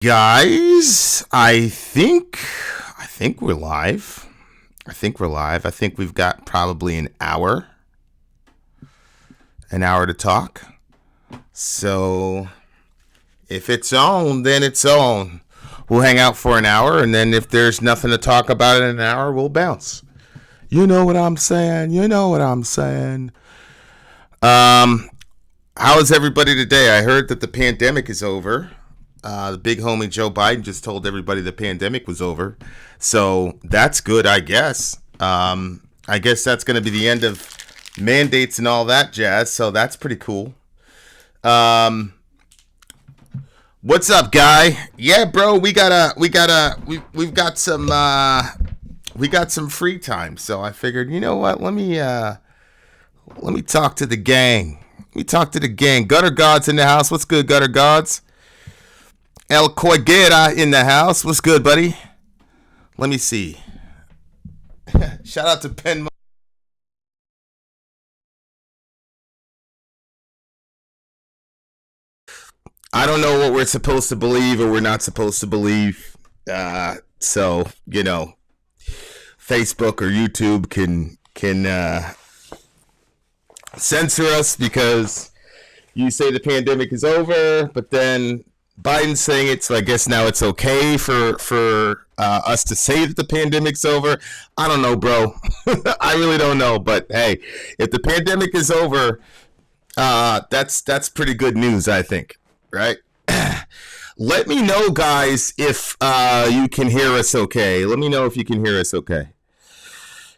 Guys, I think we're live. I think we're live. I think we've got probably an hour to talk. So if it's on, then it's on. We'll hang out for an hour, and then if there's nothing to talk about in an hour, we'll bounce. You know what I'm saying? You know what I'm saying? Um, how is everybody today? I heard that the pandemic is over. The big homie Joe Biden just told everybody the pandemic was over. So that's good, I guess. I guess that's going to be the end of mandates and all that jazz. So that's pretty cool. Um, what's up, guy? Yeah, bro, we've got some free time. So I figured, you know what? Let me talk to the gang. Let me talk to the gang. Gutter Gods in the house. What's good, Gutter Gods? El Coiguera in the house. What's good, buddy? Let me see. Shout out to Penn. I don't know what we're supposed to believe or we're not supposed to believe. So Facebook or YouTube can censor us because you say the pandemic is over, but then Biden's saying it, so I guess now it's okay for us to say that the pandemic's over. I don't know, bro. I really don't know, but hey, if the pandemic is over, that's pretty good news, I think. Right? Let me know, guys, if you can hear us okay. Let me know if you can hear us okay.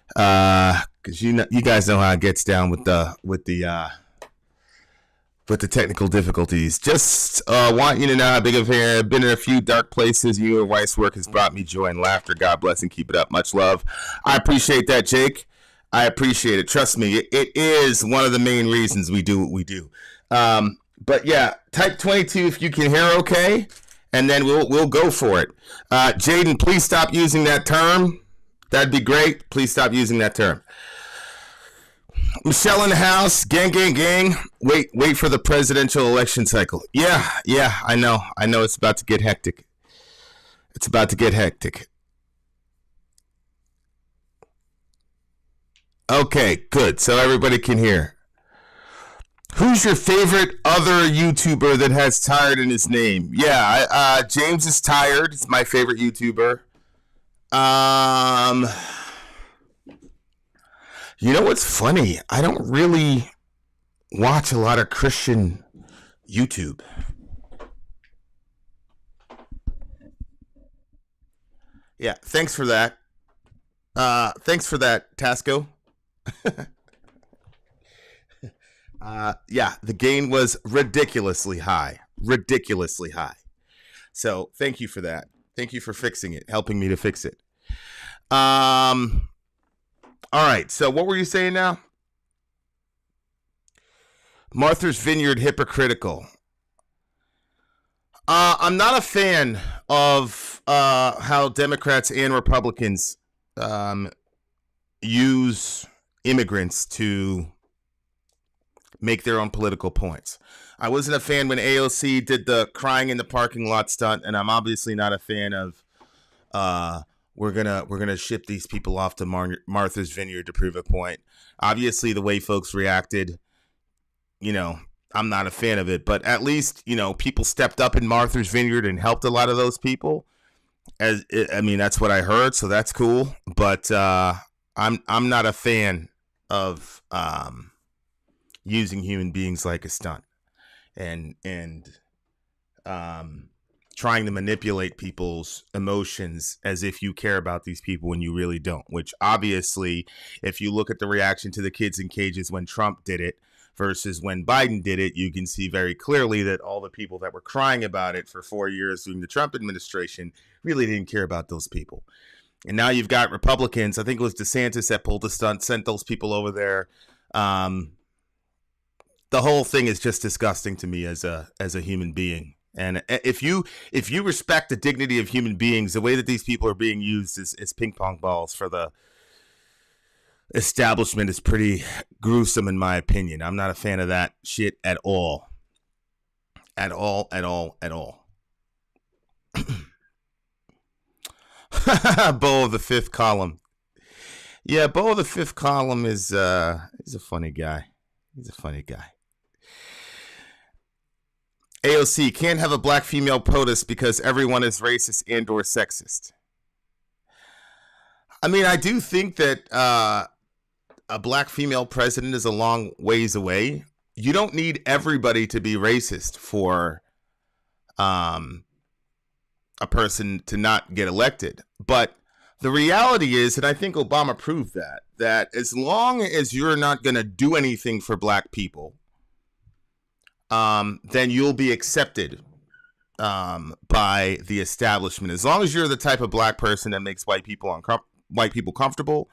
Because you guys know how it gets down with the technical difficulties. Just want you to know how big of a fan I've been in a few dark places. You and wife's work has brought me joy and laughter. God bless and keep it up. Much love. I appreciate that, Jake. I appreciate it. Trust me, it is one of the main reasons we do what we do. But yeah, type 22 if you can hear okay, and then we'll go for it. Jaden, please stop using that term. That'd be great. Please stop using that term. Michelle in the house, gang, gang, gang. Wait for the presidential election cycle. Yeah, I know. It's about to get hectic. It's about to get hectic. Okay, good. So everybody can hear. Who's your favorite other YouTuber that has tired in his name? Yeah, James is tired. It's my favorite YouTuber. Um, you know what's funny? I don't really watch a lot of Christian YouTube. Yeah, thanks for that. Thanks for that, Tasco. Yeah, the gain was ridiculously high. Ridiculously high. So thank you for that. Thank you for fixing it, helping me to fix it. Um, all right. So what were you saying now? Martha's Vineyard hypocritical. I'm not a fan of how Democrats and Republicans um, use immigrants to make their own political points. I wasn't a fan when AOC did the crying in the parking lot stunt, and I'm obviously not a fan of we're gonna ship these people off to Martha's Vineyard to prove a point. Obviously, the way folks reacted, you know, I'm not a fan of it. But at least people stepped up in Martha's Vineyard and helped a lot of those people. I mean, that's what I heard, so that's cool. But I'm not a fan of using human beings like a stunt and um, trying to manipulate people's emotions as if you care about these people when you really don't. Which obviously, if you look at the reaction to the kids in cages when Trump did it versus when Biden did it, you can see very clearly that all the people that were crying about it for 4 years during the Trump administration really didn't care about those people. And now you've got Republicans. I think it was DeSantis that pulled the stunt, sent those people over there. Um, the whole thing is just disgusting to me as a human being. And if you respect the dignity of human beings, the way that these people are being used is ping pong balls for the establishment is pretty gruesome in my opinion. I'm not a fan of that shit at all. At all, at all, at all. Bo of the fifth column. Yeah, Bo of the fifth column is he's a funny guy. He's a funny guy. AOC can't have a black female POTUS because everyone is racist and or sexist. I mean, I do think that a black female president is a long ways away. You don't need everybody to be racist for a person to not get elected. But the reality is, and I think Obama proved that as long as you're not going to do anything for black people, then you'll be accepted by the establishment. As long as you're the type of black person that makes white people comfortable,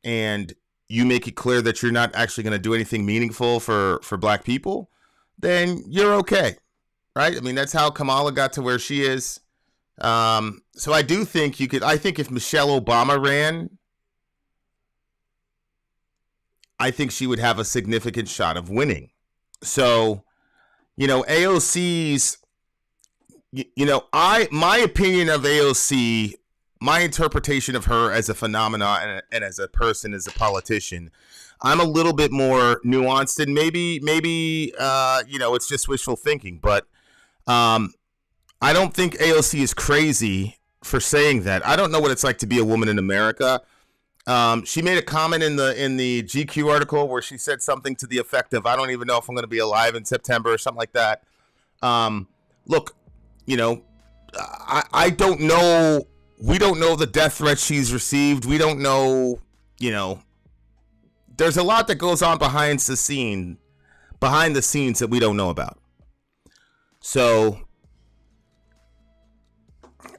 and you make it clear that you're not actually going to do anything meaningful for black people, then you're okay, right? I mean, that's how Kamala got to where she is. So I do think I think if Michelle Obama ran, I think she would have a significant shot of winning. So, AOC's, my opinion of AOC, my interpretation of her as a phenomenon and as a person, as a politician, I'm a little bit more nuanced, and maybe it's just wishful thinking, but I don't think AOC is crazy for saying that. I don't know what it's like to be a woman in America. She made a comment in the GQ article where she said something to the effect of, I don't even know if I'm going to be alive in September or something like that. Look, I don't know. We don't know the death threat she's received. We don't know, there's a lot that goes on behind the scenes that we don't know about. So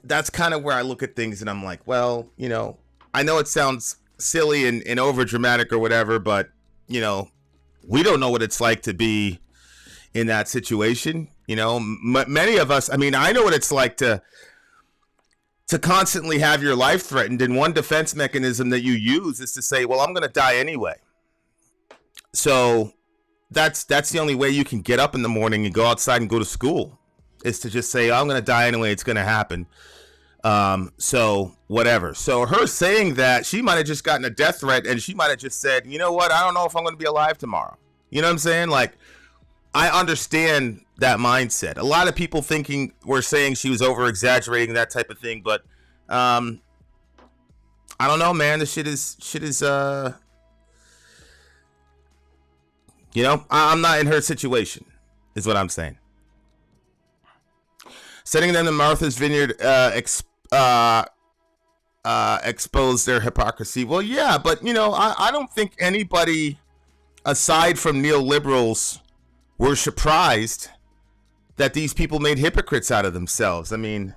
that's kind of where I look at things and I'm like, well, I know it sounds silly and over dramatic or whatever, but we don't know what it's like to be in that situation. Many of us, I mean, I know what it's like to constantly have your life threatened, and one defense mechanism that you use is to say, well, I'm going to die anyway. So that's the only way you can get up in the morning and go outside and go to school, is to just say, I'm going to die anyway. It's going to happen. So whatever. So her saying that, she might have just gotten a death threat, and she might have just said, you know what? I don't know if I'm going to be alive tomorrow. You know what I'm saying? Like, I understand that mindset. A lot of people were saying she was over exaggerating, that type of thing. But, I don't know, man. The shit is, I'm not in her situation is what I'm saying. Sending them to Martha's Vineyard, expose their hypocrisy. Well, yeah, but I don't think anybody aside from neoliberals were surprised that these people made hypocrites out of themselves. I mean,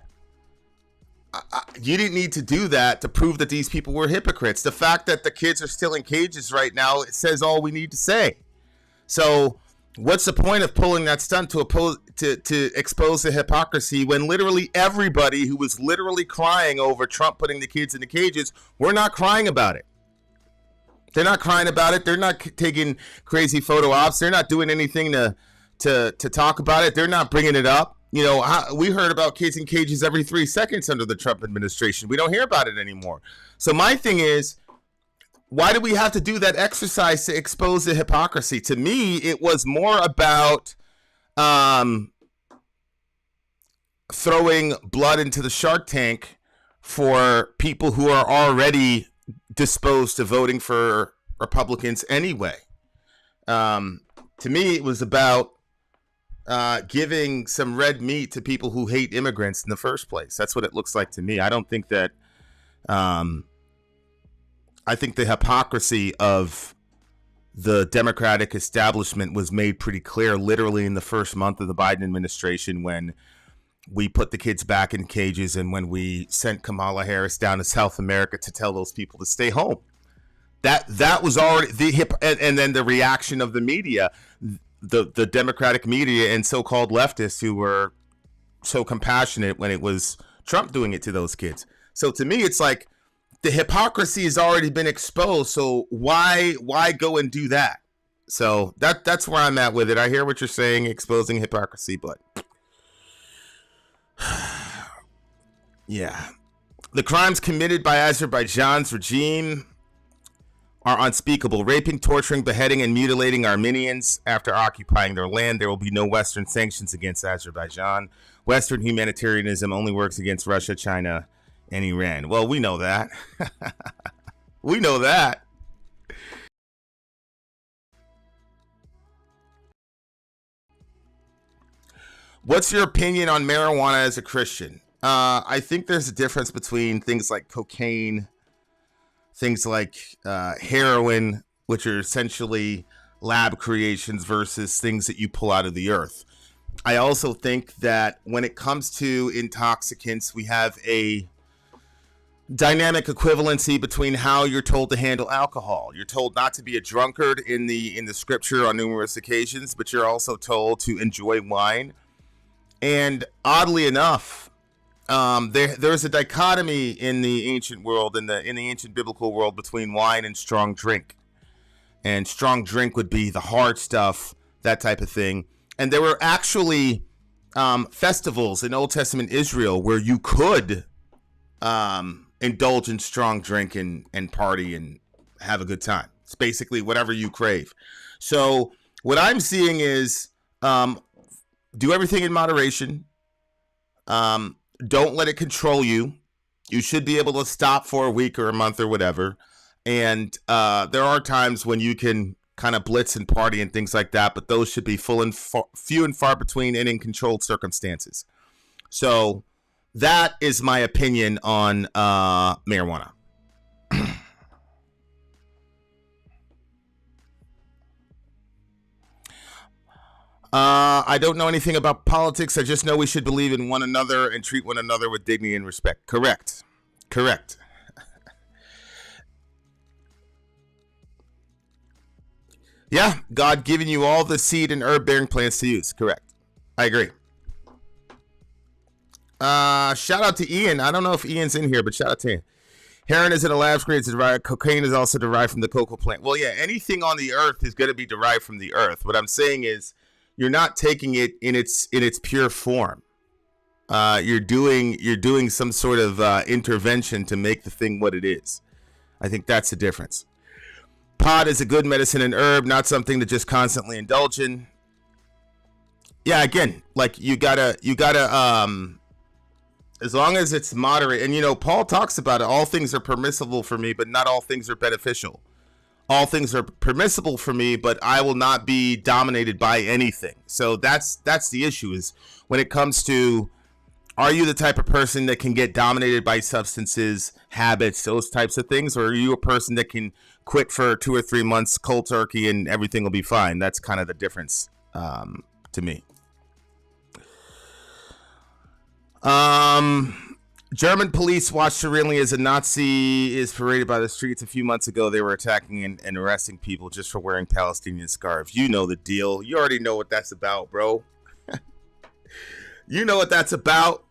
you didn't need to do that to prove that these people were hypocrites. The fact that the kids are still in cages right now, it says all we need to say. So what's the point of pulling that stunt to expose the hypocrisy when literally everybody who was literally crying over Trump putting the kids in the cages, we're not crying about it. They're not crying about it. They're not taking crazy photo ops. They're not doing anything to talk about it. They're not bringing it up. We heard about kids in cages every 3 seconds under the Trump administration. We don't hear about it anymore. So my thing is, why do we have to do that exercise to expose the hypocrisy? To me, it was more about throwing blood into the shark tank for people who are already disposed to voting for Republicans anyway. To me, it was about giving some red meat to people who hate immigrants in the first place. That's what it looks like to me. I don't think that... I think the hypocrisy of the Democratic establishment was made pretty clear literally in the first month of the Biden administration, when we put the kids back in cages and when we sent Kamala Harris down to South America to tell those people to stay home. That was already and then the reaction of the media, the Democratic media and so-called leftists who were so compassionate when it was Trump doing it to those kids. So to me, it's like, the hypocrisy has already been exposed, so why go and do that? So that's where I'm at with it. I hear what you're saying, exposing hypocrisy, but yeah. The crimes committed by Azerbaijan's regime are unspeakable. Raping, torturing, beheading, and mutilating Armenians after occupying their land. There will be no Western sanctions against Azerbaijan. Western humanitarianism only works against Russia, China, and Iran. Well, we know that. We know that. What's your opinion on marijuana as a Christian? I think there's a difference between things like cocaine, things like heroin, which are essentially lab creations, versus things that you pull out of the earth. I also think that when it comes to intoxicants, we have a dynamic equivalency between how you're told to handle alcohol. You're told not to be a drunkard in the scripture on numerous occasions, but you're also told to enjoy wine. And oddly enough, there's a dichotomy in the ancient world, in the ancient biblical world, between wine and strong drink. And strong drink would be the hard stuff, that type of thing. And there were actually festivals in Old Testament Israel where you could indulge in strong drink and party and have a good time. It's basically whatever you crave. So what I'm seeing is do everything in moderation. Don't let it control you. You should be able to stop for a week or a month or whatever. And there are times when you can kind of blitz and party and things like that, but those should be few and far between and in controlled circumstances. So that is my opinion on marijuana. I don't know anything about politics. I just know we should believe in one another and treat one another with dignity and respect. Correct. Yeah, God giving you all the seed and herb-bearing plants to use. Correct. I agree. Shout out to Ian. I don't know if Ian's in here, but shout out to Ian. Heroin is in a lab created derived. Cocaine is also derived from the cocoa plant. Well, yeah, anything on the earth is going to be derived from the earth. What I'm saying is you're not taking it in its pure form. You're doing some sort of intervention to make the thing what it is. I think that's the difference. Pot is a good medicine and herb, not something to just constantly indulge in. Yeah, again, like you gotta as long as it's moderate. And Paul talks about it. All things are permissible for me, but not all things are beneficial. All things are permissible for me, but I will not be dominated by anything. So that's the issue, is when it comes to, are you the type of person that can get dominated by substances, habits, those types of things? Or are you a person that can quit for 2 or 3 months cold turkey and everything will be fine? That's kind of the difference to me. German police watched serenely as a Nazi is paraded by the streets. A few months ago, they were attacking and arresting people just for wearing Palestinian scarves. You know the deal. You already know what that's about, bro. You know what that's about.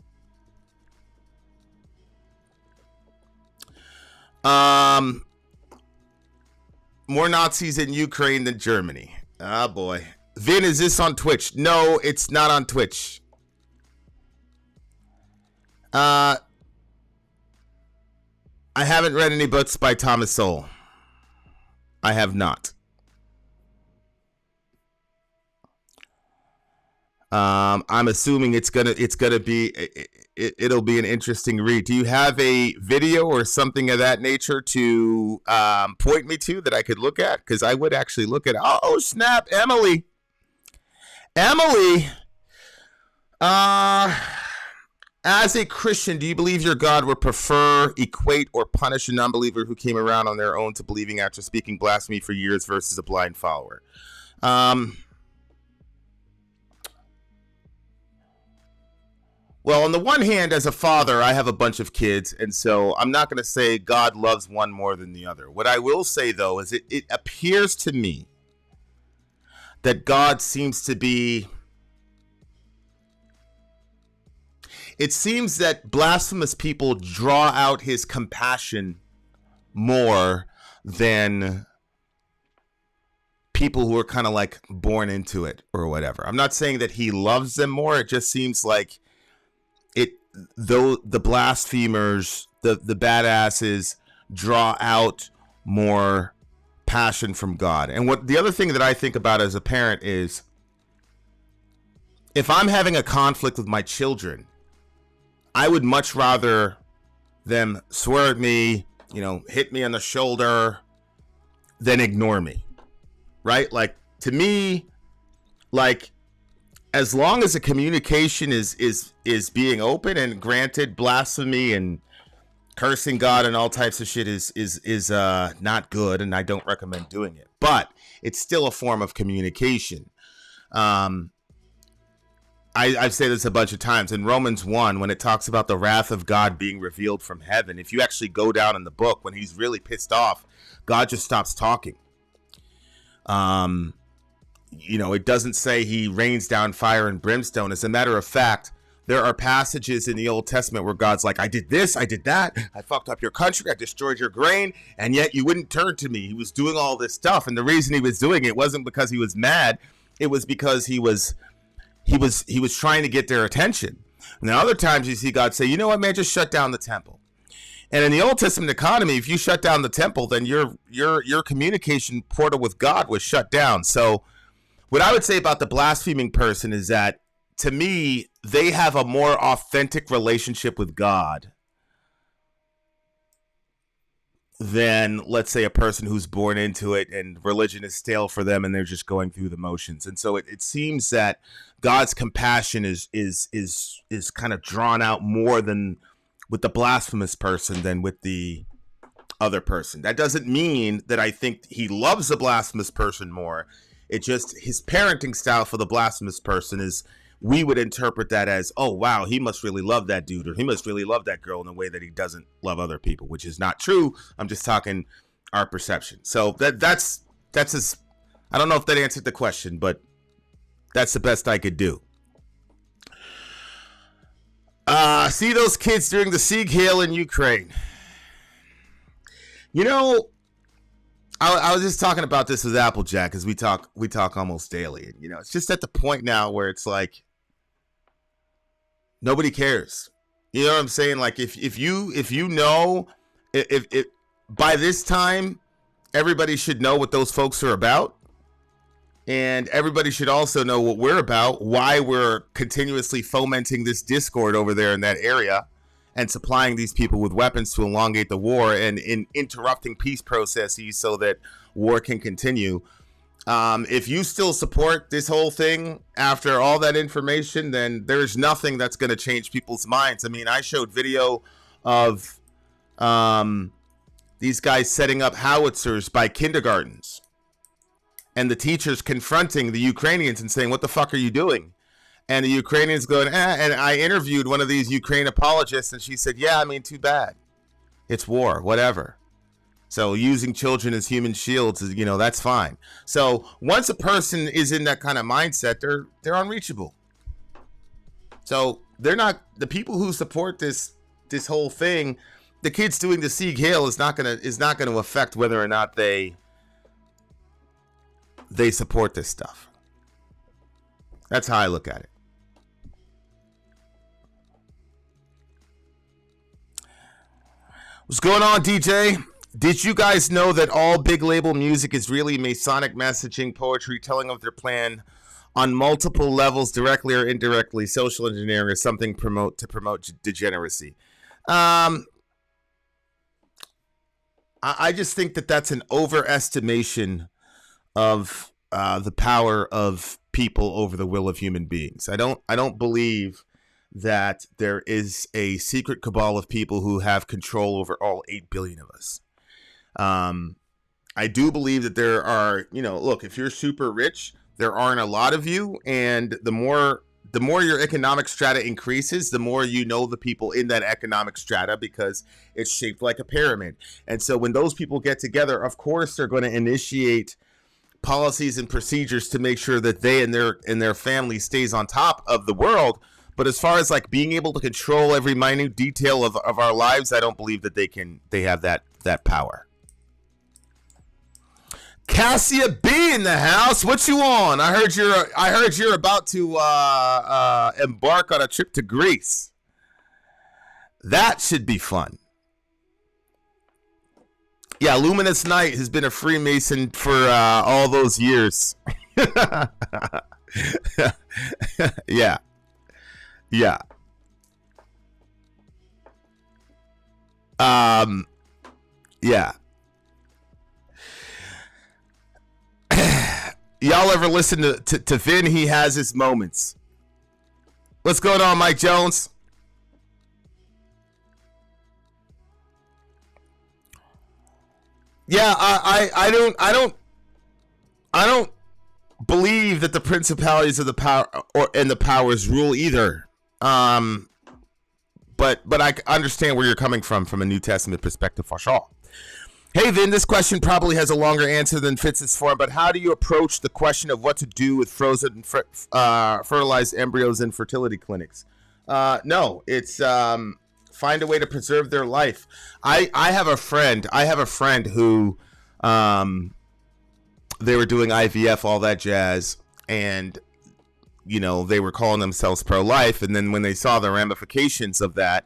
More Nazis in Ukraine than Germany. Ah, boy. Vin, is this on Twitch? No, it's not on Twitch. I haven't read any books by Thomas Sowell. I have not. I'm assuming it'll be an interesting read. Do you have a video or something of that nature to point me to that I could look at? Because I would actually look at it. Oh, snap, Emily. As a Christian, do you believe your God would prefer, equate, or punish a non-believer who came around on their own to believing after speaking blasphemy for years versus a blind follower? Well, on the one hand, as a father, I have a bunch of kids, and so I'm not going to say God loves one more than the other. What I will say, though, is it appears to me that God seems to be... It seems that blasphemous people draw out his compassion more than people who are kind of like born into it or whatever. I'm not saying that he loves them more. It just seems like though the blasphemers, the badasses draw out more passion from God. And what the other thing that I think about as a parent is, if I'm having a conflict with my children, I would much rather them swear at me, hit me on the shoulder, than ignore me, right? Like, to me, like, as long as the communication is being open, and granted, blasphemy and cursing God and all types of shit is not good, and I don't recommend doing it, but it's still a form of communication. I've said this a bunch of times. In Romans 1, when it talks about the wrath of God being revealed from heaven, if you actually go down in the book, when he's really pissed off, God just stops talking. It doesn't say he rains down fire and brimstone. As a matter of fact, there are passages in the Old Testament where God's like, I did this, I did that, I fucked up your country, I destroyed your grain, and yet you wouldn't turn to me. He was doing all this stuff, and the reason he was doing it wasn't because he was mad. It was because he was trying to get their attention. And then other times you see God say, you know what, man, just shut down the temple. And in the Old Testament economy, if you shut down the temple, then your communication portal with God was shut down. So what I would say about the blaspheming person is that, to me, they have a more authentic relationship with God than, let's say, a person who's born into it and religion is stale for them and they're just going through the motions. And so it seems that God's compassion is kind of drawn out more than with the blasphemous person than with the other person. That doesn't mean that I think he loves the blasphemous person more. It just, his parenting style for the blasphemous person is, we would interpret that as, oh, wow, he must really love that dude, or he must really love that girl in a way that he doesn't love other people, which is not true. I'm just talking our perception. So that's as, I don't know if that answered the question, but that's the best I could do. See those kids during the Sieg Heil in Ukraine. I was just talking about this with Applejack, because we talk almost daily. And, it's just at the point now where it's like, nobody cares. You know what I'm saying? Like, if by this time, everybody should know what those folks are about. And everybody should also know what we're about, why we're continuously fomenting this discord over there in that area and supplying these people with weapons to elongate the war and in interrupting peace processes so that war can continue. If you still support this whole thing after all that information, then there's nothing that's going to change people's minds. I mean, I showed video of these guys setting up howitzers by kindergartens, and the teachers confronting the Ukrainians and saying, what the fuck are you doing? And the Ukrainians going, And I interviewed one of these Ukraine apologists, and she said, yeah, I mean, too bad. It's war, whatever. So using children as human shields is, that's fine. So once a person is in that kind of mindset, they're unreachable. So they're not, the people who support this whole thing, the kids doing the Sieg Heil is not gonna affect whether or not they support this stuff. That's how I look at it. What's going on, DJ? Did you guys know that all big label music is really Masonic messaging, poetry, telling of their plan on multiple levels, directly or indirectly? Social engineering is something to promote degeneracy. I just think that that's an overestimation of the power of people over the will of human beings. I don't believe that there is a secret cabal of people who have control over all 8 billion of us. I do believe that there are, look, if you're super rich, there aren't a lot of you, and the more your economic strata increases, the more you know the people in that economic strata, because it's shaped like a pyramid. And so when those people get together, of course they're going to initiate policies and procedures to make sure that they and their family stays on top of the world. But as far as like being able to control every minute detail of our lives, I don't believe that they have that power. Cassia B in the house. What you on? I heard you're about to embark on a trip to Greece. That should be fun. Yeah, Luminous Knight has been a Freemason for all those years. Yeah. Yeah. Yeah. Y'all ever listen to Vin? He has his moments. What's going on, Mike Jones? Yeah, I don't believe that the principalities of the power and the powers rule either. But I understand where you're coming from a New Testament perspective for sure. Hey, Vin, this question probably has a longer answer than fits its form, but how do you approach the question of what to do with frozen fertilized embryos in fertility clinics? No, it's find a way to preserve their life. I have a friend who they were doing IVF, all that jazz, and they were calling themselves pro-life, and then when they saw the ramifications of that,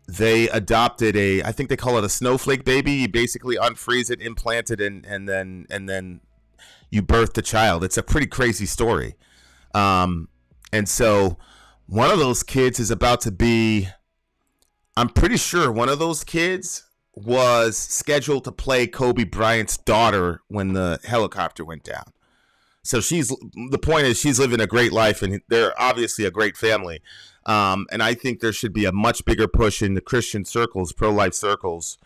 they adopted I think they call it a snowflake baby. You basically unfreeze it, implant it, and then you birth the child. It's a pretty crazy story. And so one of those kids is about to be, I'm pretty sure one of those kids was scheduled to play Kobe Bryant's daughter when the helicopter went down. So the point is she's living a great life, and they're obviously a great family. And I think there should be a much bigger push in the Christian circles, pro-life circles,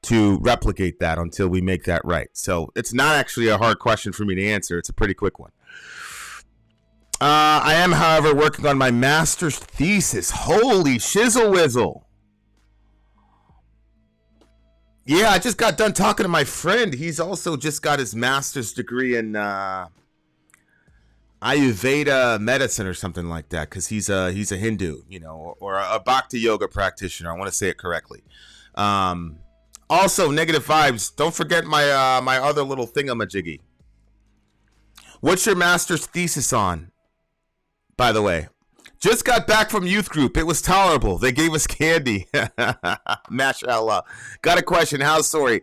to replicate that until we make that right. So it's not actually a hard question for me to answer. It's a pretty quick one. I am, however, working on my master's thesis. Holy shizzle whizzle. Yeah, I just got done talking to my friend. He's also just got his master's degree in Ayurveda medicine or something like that, because he's a Hindu, or a Bhakti yoga practitioner. I want to say it correctly. Also, negative vibes. Don't forget my my other little thingamajiggy. What's your master's thesis on? By the way, just got back from youth group. It was tolerable. They gave us candy. Mashallah. Got a question. How's Sori?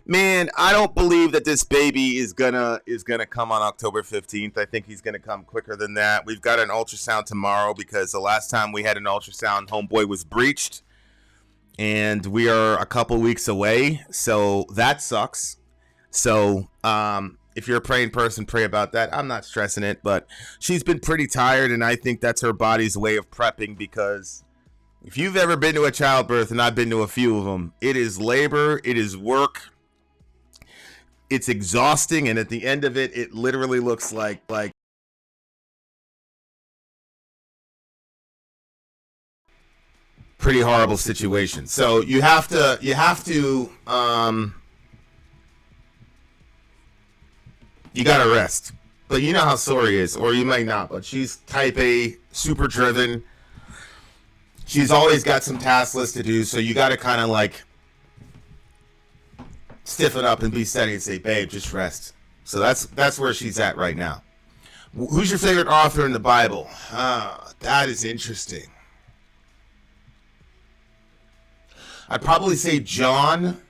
Man, I don't believe that this baby is gonna come on October 15th. I think he's gonna come quicker than that. We've got an ultrasound tomorrow because the last time we had an ultrasound, homeboy was breached, and we are a couple weeks away. So that sucks. So if you're a praying person, pray about that. I'm not stressing it, but she's been pretty tired, and I think that's her body's way of prepping, because if you've ever been to a childbirth, and I've been to a few of them, it is labor, it is work. It's exhausting, and at the end of it, it literally looks like pretty horrible situation. So you have to you gotta rest. But you know how Sori is, or you might not, but she's type A, super driven. She's always got some task list to do, so you gotta kind of stiffen up and be steady and say, babe, just rest. So that's where she's at right now. Who's your favorite author in the Bible? That is interesting. I'd probably say John.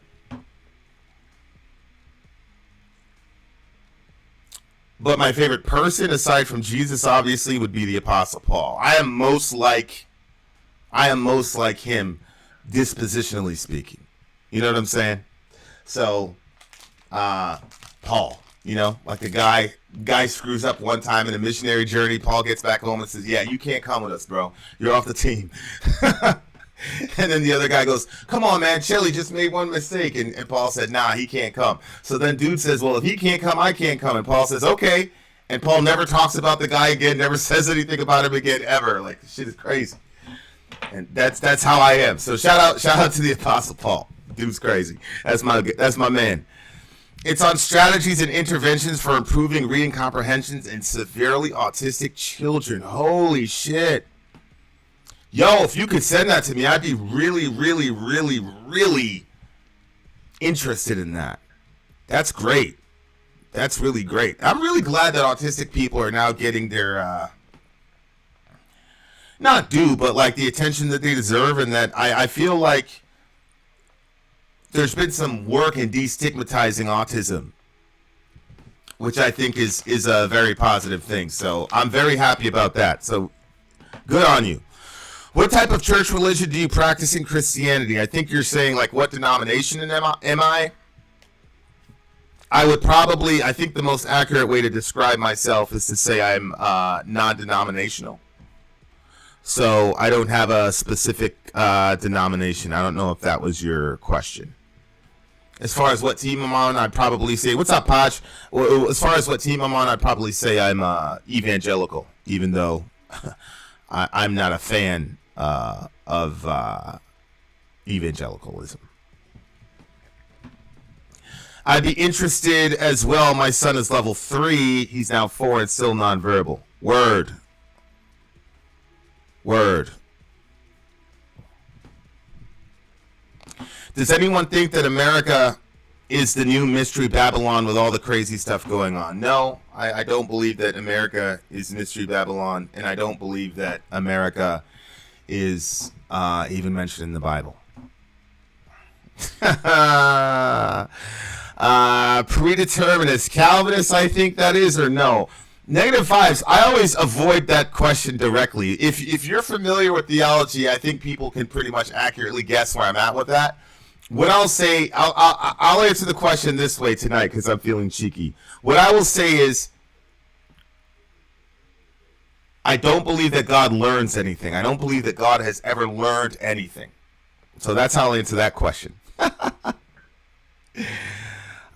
But my favorite person, aside from Jesus, obviously, would be the Apostle Paul. I am most like him, dispositionally speaking. You know what I'm saying? So, Paul, like the guy screws up one time in a missionary journey. Paul gets back home and says, yeah, you can't come with us, bro. You're off the team. And then the other guy goes, come on, man, Shelly just made one mistake. And Paul said, nah, he can't come. So then dude says, well, if he can't come, I can't come. And Paul says, okay. And Paul never talks about the guy again, never says anything about him again, ever. Like, this shit is crazy. And that's how I am. So shout out to the Apostle Paul. Dude's crazy. That's my man. It's on strategies and interventions for improving reading comprehensions in severely autistic children. Holy shit. Yo, if you could send that to me, I'd be really, really, really, really interested in that. That's great. That's really great. I'm really glad that autistic people are now getting their not due, but like the attention that they deserve, and that I feel like there's been some work in destigmatizing autism, which I think is a very positive thing. So I'm very happy about that. So good on you. What type of church religion do you practice in Christianity? I think you're saying like what denomination am I? I think the most accurate way to describe myself is to say I'm non-denominational. So I don't have a specific denomination. I don't know if that was your question. As far as what team I'm on, I'd probably say, what's up, Podge? Well, as far as what team I'm on, I'd probably say I'm evangelical, even though I'm not a fan of evangelicalism. I'd be interested as well. My son is level 3. He's now 4 and still nonverbal. Word. Does anyone think that America is the new Mystery Babylon with all the crazy stuff going on? No, I don't believe that America is Mystery Babylon, and I don't believe that America is even mentioned in the Bible. Predeterminist, Calvinist, I think that is, or no? Negative vibes. I always avoid that question directly. If you're familiar with theology, I think people can pretty much accurately guess where I'm at with that. What I'll say, I'll answer the question this way tonight because I'm feeling cheeky. What I will say is, I don't believe that God learns anything. I don't believe that God has ever learned anything. So that's how I'll answer that question.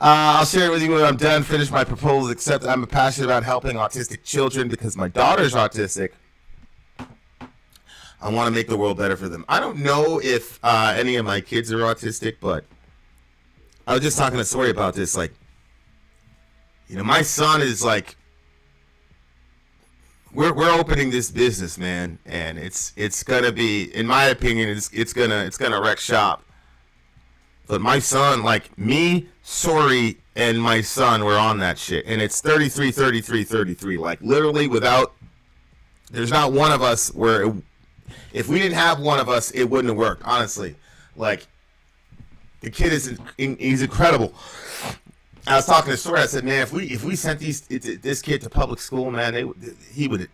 I'll share it with you when I'm done, finish my proposal, except I'm passionate about helping autistic children because my daughter's autistic. I want to make the world better for them. I don't know if any of my kids are autistic, but I was just talking to Sori about this. Like, you know, my son is like, we're opening this business, man, and it's gonna be, in my opinion, it's gonna wreck shop. But my son, like me, Sori, and my son were on that shit. And it's 33, 33, 33. Like, literally, there's not one of us where, if we didn't have one of us, it wouldn't have worked, honestly. Like, the kid he's incredible. I was talking to Sori, I said, man, if we sent this kid to public school, man, they would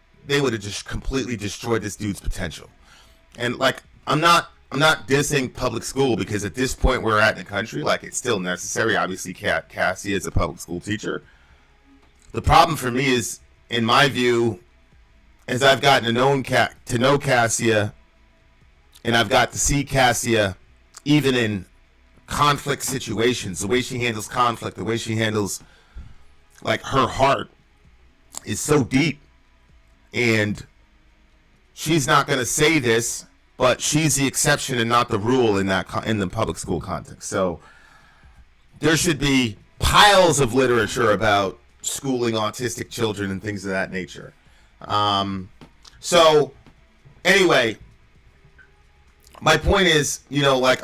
have just completely destroyed this dude's potential. And, like, I'm not dissing public school because at this point we're at in the country, like, it's still necessary. Obviously, Cassie is a public school teacher. The problem for me is, in my view, as I've gotten to know Cassia, and I've got to see Cassia even in conflict situations, the way she handles conflict, the way she handles, like, her heart is so deep. And she's not going to say this, but she's the exception and not the rule in the public school context. So there should be piles of literature about schooling autistic children and things of that nature. So anyway, my point is, you know, like,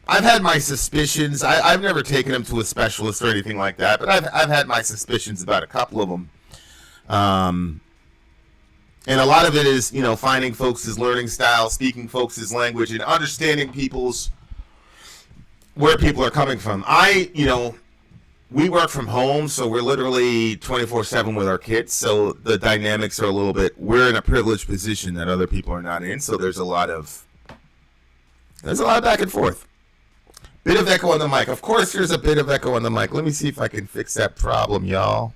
I've had my suspicions. I've never taken him to a specialist or anything like that, but I've had my suspicions about a couple of them. And a lot of it is, you know, finding folks' learning style, speaking folks' language, and understanding where people are coming from. We work from home, so we're literally 24/7 with our kids. So the dynamics are a little bit, we're in a privileged position that other people are not in. So there's a lot of back and forth. Bit of echo on the mic. Of course, there's a bit of echo on the mic. Let me see if I can fix that problem, y'all.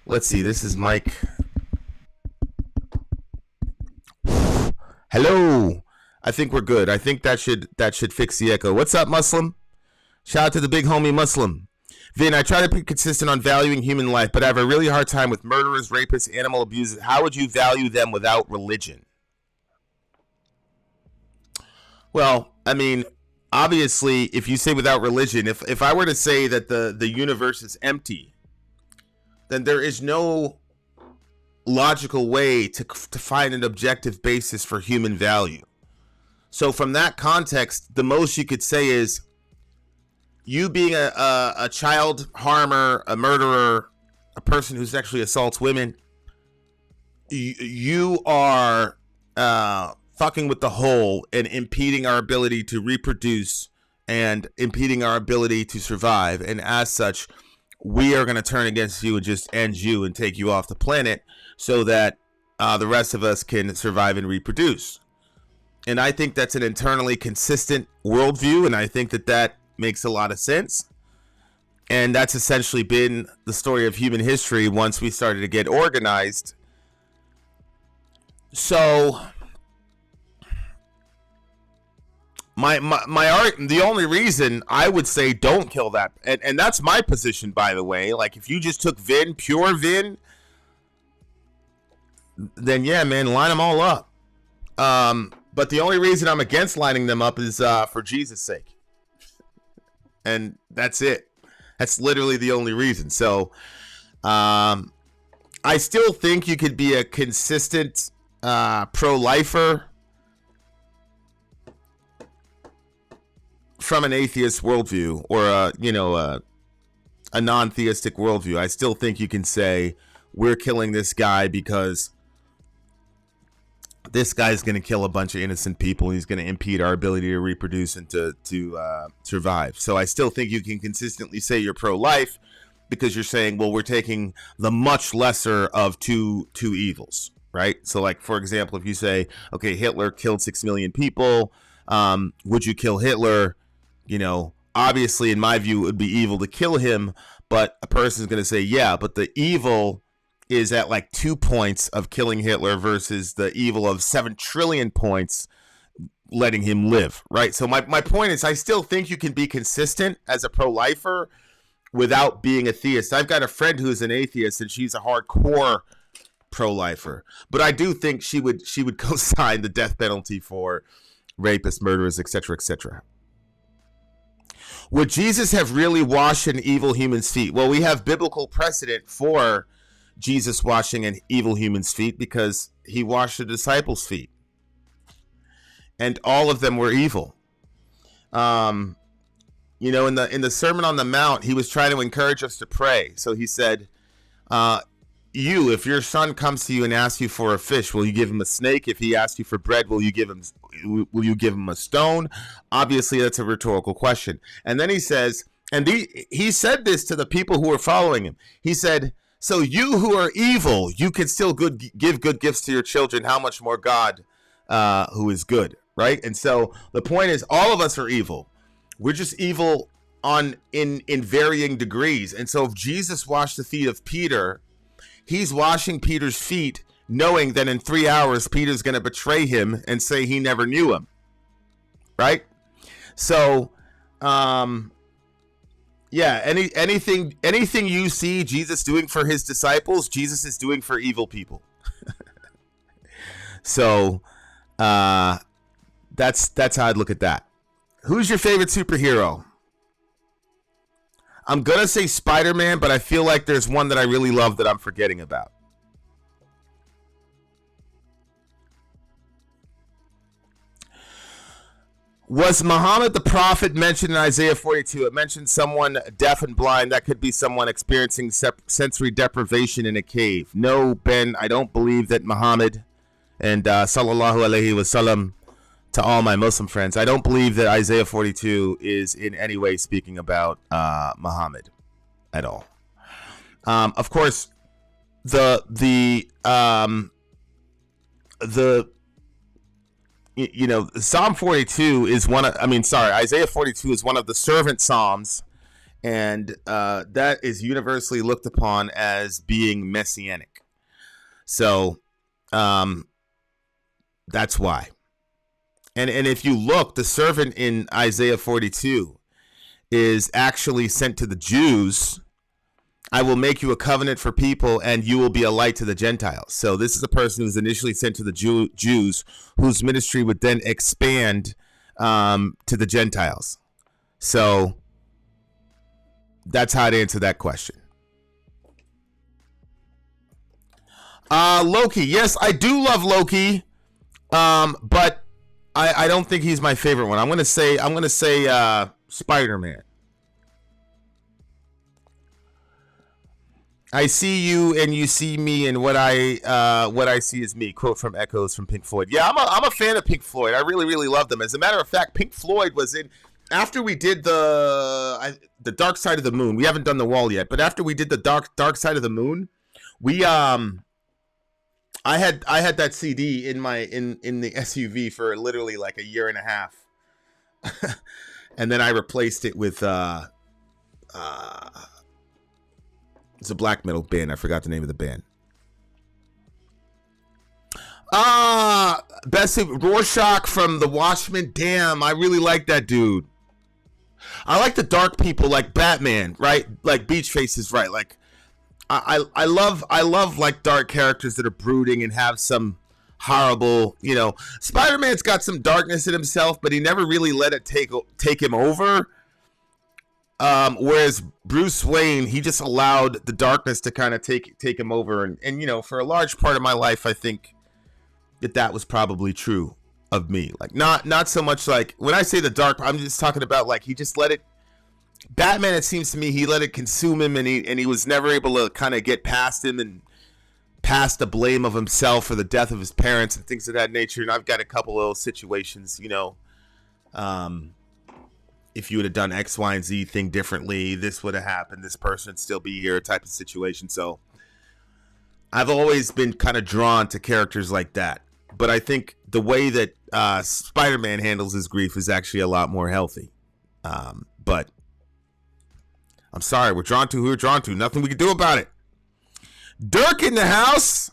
Let's see. This is Mike. Hello. I think we're good. I think that should fix the echo. What's up, Muslim? Shout out to the big homie Muslim. Vin, I try to be consistent on valuing human life, but I have a really hard time with murderers, rapists, animal abusers. How would you value them without religion? Well, I mean, obviously, if you say without religion, if I were to say that the universe is empty, then there is no logical way to find an objective basis for human value. So from that context, the most you could say is you being a child harmer, a murderer, a person who sexually assaults women, you are fucking with the whole and impeding our ability to reproduce and impeding our ability to survive. And as such, we are going to turn against you and just end you and take you off the planet so that the rest of us can survive and reproduce. And I think that's an internally consistent worldview, and I think that makes a lot of sense. And that's essentially been the story of human history once we started to get organized. So the only reason I would say don't kill that, and that's my position, by the way. Like, if you just took Vin, pure Vin, then yeah, man, line them all up. But the only reason I'm against lining them up is for Jesus' sake. And that's it. That's literally the only reason. So I still think you could be a consistent pro-lifer from an atheist worldview or a non-theistic worldview. I still think you can say we're killing this guy because this guy's going to kill a bunch of innocent people. He's going to impede our ability to reproduce and to survive. So I still think you can consistently say you're pro-life because you're saying, well, we're taking the much lesser of two evils, right? So, like, for example, if you say, okay, Hitler killed 6 million people, would you kill Hitler? You know, obviously, in my view, it would be evil to kill him, but a person's going to say, yeah, but the evil is at like 2 points of killing Hitler versus the evil of 7 trillion points letting him live, right? So my point is, I still think you can be consistent as a pro-lifer without being a theist. I've got a friend who's an atheist, and she's a hardcore pro-lifer, but I do think she would co-sign the death penalty for rapists, murderers, etc., etc. Would Jesus have really washed an evil human's feet? Well, we have biblical precedent for Jesus washing an evil human's feet because he washed the disciples' feet, and all of them were evil. You know, in the Sermon on the Mount, he was trying to encourage us to pray. So he said, if your son comes to you and asks you for a fish, will you give him a snake? If he asks you for bread, will you give him a stone? Obviously, that's a rhetorical question. And then he says, and he said this to the people who were following him. He said, so you who are evil, you can still give good gifts to your children. How much more God, who is good, right? And so the point is, all of us are evil. We're just evil in varying degrees. And so if Jesus washed the feet of Peter, he's washing Peter's feet, knowing that in 3 hours Peter's going to betray him and say he never knew him, right? So, yeah, anything you see Jesus doing for his disciples, Jesus is doing for evil people. So, that's how I'd look at that. Who's your favorite superhero? I'm gonna say Spider-Man, but I feel like there's one that I really love that I'm forgetting about. Was Muhammad the prophet mentioned in Isaiah 42? It mentioned someone deaf and blind. That could be someone experiencing sensory deprivation in a cave. No, Ben, I don't believe that Muhammad, and sallallahu alaihi wasallam, to all my Muslim friends, I don't believe that Isaiah 42 is in any way speaking about Muhammad at all. Of course, Psalm 42 is Isaiah 42 is one of the servant psalms, and that is universally looked upon as being messianic. So that's why. And if you look, the servant in Isaiah 42 is actually sent to the Jews. I will make you a covenant for people, and you will be a light to the Gentiles. So this is a person who's initially sent to the Jews, whose ministry would then expand to the Gentiles. So that's how to answer that question. Loki. Yes, I do love Loki, but I don't think he's my favorite one. I'm gonna say Spider-Man. I see you and you see me, and what I see is me. Quote from Echoes from Pink Floyd. Yeah, I'm a fan of Pink Floyd. I really, really love them. As a matter of fact, Pink Floyd was in after we did the Dark Side of the Moon. We haven't done the Wall yet, but after we did the Dark Side of the Moon, we I had that CD in the SUV for literally like a year and a half. And then I replaced it with it's a black metal band. I forgot the name of the band. Best Rorschach from The Watchmen. Damn, I really like that dude. I like the dark people like Batman, right? Like Beachface is right. Like I love like dark characters that are brooding and have some horrible, you know. Spider-Man's got some darkness in himself, but he never really let it take him over. Whereas Bruce Wayne, he just allowed the darkness to kind of take him over, and you know, for a large part of my life, I think that was probably true of me. Like not so much like when I say the dark, I'm just talking about like he just let it. Batman, it seems to me, he let it consume him, and he was never able to kind of get past him and past the blame of himself for the death of his parents and things of that nature. And I've got a couple of those situations, you know. If you would have done X, Y, and Z thing differently, this would have happened. This person would still be here, type of situation. So I've always been kind of drawn to characters like that. But I think the way that Spider-Man handles his grief is actually a lot more healthy. But I'm sorry, we're drawn to who we're drawn to. Nothing we can do about it. Dirk in the house.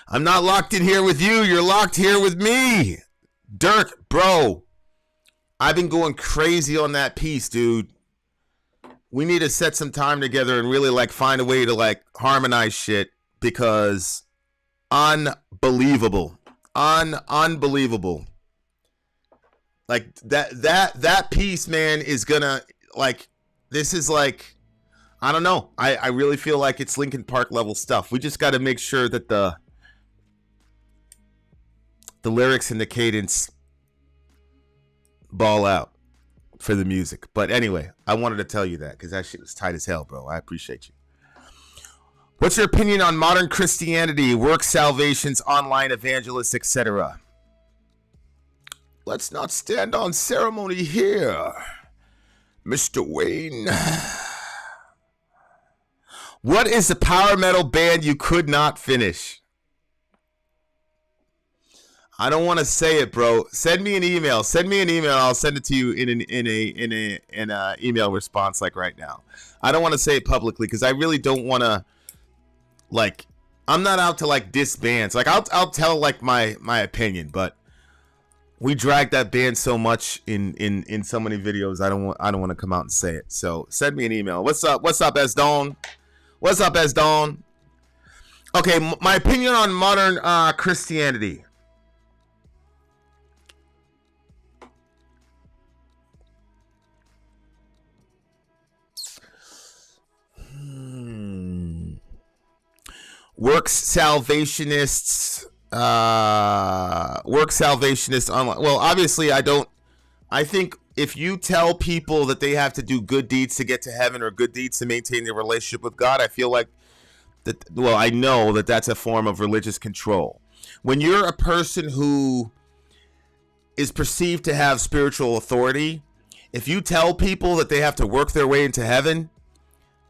I'm not locked in here with you. You're locked here with me. Dirk, bro. I've been going crazy on that piece, dude. We need to set some time together and really like find a way to like harmonize shit, because unbelievable. Unbelievable. Like that piece, man, is gonna like, this is like, I don't know. I really feel like it's Linkin Park level stuff. We just got to make sure that the lyrics and the cadence ball out for the music. But anyway, I wanted to tell you that because that shit was tight as hell, bro. I appreciate you. What's your opinion on modern Christianity, work salvations, online evangelists, etc.? Let's not stand on ceremony here, Mr. Wayne. What is the power metal band you could not finish? I don't want to say it, bro. Send me an email. I'll send it to you in an email response like right now. I don't want to say it publicly because I really don't want to, like, I'm not out to like diss bands. Like I'll tell like my opinion, but we drag that band so much in so many videos. I don't want to come out and say it. So send me an email. What's up, Esdon? What's up, Esdon? Okay, my opinion on modern Christianity. Works salvationists online. Well, obviously I think if you tell people that they have to do good deeds to get to heaven or good deeds to maintain their relationship with God, I feel like that, well, I know that that's a form of religious control. When you're a person who is perceived to have spiritual authority, if you tell people that they have to work their way into heaven,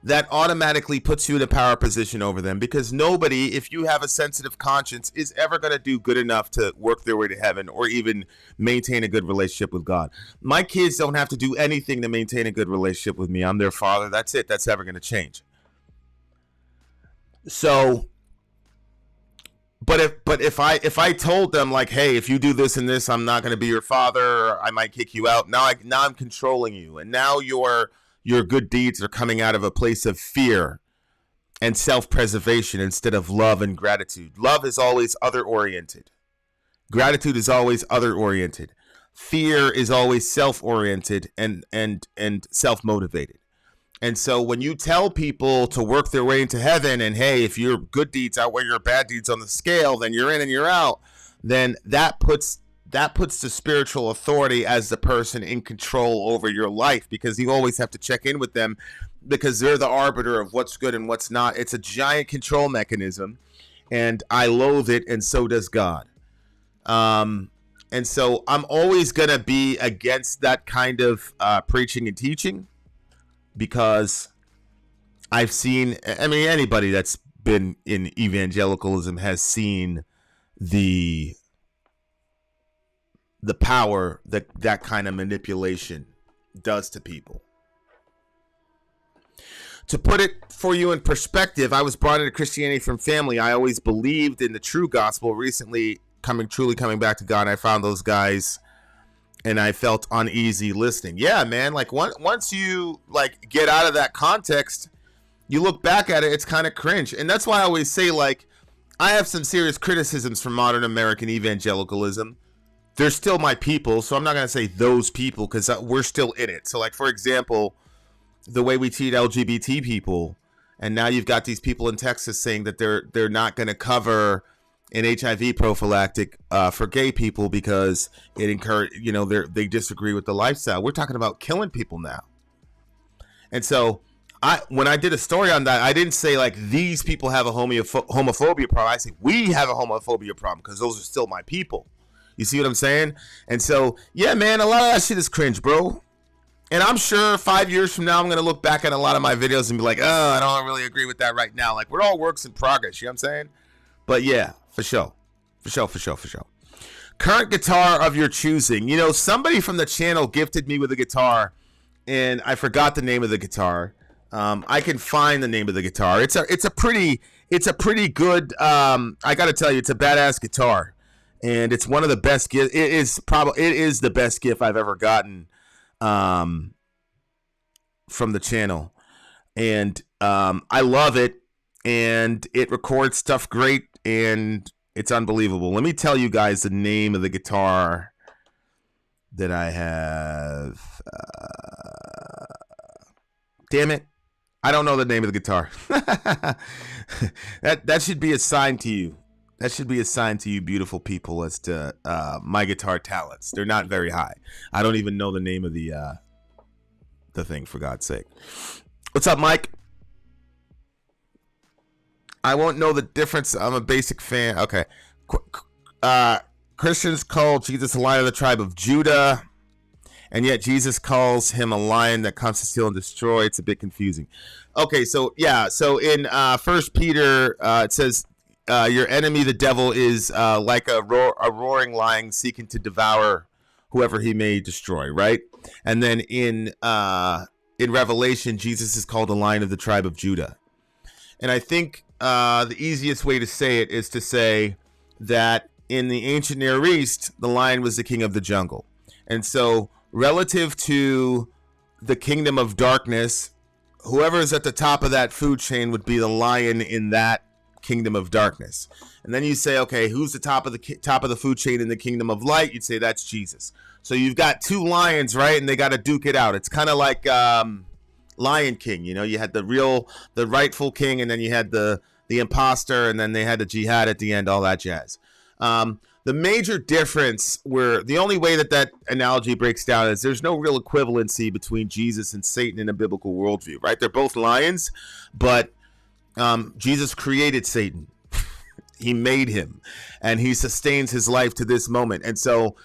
that automatically puts you in a power position over them, because nobody, if you have a sensitive conscience, is ever going to do good enough to work their way to heaven or even maintain a good relationship with God. My kids don't have to do anything to maintain a good relationship with me. I'm their father. That's it. That's never going to change. So, but if I told them like, hey, if you do this and this, I'm not going to be your father, or I might kick you out. Now I'm controlling you, and now your good deeds are coming out of a place of fear and self-preservation instead of love and gratitude. Love is always other-oriented. Gratitude is always other-oriented. Fear is always self-oriented and self-motivated. And so when you tell people to work their way into heaven, and hey, if your good deeds outweigh your bad deeds on the scale, then you're in and you're out, then that puts the spiritual authority as the person in control over your life, because you always have to check in with them because they're the arbiter of what's good and what's not. It's a giant control mechanism, and I loathe it, and so does God. And so I'm always going to be against that kind of preaching and teaching, because I've seen, I mean, anybody that's been in evangelicalism has seen the power that kind of manipulation does to people. To put it for you in perspective, I was brought into Christianity from family. I always believed in the true gospel. Recently, truly coming back to God, I found those guys, and I felt uneasy listening. Yeah, man. Like once you like get out of that context, you look back at it, it's kind of cringe. And that's why I always say, like, I have some serious criticisms for modern American evangelicalism. They're still my people, so I'm not going to say those people, because we're still in it. So, like, for example, the way we treat LGBT people, and now you've got these people in Texas saying that they're not going to cover an HIV prophylactic for gay people because it they disagree with the lifestyle. We're talking about killing people now. And so when I did a story on that, I didn't say like these people have a homophobia problem. I say we have a homophobia problem because those are still my people. You see what I'm saying? And so, yeah, man, a lot of that shit is cringe, bro. And I'm sure 5 years from now, I'm going to look back at a lot of my videos and be like, oh, I don't really agree with that right now. Like, we're all works in progress. You know what I'm saying? But yeah, for sure. Current guitar of your choosing. You know, somebody from the channel gifted me with a guitar, and I forgot the name of the guitar. I can find the name of the guitar. It's a pretty good, I got to tell you, it's a badass guitar. And it's one of the best gifts. It is the best gift I've ever gotten from the channel, and I love it, and it records stuff great, and it's unbelievable. Let me tell you guys the name of the guitar that I have. Damn it, I don't know the name of the guitar. that should be assigned to you. That should be assigned to you beautiful people as to my guitar talents. They're not very high. I don't even know the name of the thing, for God's sake. What's up, Mike? I won't know the difference. I'm a basic fan. Okay. Christians call Jesus a lion of the tribe of Judah, and yet Jesus calls him a lion that comes to steal and destroy. It's a bit confusing. Okay, so yeah. So in 1 Peter, it says, your enemy, the devil, is like a roaring lion seeking to devour whoever he may destroy, right? And then in Revelation, Jesus is called a lion of the tribe of Judah. And I think the easiest way to say it is to say that in the ancient Near East, the lion was the king of the jungle. And so relative to the kingdom of darkness, whoever is at the top of that food chain would be the lion in that kingdom of darkness. And then you say, okay, who's the top of the food chain in the kingdom of light? You'd say that's Jesus. So you've got two lions, right? And they got to duke it out. It's kind of like Lion King. You know, you had the rightful king, and then you had the imposter, and then they had the jihad at the end, all that jazz. The major difference, where the only way that analogy breaks down, is there's no real equivalency between Jesus and Satan in a biblical worldview, right? They're both lions, but Jesus created Satan. He made him, and he sustains his life to this moment. And so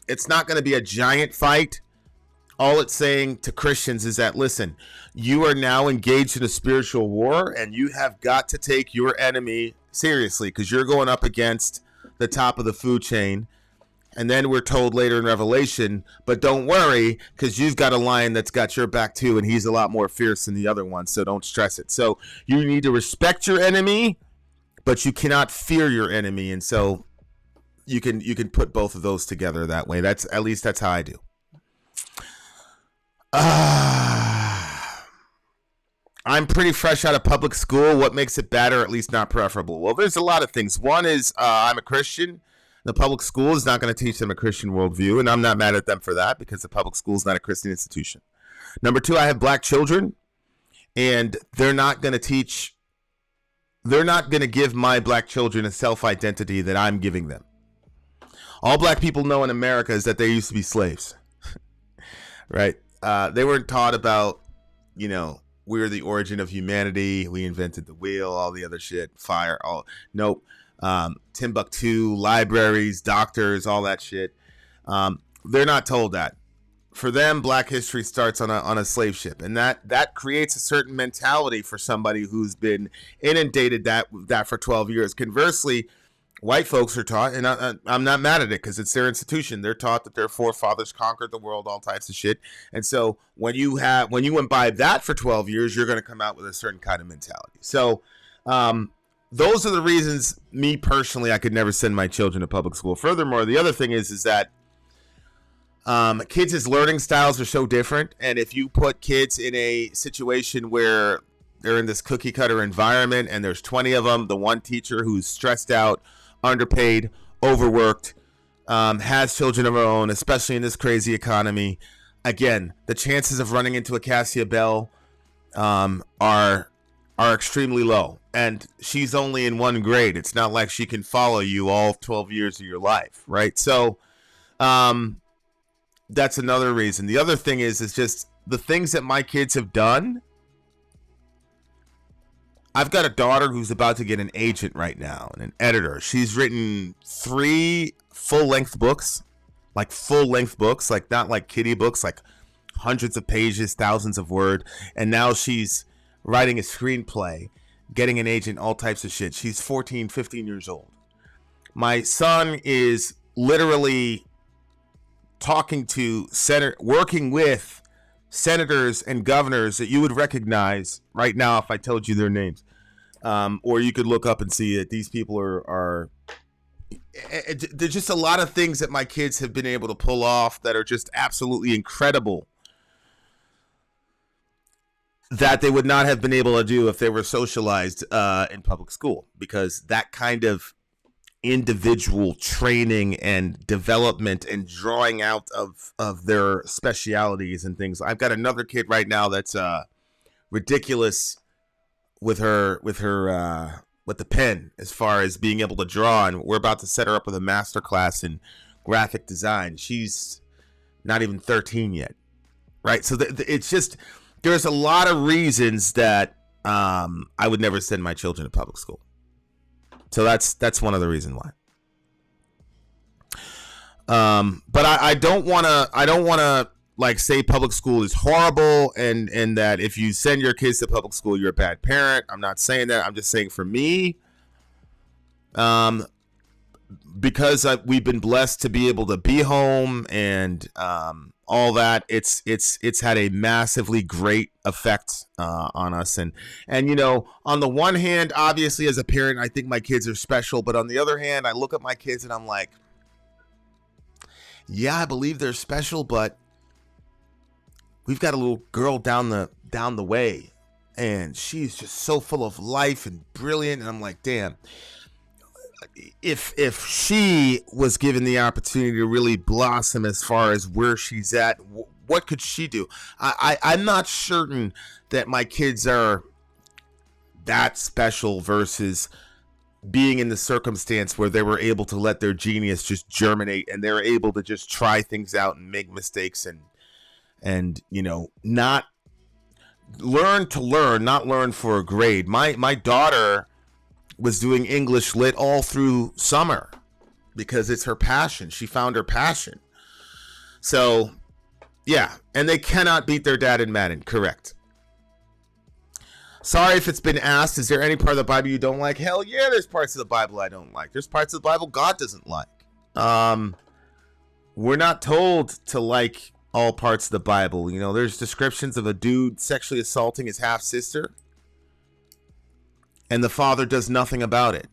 it's not going to be a giant fight. All it's saying to Christians is that, listen, you are now engaged in a spiritual war, and you have got to take your enemy seriously, because you're going up against the top of the food chain. And then we're told later in Revelation, but don't worry, because you've got a lion that's got your back too, and he's a lot more fierce than the other one, so don't stress it. So you need to respect your enemy, but you cannot fear your enemy. And so you can put both of those together that way. That's how I do. I'm pretty fresh out of public school. What makes it bad, or at least not preferable? Well, there's a lot of things. One is I'm a Christian. The public school is not going to teach them a Christian worldview, and I'm not mad at them for that, because the public school is not a Christian institution. Number two, I have black children, and they're not going to give my black children a self-identity that I'm giving them. All black people know in America is that they used to be slaves, right? They weren't taught about, we're the origin of humanity. We invented the wheel, all the other shit, fire, all nope. Timbuktu, libraries, doctors, all that shit. They're not told that. For them, Black history starts on a slave ship, and that creates a certain mentality for somebody who's been inundated that for 12 years. Conversely, white folks are taught, and I'm not mad at it because it's their institution. They're taught that their forefathers conquered the world, all types of shit. And so when you imbibe that for 12 years, you're going to come out with a certain kind of mentality. So those are the reasons, me personally, I could never send my children to public school. Furthermore, the other thing is that kids' learning styles are so different, and if you put kids in a situation where they're in this cookie cutter environment and there's 20 of them, the one teacher who's stressed out, underpaid, overworked, has children of her own, especially in this crazy economy, again, the chances of running into a Cassia Bell are extremely low. And she's only in one grade. It's not like she can follow you all 12 years of your life, right? So that's another reason. The other thing is just the things that my kids have done. I've got a daughter who's about to get an agent right now and an editor. She's written 3 full-length books, like not like kiddie books, like hundreds of pages, thousands of words. And now she's writing a screenplay, getting an agent, all types of shit. She's 14, 15 years old. My son is literally working with senators and governors that you would recognize right now if I told you their names. Or you could look up and see that these people are there's just a lot of things that my kids have been able to pull off that are just absolutely incredible that they would not have been able to do if they were socialized in public school, because that kind of individual training and development and drawing out of their specialities and things. I've got another kid right now that's ridiculous with the pen as far as being able to draw, and we're about to set her up with a master class in graphic design. She's not even 13 yet, right? So it's just, there's a lot of reasons that I would never send my children to public school. So that's one of the reasons why. But I don't want to like say public school is horrible and that if you send your kids to public school, you're a bad parent. I'm not saying that. I'm just saying for me, because we've been blessed to be able to be home and all that, it's had a massively great effect on us. And you know, on the one hand, obviously as a parent, I think my kids are special, but on the other hand, I look at my kids and I'm like, yeah, I believe they're special, but we've got a little girl down the way, and she's just so full of life and brilliant. And I'm like, damn, if she was given the opportunity to really blossom as far as where she's at, what could she do? I'm not certain that my kids are that special versus being in the circumstance where they were able to let their genius just germinate and they're able to just try things out and make mistakes and you know, not learn to learn, not learn for a grade. My daughter was doing English lit all through summer because it's her passion. She found her passion. So yeah, and they cannot beat their dad in Madden, correct. Sorry if it's been asked, is there any part of the Bible you don't like? Hell yeah, there's parts of the Bible I don't like. There's parts of the Bible God doesn't like. We're not told to like all parts of the Bible. You know, there's descriptions of a dude sexually assaulting his half-sister, and the father does nothing about it.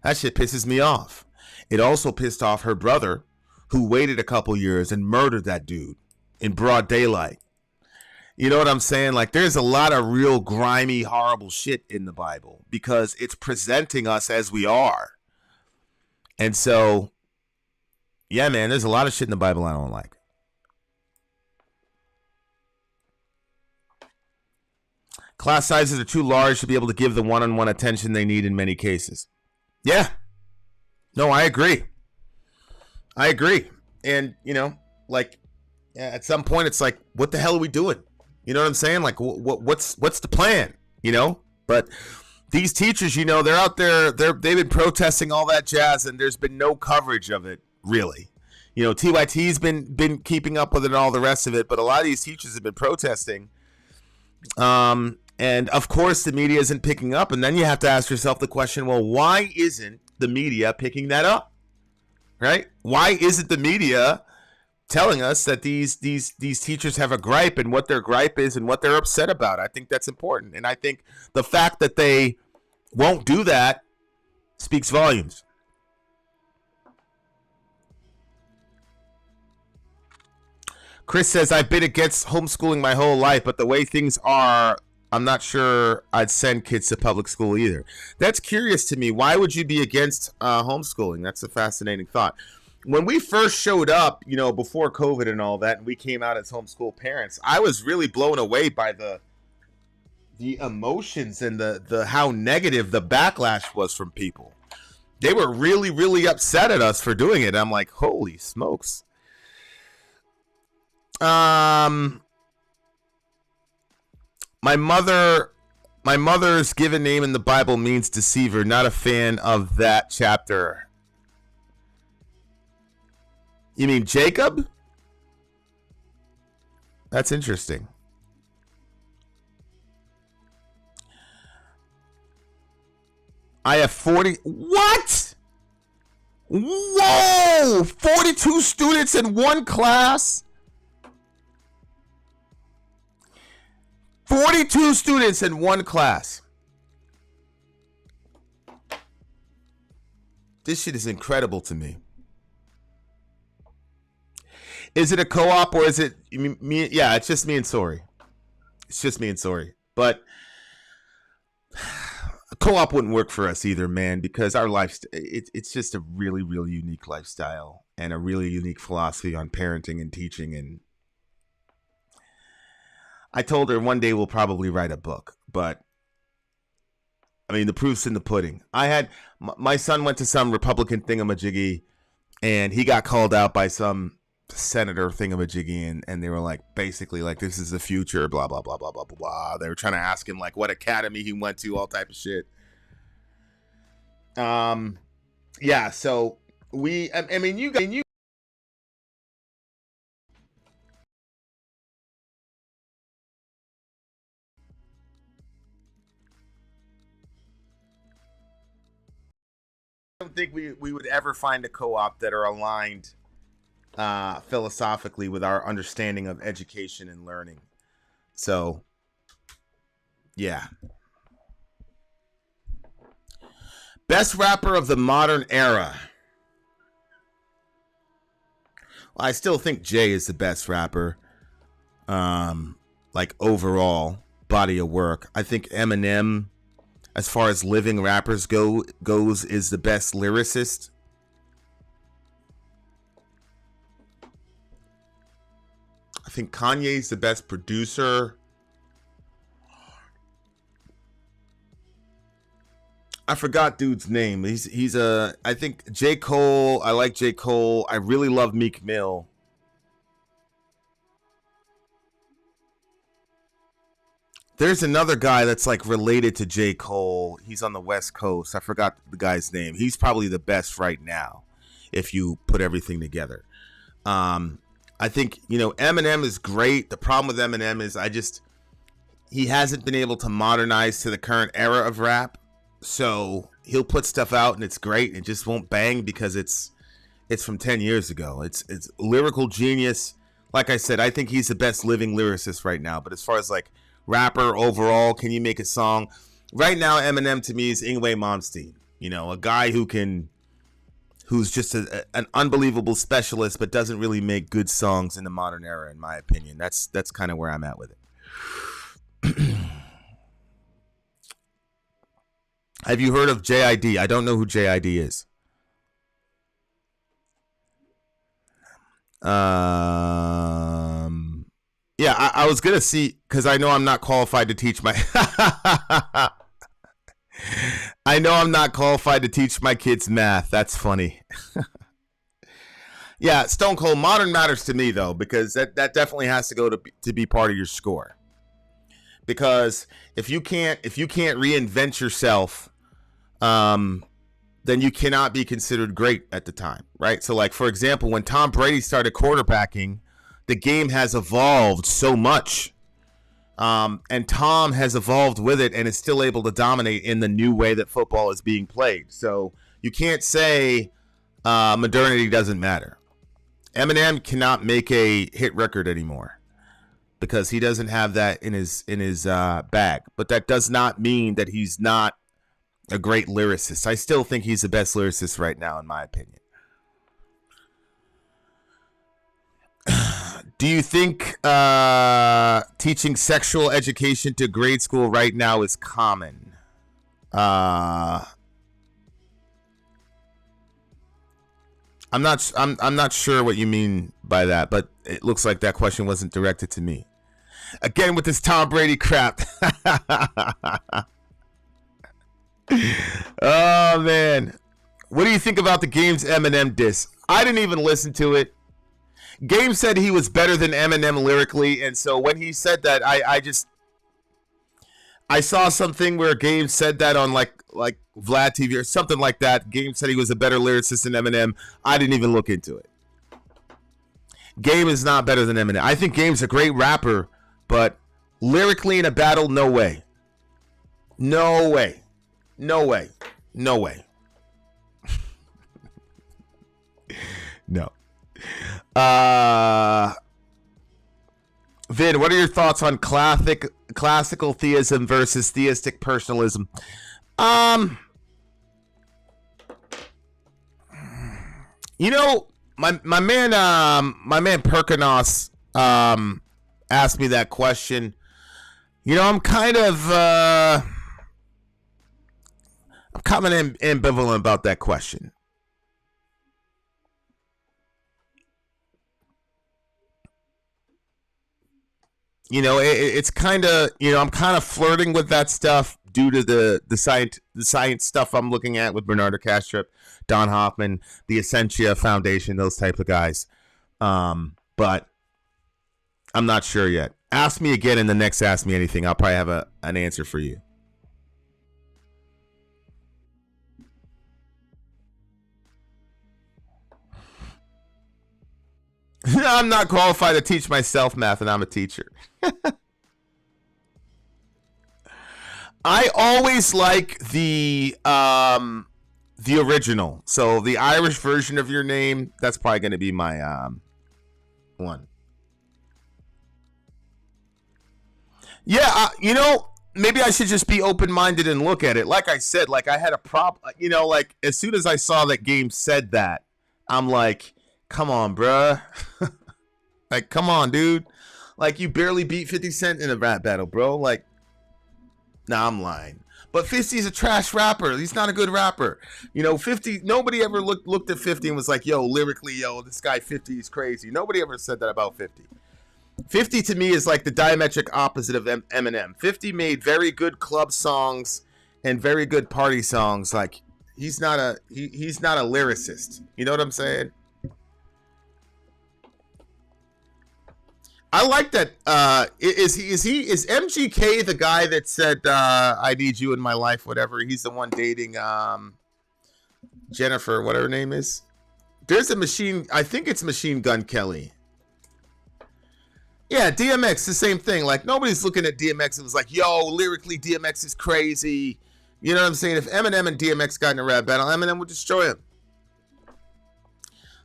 That shit pisses me off. It also pissed off her brother, who waited a couple years and murdered that dude in broad daylight. You know what I'm saying? Like, there's a lot of real grimy, horrible shit in the Bible because it's presenting us as we are. And so, yeah, man, there's a lot of shit in the Bible I don't like. Class sizes are too large to be able to give the one-on-one attention they need in many cases. Yeah. No, I agree. And, you know, like, at some point it's like, what the hell are we doing? You know what I'm saying? Like, what's the plan? You know, but these teachers, you know, they're out there. They've been protesting all that jazz, and there's been no coverage of it really. You know, TYT's been keeping up with it and all the rest of it, but a lot of these teachers have been protesting. And of course, the media isn't picking up, and then you have to ask yourself the question: well, why isn't the media picking that up? Right? Why isn't the media telling us that these teachers have a gripe and what their gripe is and what they're upset about? I think that's important, and I think the fact that they won't do that speaks volumes. Chris says, I've been against homeschooling my whole life, but the way things are, I'm not sure I'd send kids to public school either. That's curious to me. Why would you be against homeschooling? That's a fascinating thought. When we first showed up, you know, before COVID and all that, and we came out as homeschool parents, I was really blown away by the emotions and the how negative the backlash was from people. They were really, really upset at us for doing it. I'm like, holy smokes. My mother's given name in the Bible means deceiver. Not a fan of that chapter. You mean Jacob? That's interesting. I have 40. What? Whoa! 42 students in one class? 42 students in one class. This shit is incredible to me. Is it a co-op or is it me? Yeah, it's just me and Sori. It's just me and Sori. But a co-op wouldn't work for us either, man, because our life, it's just a really, really unique lifestyle and a really unique philosophy on parenting and teaching. And I told her one day we'll probably write a book, but I mean, the proof's in the pudding. My son went to some Republican thingamajiggy and he got called out by some senator thingamajiggy, and they were like, basically like, this is the future, blah, blah, blah, blah, blah, blah, blah. They were trying to ask him like what academy he went to, all type of shit. Yeah, so I mean, you I don't think we would ever find a co-op that are aligned philosophically with our understanding of education and learning. So, yeah. Best rapper of the modern era. Well, I still think Jay is the best rapper. Like overall body of work. I think Eminem, as far as living rappers goes, is the best lyricist. I think Kanye's the best producer. I forgot dude's name. He's I think J. Cole. I like J. Cole. I really love Meek Mill. There's another guy that's like related to J. Cole. He's on the West Coast. I forgot the guy's name. He's probably the best right now if you put everything together. I think, you know, Eminem is great. The problem with Eminem is he hasn't been able to modernize to the current era of rap. So he'll put stuff out and it's great. It just won't bang because it's from 10 years ago. It's lyrical genius. Like I said, I think he's the best living lyricist right now. But as far as like rapper overall, can you make a song? Right now, Eminem to me is Yngwie Malmsteen. You know, a guy who's just an unbelievable specialist, but doesn't really make good songs in the modern era, in my opinion. That's kind of where I'm at with it. Have you heard of JID? I don't know who JID is. Yeah, I was gonna see, because I know I'm not qualified to teach my I know I'm not qualified to teach my kids math. That's funny. Yeah, Stone Cold. Modern matters to me though, because that definitely has to go to be part of your score. because if you can't reinvent yourself, then you cannot be considered great at the time, right? So, like, for example, when Tom Brady started quarterbacking, the game has evolved so much. And Tom has evolved with it and is still able to dominate in the new way that football is being played. So you can't say modernity doesn't matter. Eminem cannot make a hit record anymore because he doesn't have that in his bag. But that does not mean that he's not a great lyricist. I still think he's the best lyricist right now, in my opinion. Do you think teaching sexual education to grade school right now is common? I'm not sure what you mean by that, but it looks like that question wasn't directed to me. Again with this Tom Brady crap. Oh man, what do you think about the Game's Eminem diss? I didn't even listen to it. Game said he was better than Eminem lyrically, and so when he said that, I saw something where Game said that on like Vlad TV or something like that. Game said he was a better lyricist than Eminem. I didn't even look into it. Game is not better than Eminem. I think Game's a great rapper, but lyrically in a battle, no way. No way. No way. No way. No. Vin, what are your thoughts on classical theism versus theistic personalism? You know, my man Perkinos asked me that question. You know, I'm kind of ambivalent about that question. You know, it's kind of, you know, I'm kind of flirting with that stuff due to the science stuff I'm looking at with Bernardo Kastrup, Don Hoffman, the Essentia Foundation, those types of guys. But I'm not sure yet. Ask me again in the next Ask Me Anything. I'll probably have an answer for you. I'm not qualified to teach myself math, and I'm a teacher. I always like the original. So the Irish version of your name, that's probably going to be my one. Yeah, you know, maybe I should just be open-minded and look at it. Like I said, like I had a problem, you know, like as soon as I saw that Game said that, I'm like, come on, bruh. Like, come on, dude. Like, you barely beat 50 Cent in a rap battle, bro. Like, nah, I'm lying. But 50's a trash rapper. He's not a good rapper. You know, 50, nobody ever looked at 50 and was like, yo, lyrically, yo, this guy 50 is crazy. Nobody ever said that about 50. 50 to me is like the diametric opposite of Eminem. 50 made very good club songs and very good party songs. Like, he's not a lyricist. You know what I'm saying? I like that. Is MGK the guy that said I need you in my life, whatever? He's the one dating Jennifer, whatever her name is. There's a machine. I think it's Machine Gun Kelly. Yeah, DMX, the same thing. Like, nobody's looking at DMX and was like, yo, lyrically DMX is crazy. You know what I'm saying? If Eminem and DMX got in a rap battle, Eminem would destroy him.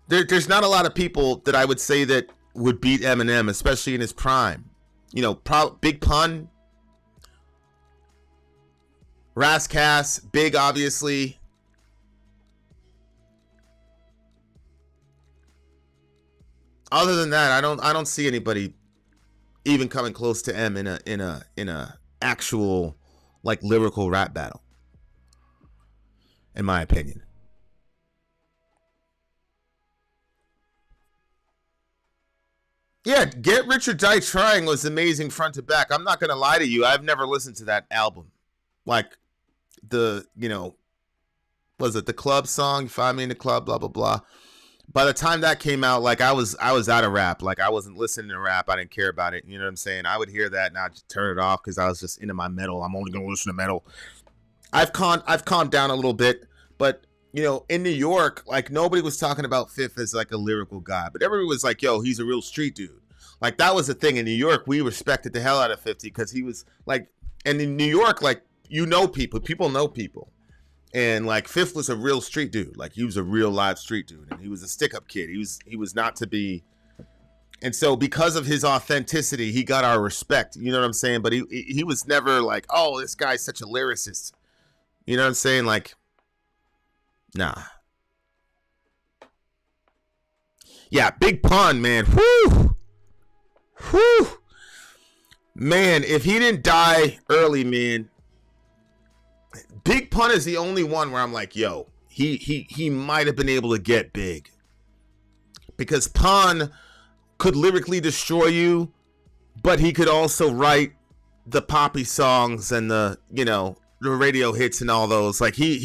There's not a lot of people that I would say that would beat Eminem, especially in his prime. You know, Big Pun, Razzcast, Big, obviously. Other than that, I don't see anybody even coming close to M in a actual like lyrical rap battle, in my opinion. Yeah, Get Rich or Die Trying was amazing front to back. I'm not going to lie to you. I've never listened to that album. Like, was it the club song? You Find Me in the Club, blah, blah, blah. by the time that came out, like I was out of rap. Like I wasn't listening to rap. I didn't care about it. You know what I'm saying? I would hear that and I'd just turn it off because I was just into my metal. I'm only gonna listen to metal. I've calmed down a little bit, but you know, in New York, like nobody was talking about Fifth as like a lyrical guy, but everybody was like, "Yo, he's a real street dude." Like that was the thing in New York. We respected the hell out of 50 because he was like, and in New York, like people know people. And like Fifth was a real street dude. Like he was a real live street dude. And he was a stick-up kid. He was not to be. And so because of his authenticity, he got our respect. You know what I'm saying? But he was never like, oh, this guy's such a lyricist. You know what I'm saying? Like, nah. Yeah, Big Pun, man. Whew. Whew. Man, if he didn't die early, man. Big Pun is the only one where I'm like, yo, he might have been able to get big. Because Pun could lyrically destroy you, but he could also write the poppy songs and the, you know, the radio hits and all those. Like he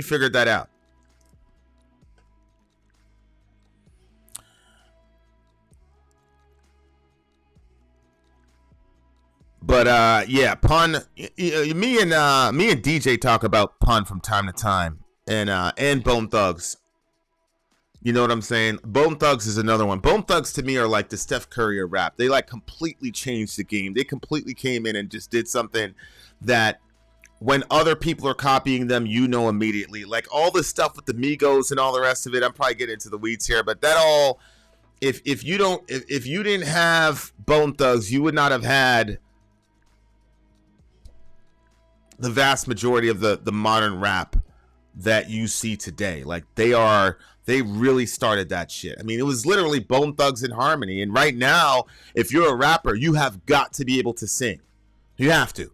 figured that out. But yeah, Pun. Me and DJ talk about Pun from time to time, and Bone Thugs. You know what I'm saying? Bone Thugs is another one. Bone Thugs to me are like the Steph Curry of rap. They like completely changed the game. They completely came in and just did something that when other people are copying them, you know immediately. Like all this stuff with the Migos and all the rest of it. I'm probably getting into the weeds here, but that all. If you didn't have Bone Thugs, you would not have had the vast majority of the modern rap that you see today. Like they really started that shit. I mean, it was literally Bone Thugs in harmony. And right now, if you're a rapper, you have got to be able to sing. You have to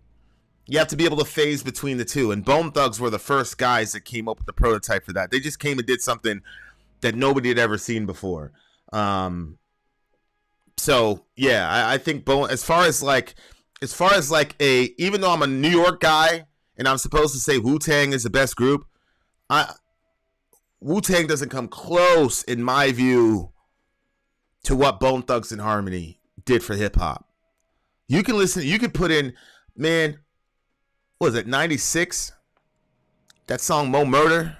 be able to phase between the two. And Bone Thugs were the first guys that came up with the prototype for that. They just came and did something that nobody had ever seen before. So yeah, I think Bone, as far as like even though I'm a New York guy and I'm supposed to say Wu-Tang is the best group, Wu-Tang doesn't come close, in my view, to what Bone Thugs and Harmony did for hip hop. You can put in, man, what was it, 96? That song Mo Murder.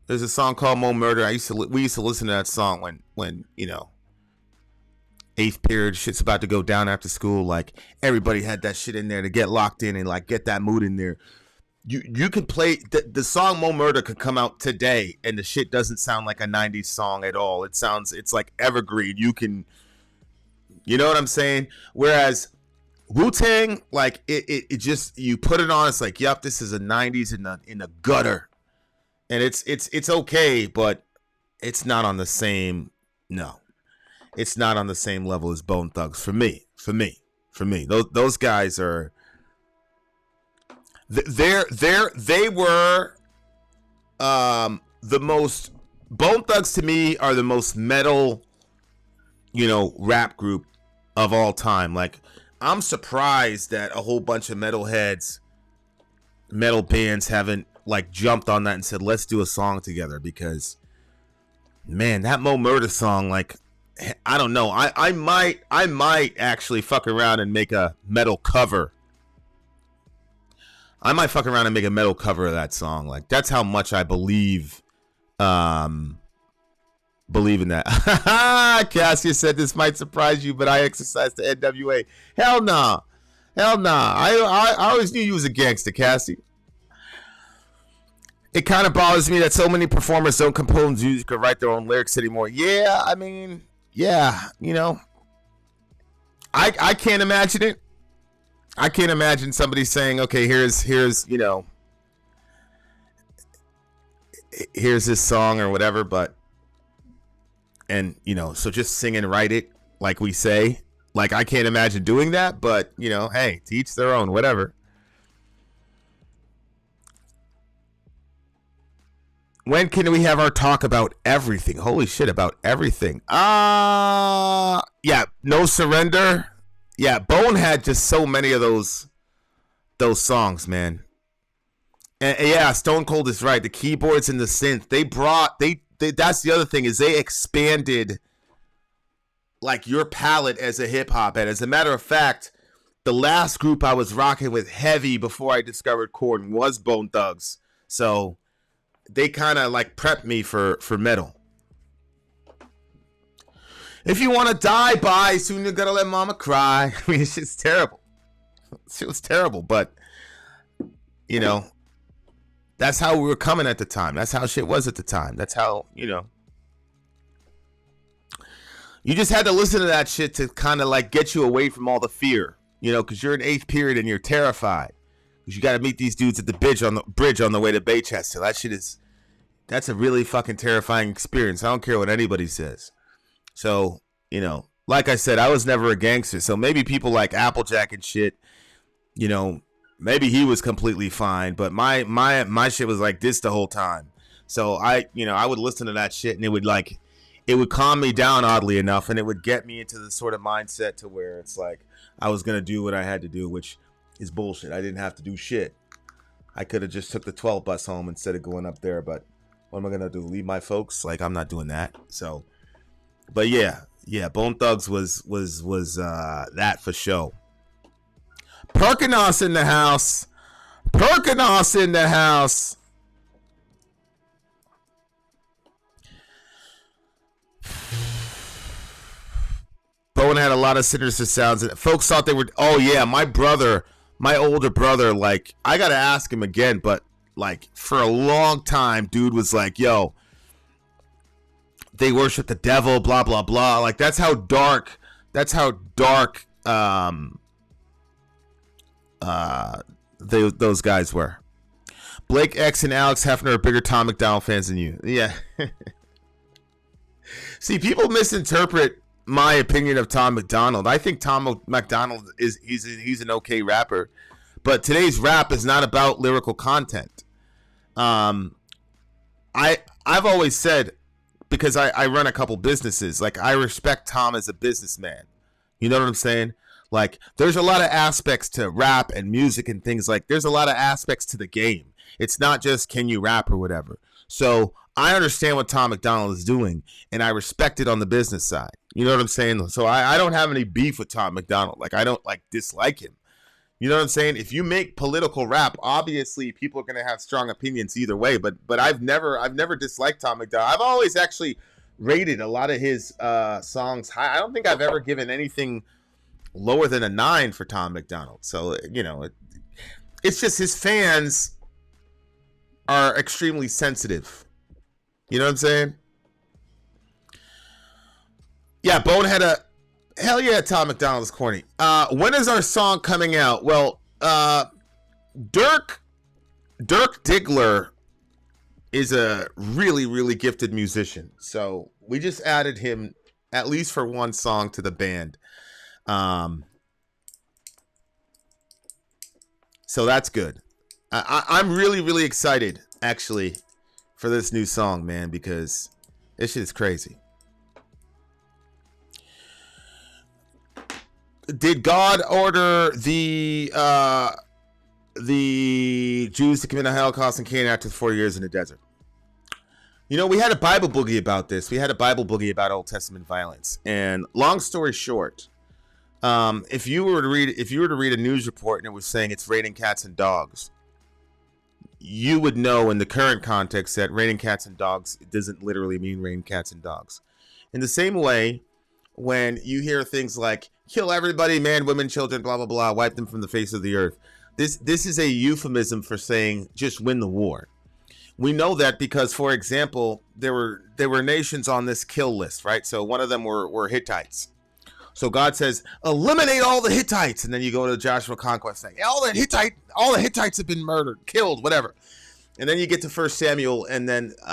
There's a song called Mo Murder. We used to listen to that song when you know, 8th period, shit's about to go down after school. Like everybody had that shit in there to get locked in and like get that mood in there. You can play the song Mo Murder could come out today and the shit doesn't sound like a 90s song at all. It's like evergreen. You know what I'm saying? Whereas Wu-Tang, like it just, you put it on, it's like, yep, this is a 90s in the gutter. And it's okay, but it's not on the same, no. It's not on the same level as Bone Thugs for me. Those guys are, they were the most, Bone Thugs to me are the most metal, you know, rap group of all time. Like I'm surprised that a whole bunch of metal bands haven't like jumped on that and said, let's do a song together, because man, that Mo Murder song, like, I don't know. I might actually fuck around and make a metal cover. I might fuck around and make a metal cover of that song. Like that's how much I believe in that. Cassia said this might surprise you, but I exercised the NWA. Hell nah. I always knew you was a gangster, Cassie. It kind of bothers me that so many performers don't compose music or write their own lyrics anymore. Yeah, I mean, yeah, you know, I can't imagine it. I can't imagine somebody saying, okay, here's you know, here's this song or whatever, but, and, you know, so just sing and write it like we say. Like, I can't imagine doing that, but, you know, hey, to each their own, whatever. When can we have our talk about everything? Holy shit, about everything. Yeah, No Surrender. Yeah, Bone had just so many of those songs, man. And yeah, Stone Cold is right. The keyboards and the synth, they that's the other thing is they expanded like your palette as a hip hop head. As a matter of fact, the last group I was rocking with heavy before I discovered Korn was Bone Thugs. So they kind of like prepped me for metal. If you want to die, bye. Soon you're going to let mama cry. I mean, it's just terrible. It was terrible, but, you know, that's how we were coming at the time. That's how shit was at the time. That's how, you know. You just had to listen to that shit to kind of like get you away from all the fear. You know, because you're in 8th period and you're terrified. Because you got to meet these dudes at the bridge on the way to Baychester. That's a really fucking terrifying experience. I don't care what anybody says. So, you know, like I said, I was never a gangster. So maybe people like Applejack and shit, you know, maybe he was completely fine. But my shit was like this the whole time. So I would listen to that shit and it would calm me down oddly enough. And it would get me into the sort of mindset to where it's like, I was going to do what I had to do, which is bullshit. I didn't have to do shit. I could have just took the 12 bus home instead of going up there. But what am I going to do? Leave my folks? Like, I'm not doing that. So, but yeah, Bone Thugs was that for show. Perkinos in the house. Perkinos in the house. Bone had a lot of sinister sounds. And folks thought they were, oh yeah, my older brother, like, I got to ask him again, but like for a long time, dude was like, yo, they worship the devil, blah, blah, blah. Like that's how dark those guys were. Blake X and Alex Hefner are bigger Tom McDonald fans than you. Yeah. See, people misinterpret my opinion of Tom McDonald. I think Tom McDonald he's an okay rapper, but today's rap is not about lyrical content. I've always said, because I run a couple businesses, like I respect Tom as a businessman. You know what I'm saying? Like there's a lot of aspects to rap and music and things like there's a lot of aspects to the game. It's not just can you rap or whatever. So I understand what Tom McDonald is doing and I respect it on the business side. You know what I'm saying? So I don't have any beef with Tom McDonald. Like I don't like dislike him. You know what I'm saying? If you make political rap, obviously people are going to have strong opinions either way. But I've never disliked Tom McDonald. I've always actually rated a lot of his songs high. I don't think I've ever given anything lower than a 9 for Tom McDonald. So, you know, it's just his fans are extremely sensitive. You know what I'm saying? Yeah, Bone had a... Hell yeah, Tom McDonald is corny. When is our song coming out? Well, Dirk Diggler is a really, really gifted musician. So we just added him at least for one song to the band. So that's good. I'm really, really excited, actually, for this new song, man, because this shit is crazy. Did God order the Jews to commit a Holocaust in Canaan after 4 years in the desert? You know, we had a Bible boogie about this. We had a Bible boogie about Old Testament violence. And long story short, if you were to read a news report and it was saying it's raining cats and dogs, you would know in the current context that raining cats and dogs doesn't literally mean rain cats and dogs. In the same way, when you hear things like kill everybody, man, women, children, blah, blah, blah, wipe them from the face of the earth. This is a euphemism for saying just win the war. We know that because, for example, there were nations on this kill list, right? So one of them were Hittites. So God says, eliminate all the Hittites. And then you go to Joshua Conquest saying, all the Hittites have been murdered, killed, whatever. And then you get to 1 Samuel and then 2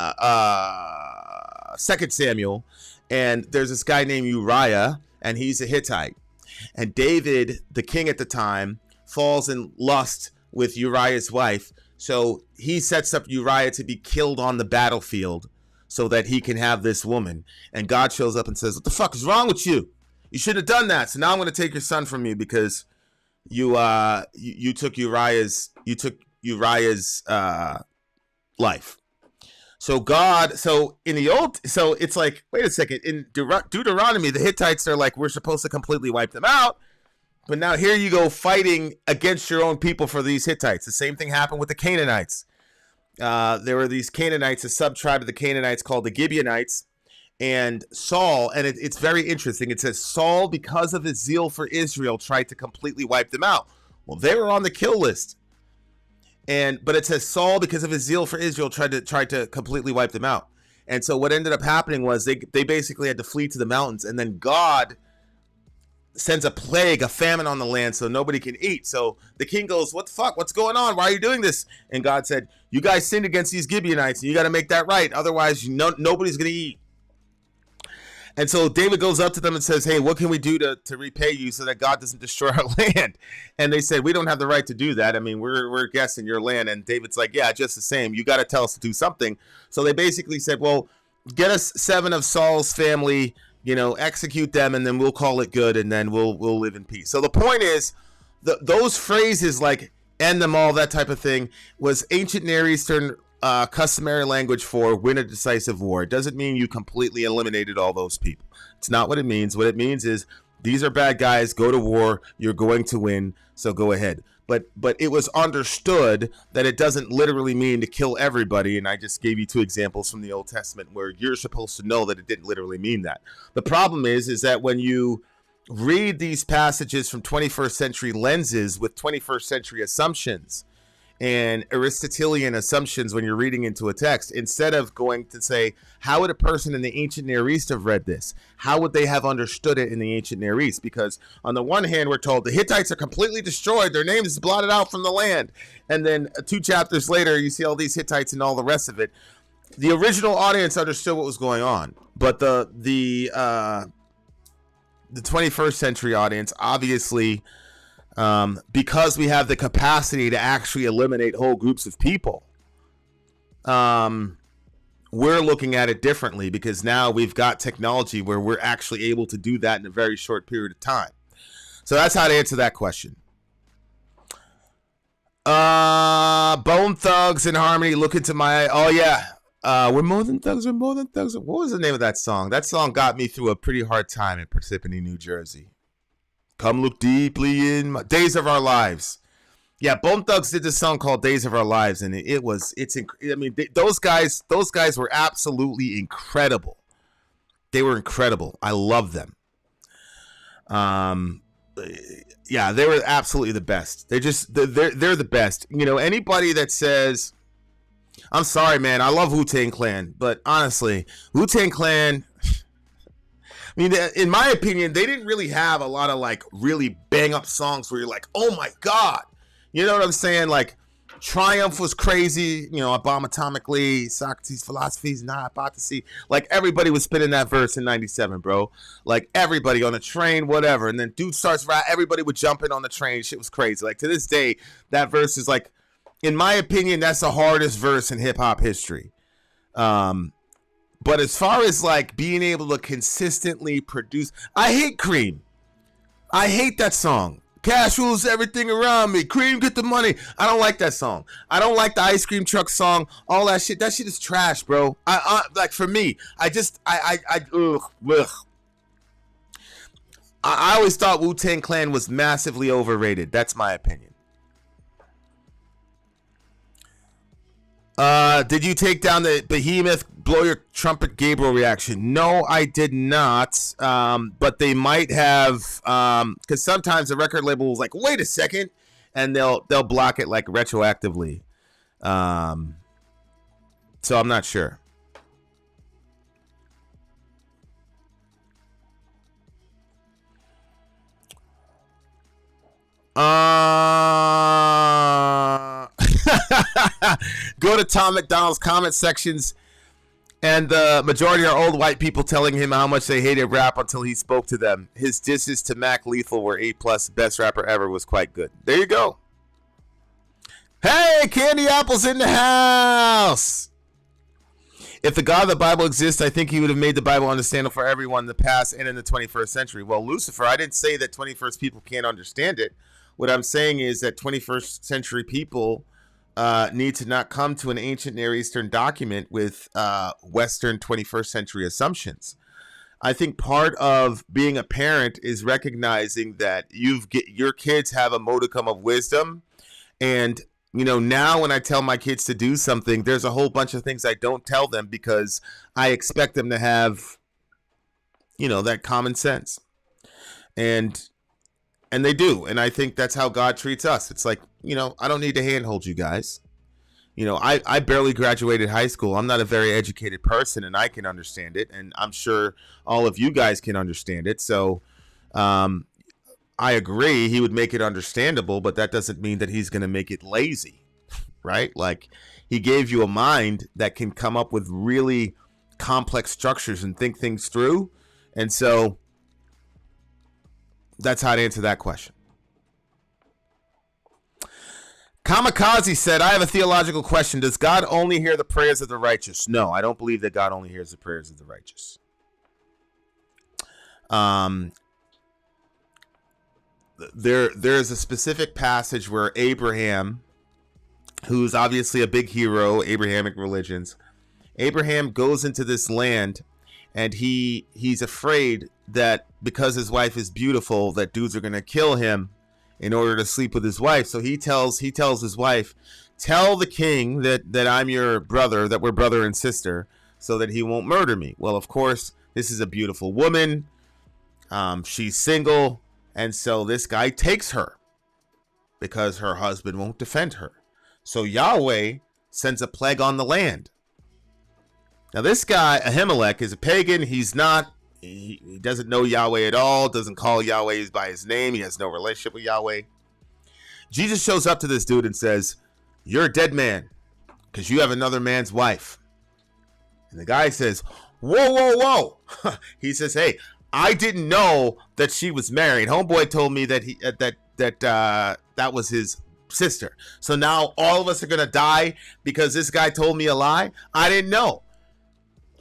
Samuel. And there's this guy named Uriah, and he's a Hittite. And David, the king at the time, falls in lust with Uriah's wife. So he sets up Uriah to be killed on the battlefield so that he can have this woman. And God shows up and says, what the fuck is wrong with you? You should have done that. So now I'm going to take your son from you because you took Uriah's life. So in the old, so it's like, wait a second, in Deuteronomy, the Hittites are like, we're supposed to completely wipe them out. But now here you go fighting against your own people for these Hittites. The same thing happened with the Canaanites. There were these Canaanites, a sub-tribe of the Canaanites called the Gibeonites, and Saul, and it's very interesting. It says Saul, because of his zeal for Israel, tried to completely wipe them out. Well, they were on the kill list. But it says Saul, because of his zeal for Israel, tried to completely wipe them out. And so what ended up happening was they basically had to flee to the mountains, and then God sends a plague, a famine on the land, so nobody can eat. So the king goes, what the fuck? What's going on? Why are you doing this? And God said, you guys sinned against these Gibeonites, and you got to make that right. Otherwise, nobody's going to eat. And so David goes up to them and says, hey, what can we do to repay you so that God doesn't destroy our land? And they said, we don't have the right to do that. I mean, we're guests in your land. And David's like, yeah, just the same. You got to tell us to do something. So they basically said, well, get us 7 of Saul's family, execute them, and then we'll call it good, and then we'll live in peace. So the point is, those phrases like end them all, that type of thing, was ancient Near Eastern customary language for win a decisive war. It doesn't mean you completely eliminated all those people. It's not what it means. What it means is these are bad guys, go to war, you're going to win, so go ahead. But it was understood that it doesn't literally mean to kill everybody, and I just gave you 2 examples from the Old Testament where you're supposed to know that it didn't literally mean that. The problem is that when you read these passages from 21st century lenses with 21st century assumptions and Aristotelian assumptions when you're reading into a text, instead of going to say, how would a person in the ancient Near East have read this? How would they have understood it in the ancient Near East? Because on the one hand, we're told the Hittites are completely destroyed. Their names is blotted out from the land. And then 2 chapters later, you see all these Hittites and all the rest of it. The original audience understood what was going on. But the 21st century audience, obviously, because we have the capacity to actually eliminate whole groups of people, we're looking at it differently because now we've got technology where we're actually able to do that in a very short period of time. So that's how to answer that question. Bone Thugs and Harmony, look into my eye. Oh yeah. We're more than thugs, we're more than thugs. What was the name of that song? That song got me through a pretty hard time in Parsippany, New Jersey. Come look deeply in my Days of Our Lives. Yeah, Bone Thugs did this song called Days of Our Lives, and those guys were absolutely incredible. They were incredible. I love them. Yeah, they were absolutely the best. They're the best. Anybody that says, I'm sorry, man, I love Wu-Tang Clan, but honestly, Wu-Tang Clan, I mean, in my opinion, they didn't really have a lot of like really bang up songs where you're like, oh my God. You know what I'm saying? Like Triumph was crazy, Bomb Atomically, Socrates' philosophy is not hypothesis. Like everybody was spinning that verse in 97, bro. Like everybody on the train, whatever. And then dude starts rap, everybody would jump in on the train. Shit was crazy. Like to this day, that verse is like, in my opinion, that's the hardest verse in hip hop history. But as far as like being able to consistently produce, I hate Cream. I hate that song. Cash rules everything around me. Cream, get the money. I don't like that song. I don't like the Ice Cream Truck song. All that shit. That shit is trash, bro. Like for me, I always thought Wu-Tang Clan was massively overrated. That's my opinion. Did you take down the Behemoth Blow Your Trumpet Gabriel reaction? No, I did not. But they might have, because sometimes the record label was like, wait a second, and they'll block it like retroactively. So I'm not sure. Go to Tom McDonald's comment sections, and the majority are old white people telling him how much they hated rap until he spoke to them. His disses to Mac Lethal were A+, best rapper ever, was quite good. There you go. Hey, Candy Apple's in the house. If the God of the Bible exists, I think he would have made the Bible understandable for everyone in the past and in the 21st century. Well, Lucifer, I didn't say that 21st people can't understand it. What I'm saying is that 21st century people need to not come to an ancient Near Eastern document with Western 21st century assumptions. I think part of being a parent is recognizing that your kids have a modicum of wisdom. And, now when I tell my kids to do something, there's a whole bunch of things I don't tell them because I expect them to have, that common sense. And they do. And I think that's how God treats us. It's like, I don't need to handhold you guys. I barely graduated high school. I'm not a very educated person, and I can understand it. And I'm sure all of you guys can understand it. So I agree he would make it understandable, but that doesn't mean that he's going to make it lazy, right? Like, he gave you a mind that can come up with really complex structures and think things through. And so that's how to answer that question. Kamikaze said, I have a theological question. Does God only hear the prayers of the righteous? No, I don't believe that God only hears the prayers of the righteous. There's a specific passage where Abraham, who's obviously a big hero, Abrahamic religions, Abraham goes into this land and he's afraid that because his wife is beautiful, that dudes are going to kill him in order to sleep with his wife. So he tells his wife, tell the king that I'm your brother, that we're brother and sister, so that he won't murder me. Well, of course, this is a beautiful woman. She's single. And so this guy takes her because her husband won't defend her. So Yahweh sends a plague on the land. Now, this guy, Ahimelech, is a pagan. He's not. He doesn't know Yahweh at all, doesn't call Yahweh by his name. He has no relationship with Yahweh. Jesus shows up to this dude and says, you're a dead man because you have another man's wife. And the guy says, whoa, whoa, whoa. He says, hey, I didn't know that she was married. Homeboy told me that that was his sister. So now all of us are going to die because this guy told me a lie? I didn't know.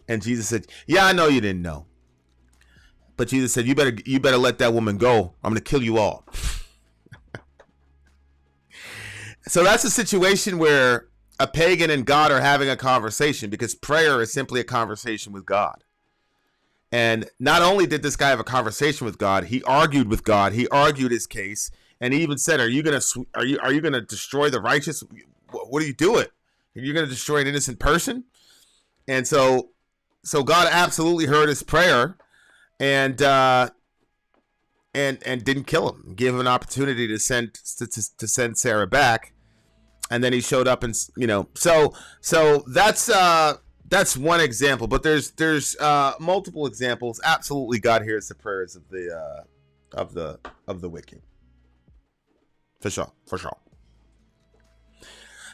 And Jesus said, yeah, I know you didn't know. But Jesus said, you better let that woman go. I'm going to kill you all. So that's a situation where a pagan and God are having a conversation, because prayer is simply a conversation with God. And not only did this guy have a conversation with God, he argued with God. He argued his case, and he even said, "Are you gonna destroy the righteous? What are you doing? Are you gonna destroy an innocent person?" And so God absolutely heard his prayer. And didn't kill him. Gave him an opportunity to send Sarah back, and then he showed up, and So that's one example. But there's multiple examples. Absolutely, God hears the prayers of the wicked. For sure.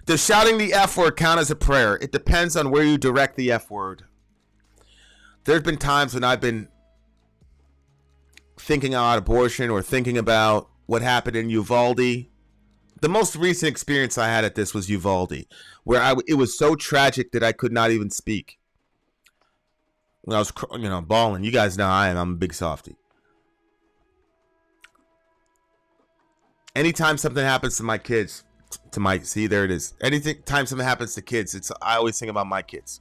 Does shouting the F word count as a prayer? It depends on where you direct the F word. There's been times when I've been thinking about abortion or thinking about what happened in Uvalde. The most recent experience I had at this was Uvalde, where it was so tragic that I could not even speak. When I was, bawling. You guys know I'm a big softie. Anytime something happens to my kids, there it is. Anytime something happens to kids, I always think about my kids.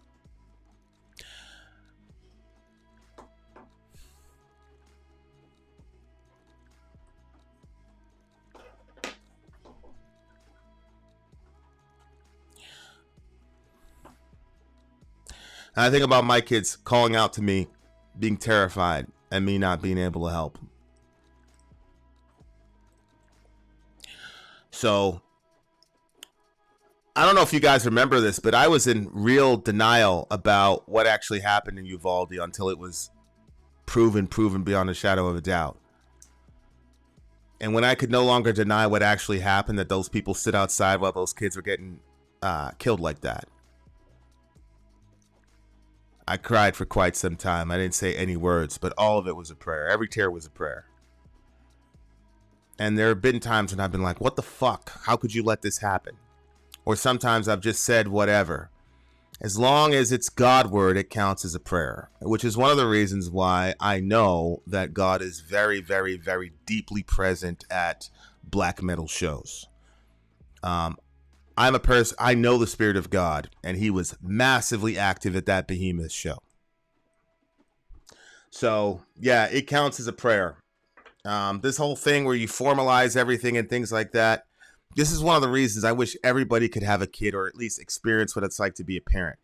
And I think about my kids calling out to me, being terrified, and me not being able to help. So, I don't know if you guys remember this, but I was in real denial about what actually happened in Uvalde until it was proven beyond a shadow of a doubt. And when I could no longer deny what actually happened, that those people stood outside while those kids were getting killed like that, I cried for quite some time. I didn't say any words, but all of it was a prayer. Every tear was a prayer. And there have been times when I've been like, what the fuck? How could you let this happen? Or sometimes I've just said whatever. As long as it's God word, it counts as a prayer, which is one of the reasons why I know that God is very, very, very deeply present at black metal shows. I'm a person, I know the Spirit of God, and he was massively active at that Behemoth show. So, yeah, it counts as a prayer. This whole thing where you formalize everything and things like that, this is one of the reasons I wish everybody could have a kid or at least experience what it's like to be a parent.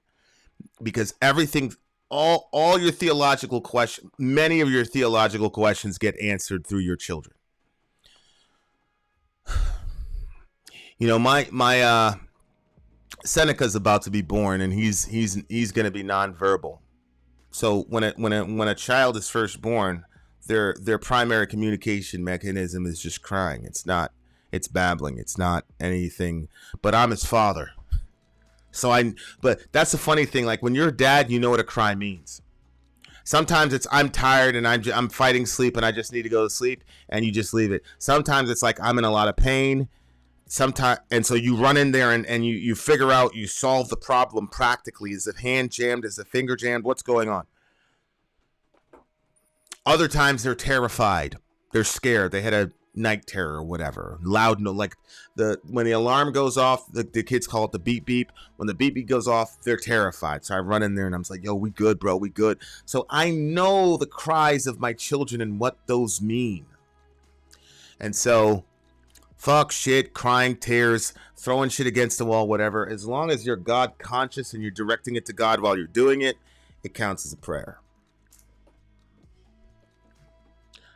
Because everything, all your theological questions, many of your theological questions get answered through your children. You know, my Seneca's about to be born, and he's going to be nonverbal. So when a child is first born, their primary communication mechanism is just crying. It's babbling. It's not anything. But I'm his father. But that's the funny thing. Like when you're a dad, you know what a cry means. Sometimes it's I'm tired and I'm fighting sleep and I just need to go to sleep, and you just leave it. Sometimes it's like I'm in a lot of pain. Sometimes, and so you run in there and you figure out, you solve the problem practically. Is the hand jammed? Is the finger jammed? What's going on? Other times they're terrified. They're scared. They had a night terror or whatever. Loud, like when the alarm goes off, the kids call it the beep beep. When the beep beep goes off, they're terrified. So I run in there and I'm like, yo, we good, bro, we good. So I know the cries of my children and what those mean. And so fuck, shit, crying, tears, throwing shit against the wall, whatever. As long as you're God conscious and you're directing it to God while you're doing it, it counts as a prayer.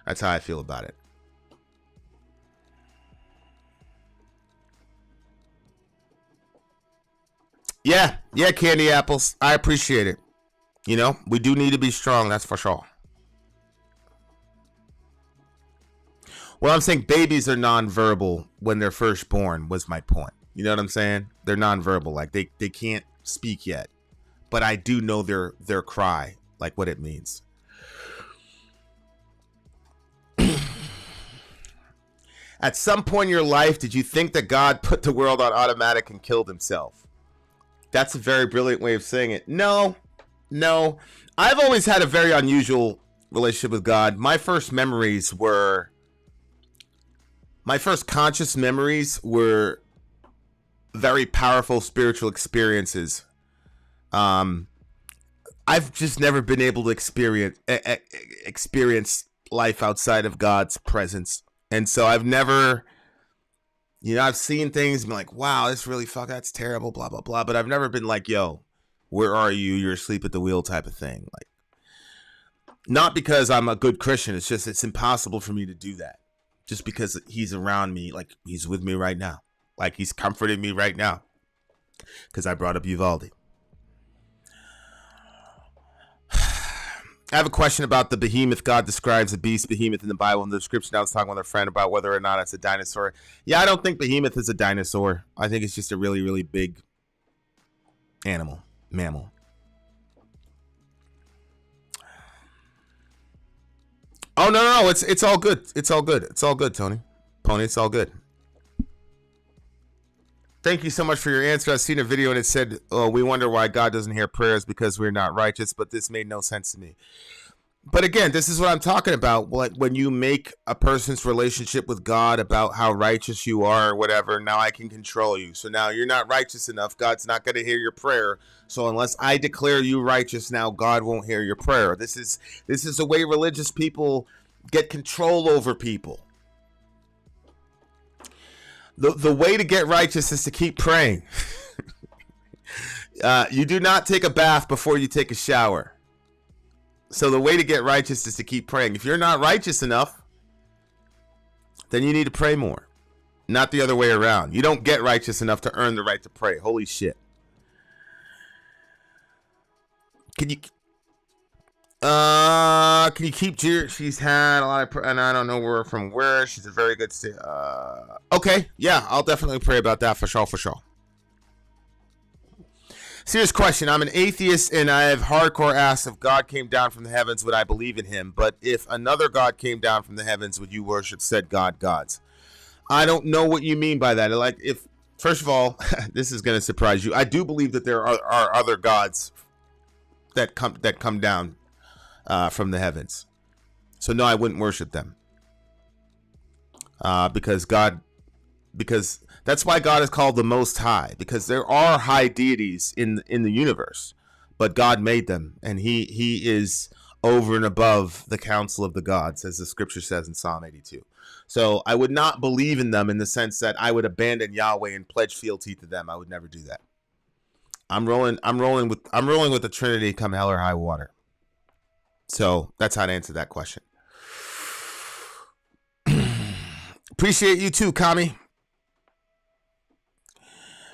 That's how I feel about it. Yeah, candy apples. I appreciate it. You know, we do need to be strong, that's for sure. Well, I'm saying babies are nonverbal when they're first born was my point. You know what I'm saying? They're nonverbal. Like they can't speak yet. But I do know their cry, like what it means. At some point in your life, did you think that God put the world on automatic and killed himself? That's a very brilliant way of saying it. No. I've always had a very unusual relationship with God. My first conscious memories were very powerful spiritual experiences. I've just never been able to experience life outside of God's presence. And so I've never, I've seen things and been like, wow, that's terrible, blah, blah, blah. But I've never been like, yo, where are you? You're asleep at the wheel type of thing. Like, not because I'm a good Christian. It's just, it's impossible for me to do that. Just because he's around me, like he's with me right now. Like he's comforting me right now. Because I brought up Uvalde. I have a question about the behemoth. God describes the beast behemoth in the Bible. In the description, I was talking with a friend about whether or not it's a dinosaur. Yeah, I don't think behemoth is a dinosaur. I think it's just a really, really big mammal. Oh, no, it's all good. It's all good, Tony. Pony, it's all good. Thank you so much for your answer. I've seen a video and it said, we wonder why God doesn't hear prayers because we're not righteous, but this made no sense to me. But again, this is what I'm talking about. When you make a person's relationship with God about how righteous you are or whatever, now I can control you. So now you're not righteous enough. God's not going to hear your prayer. So unless I declare you righteous, now God won't hear your prayer. This is the way religious people get control over people. The way to get righteous is to keep praying. You do not take a bath before you take a shower. So the way to get righteous is to keep praying. If you're not righteous enough, then you need to pray more. Not the other way around. You don't get righteous enough to earn the right to pray. Holy shit. Can you keep Jer? She's had a lot of, and I don't know where. She's a very good state. Okay, yeah, I'll definitely pray about that for sure. Serious question. I'm an atheist and I have hardcore asked if God came down from the heavens, would I believe in him? But if another God came down from the heavens, would you worship said gods? I don't know what you mean by that. Like, if, first of all, this is going to surprise you. I do believe that there are other gods that come down from the heavens. So no, I wouldn't worship them. Because God because that's why God is called the Most High, because there are high deities in the universe, but God made them, and he is over and above the council of the gods, as the scripture says in Psalm 82. So I would not believe in them in the sense that I would abandon Yahweh and pledge fealty to them. I would never do that. I'm rolling with the Trinity come hell or high water. So that's how to answer that question. Appreciate you too, Kami.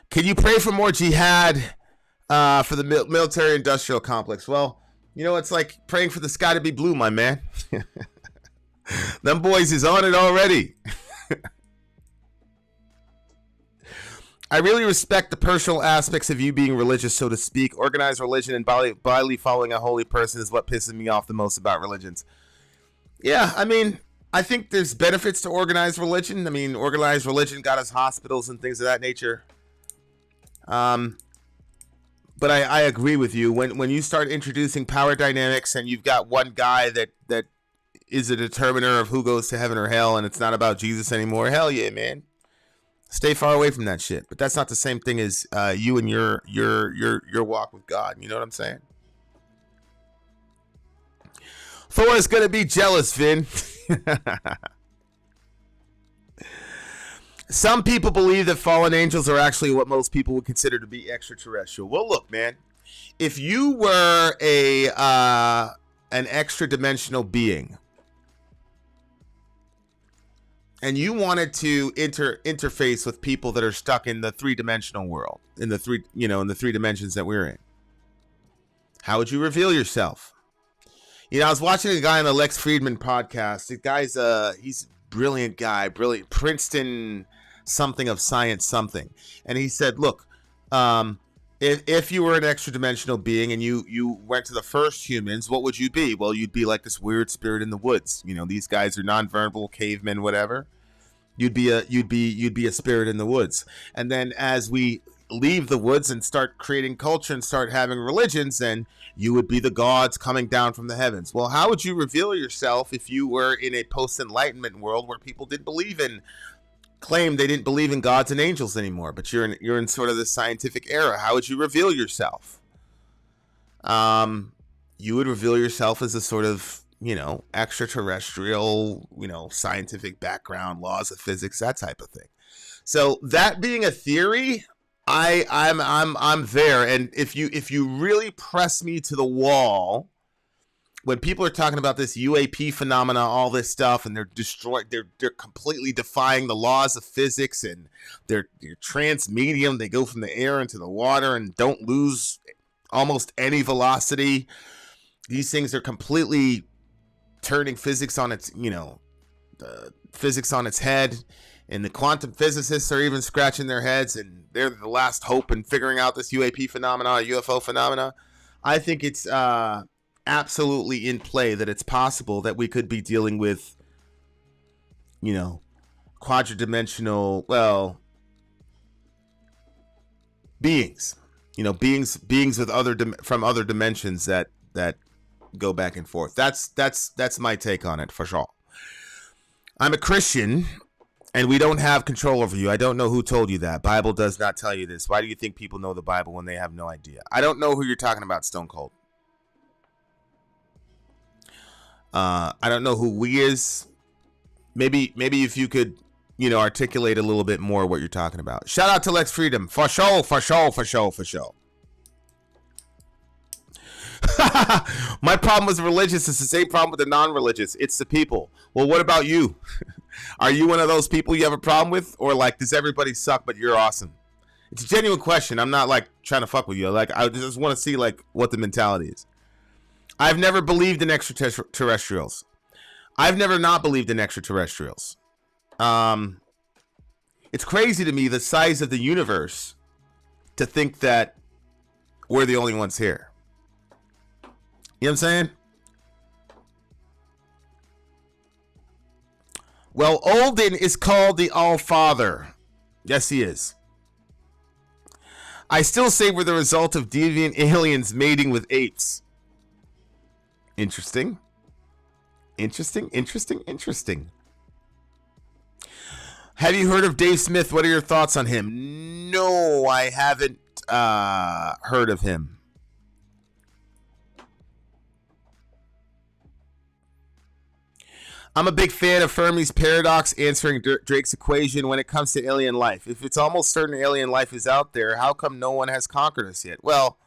Can you pray for more jihad for the military industrial complex? Well, you know, it's like praying for the sky to be blue, my man. Them boys is on it already. I really respect the personal aspects of you being religious, so to speak. Organized religion and blindly following a holy person is what pisses me off the most about religions. Yeah, I mean, I think there's benefits to organized religion. I mean, organized religion got us hospitals and things of that nature. But I agree with you. When you start introducing power dynamics and you've got one guy that is a determiner of who goes to heaven or hell, and it's not about Jesus anymore, hell yeah, man. Stay far away from that shit. But that's not the same thing as you and your walk with God. You know what I'm saying? Thor is gonna be jealous, Vin. Some people believe that fallen angels are actually what most people would consider to be extraterrestrial. Well, look, man. If you were an extra dimensional being, and you wanted to interface with people that are stuck in the three-dimensional world, in the three dimensions that we're in, how would you reveal yourself? You know, I was watching a guy on the Lex Friedman podcast. The guy's he's a brilliant guy, brilliant Princeton something of science something, and he said, look, if you were an extra dimensional being and you went to the first humans, what would you be? Well, you'd be like this weird spirit in the woods. You know, these guys are non-verbal cavemen, whatever. You'd be a spirit in the woods. And then as we leave the woods and start creating culture and start having religions, then you would be the gods coming down from the heavens. Well, how would you reveal yourself if you were in a post-enlightenment world where people claim they didn't believe in gods and angels anymore, but you're in sort of this scientific era? How would you reveal yourself? You would reveal yourself as a sort of, you know, extraterrestrial, you know, scientific background, laws of physics, that type of thing. So that being a theory, I'm there. And if you really press me to the wall, when people are talking about this UAP phenomena, all this stuff, and they're completely defying the laws of physics, and they're transmedium. They go from the air into the water and don't lose almost any velocity. These things are completely turning physics on its, physics on its head. And the quantum physicists are even scratching their heads, and they're the last hope in figuring out this UAP phenomena, UFO phenomena. I think it's absolutely in play that it's possible that we could be dealing with, you know, quadridimensional, beings, you know, beings with from other dimensions that go back and forth. That's my take on it, for sure. I'm a Christian, and we don't have control over you. I don't know who told you that. Bible does not tell you this. Why do you think people know the Bible when they have no idea? I don't know who you're talking about, Stone Cold. I don't know who we is. Maybe if you could, you know, articulate a little bit more what you're talking about. Shout out to Lex Freedom. For sure. My problem with the religious is the same problem with the non-religious. It's the people. Well, what about you? Are you one of those people you have a problem with? Or like, does everybody suck but you're awesome? It's a genuine question. I'm not like trying to fuck with you. Like, I just want to see like what the mentality is. I've never believed in extraterrestrials. I've never not believed in extraterrestrials. It's crazy to me, the size of the universe, to think that we're the only ones here. You know what I'm saying? Well, Olden is called the All-Father. Yes, he is. I still say we're the result of deviant aliens mating with apes. Interesting. Have you heard of Dave Smith? What are your thoughts on him? No, I haven't heard of him. I'm a big fan of Fermi's paradox answering Drake's equation when it comes to alien life. If it's almost certain alien life is out there, how come no one has conquered us yet? Well,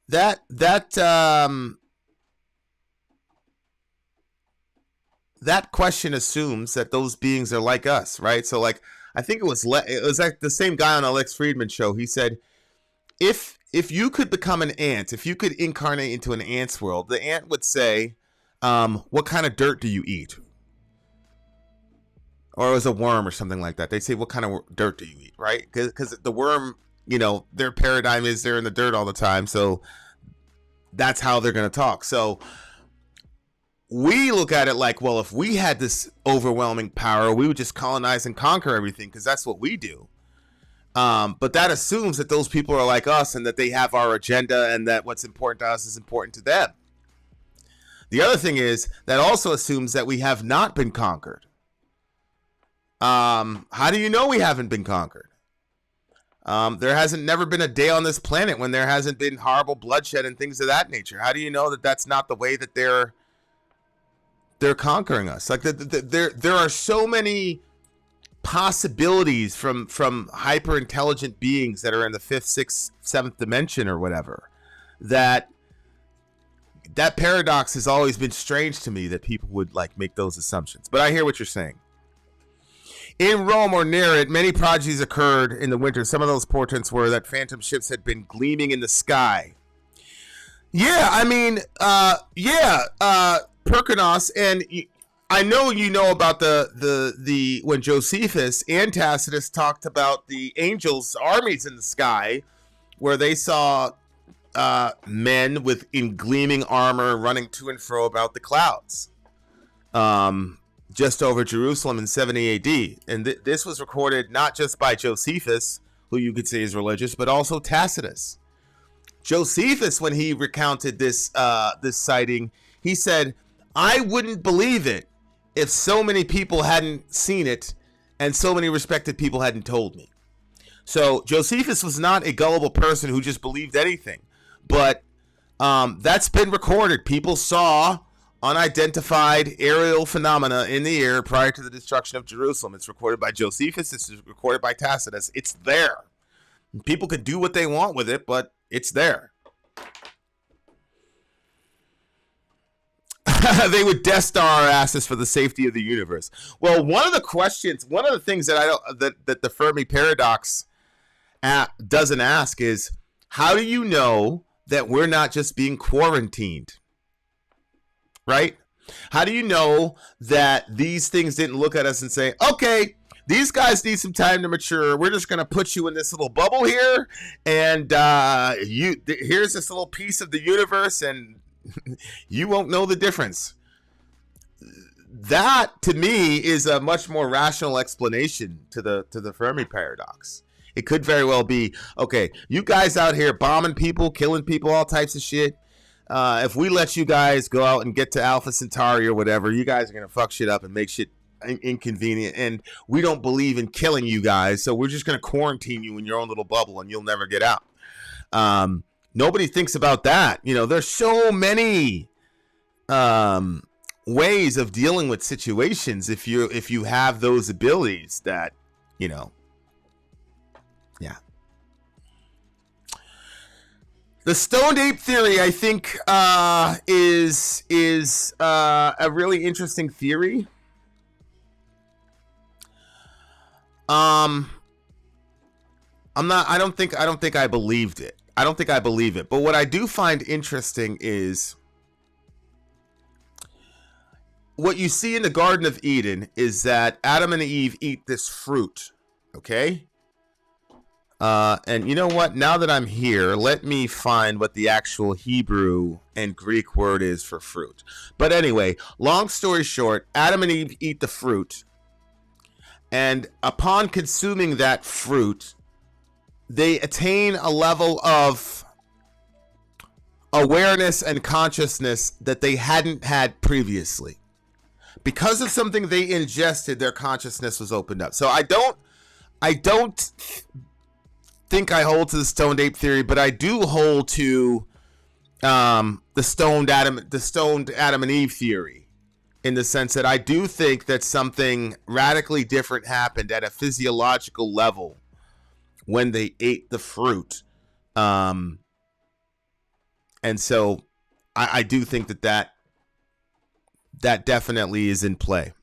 that question assumes that those beings are like us, right? So, like, I think it was like the same guy on Alex Friedman show. He said, if you could become an ant, if you could incarnate into an ant's world, the ant would say, what kind of dirt do you eat? Or it was a worm or something like that. They say, what kind of dirt do you eat, right? Because the worm, you know, their paradigm is they're in the dirt all the time. So that's how they're going to talk. So we look at it like, well, if we had this overwhelming power, we would just colonize and conquer everything because that's what we do. But that assumes that those people are like us and that they have our agenda and that what's important to us is important to them. The other thing is that also assumes that we have not been conquered. How do you know we haven't been conquered? There hasn't never been a day on this planet when there hasn't been horrible bloodshed and things of that nature. How do you know that that's not the way that they're conquering us? Like there are so many possibilities from hyper intelligent beings that are in the 5th, 6th, 7th dimension or whatever, that paradox has always been strange to me, that people would like make those assumptions. But I hear what you're saying. In Rome or near it, many prodigies occurred in the winter. Some of those portents were that phantom ships had been gleaming in the sky. Yeah, I mean, Perkinos, and I know you know about the when Josephus and Tacitus talked about the angels' armies in the sky, where they saw men in gleaming armor running to and fro about the clouds, just over Jerusalem in 70 AD. And this was recorded not just by Josephus, who you could say is religious, but also Tacitus. Josephus, when he recounted this sighting, he said, I wouldn't believe it if so many people hadn't seen it and so many respected people hadn't told me. So Josephus was not a gullible person who just believed anything. But that's been recorded. People saw unidentified aerial phenomena in the air prior to the destruction of Jerusalem. It's recorded by Josephus. It's recorded by Tacitus. It's there. People can do what they want with it, but it's there. They would Death Star our asses for the safety of the universe. Well, one of the things that that the Fermi paradox doesn't ask is, how do you know that we're not just being quarantined? Right? How do you know that these things didn't look at us and say, okay, these guys need some time to mature. We're just going to put you in this little bubble here, and here's this little piece of the universe, and you won't know the difference. That, to me, is a much more rational explanation to the Fermi paradox. It could very well be, okay, you guys out here bombing people, killing people, all types of shit. If we let you guys go out and get to Alpha Centauri or whatever, you guys are going to fuck shit up and make shit inconvenient. And we don't believe in killing you guys, so we're just going to quarantine you in your own little bubble and you'll never get out. Nobody thinks about that. You know, there's so many ways of dealing with situations if you have those abilities that, you know, yeah. The stoned ape theory, I think, is a really interesting theory. I don't think I believed it. I don't think I believe it. But what I do find interesting is what you see in the Garden of Eden is that Adam and Eve eat this fruit. Okay? And you know what? Now that I'm here, let me find what the actual Hebrew and Greek word is for fruit. But anyway, long story short, Adam and Eve eat the fruit. And upon consuming that fruit, they attain a level of awareness and consciousness that they hadn't had previously. because of something they ingested, their consciousness was opened up. So I don't think I hold to the stoned ape theory, but I do hold to the stoned Adam and Eve theory, in the sense that I do think that something radically different happened at a physiological level when they ate the fruit. And so I do think that definitely is in play.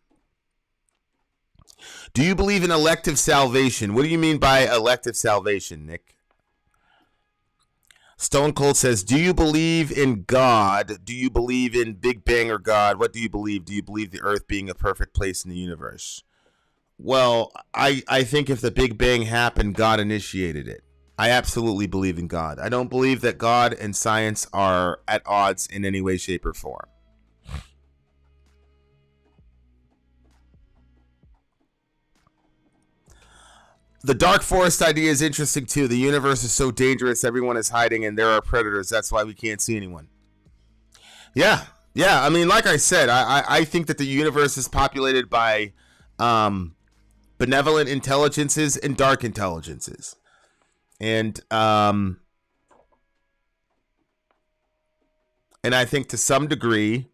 Do you believe in elective salvation? What do you mean by elective salvation, Nick? Stone Cold says, do you believe in God? Do you believe in Big Bang or God? What do you believe? Do you believe the earth being a perfect place in the universe? Well, I think if the Big Bang happened, God initiated it. I absolutely believe in God. I don't believe that God and science are at odds in any way, shape, or form. The dark forest idea is interesting too. The universe is so dangerous, everyone is hiding, and there are predators. That's why we can't see anyone. Yeah. I mean, like I said, I think that the universe is populated by benevolent intelligences and dark intelligences. And I think to some degree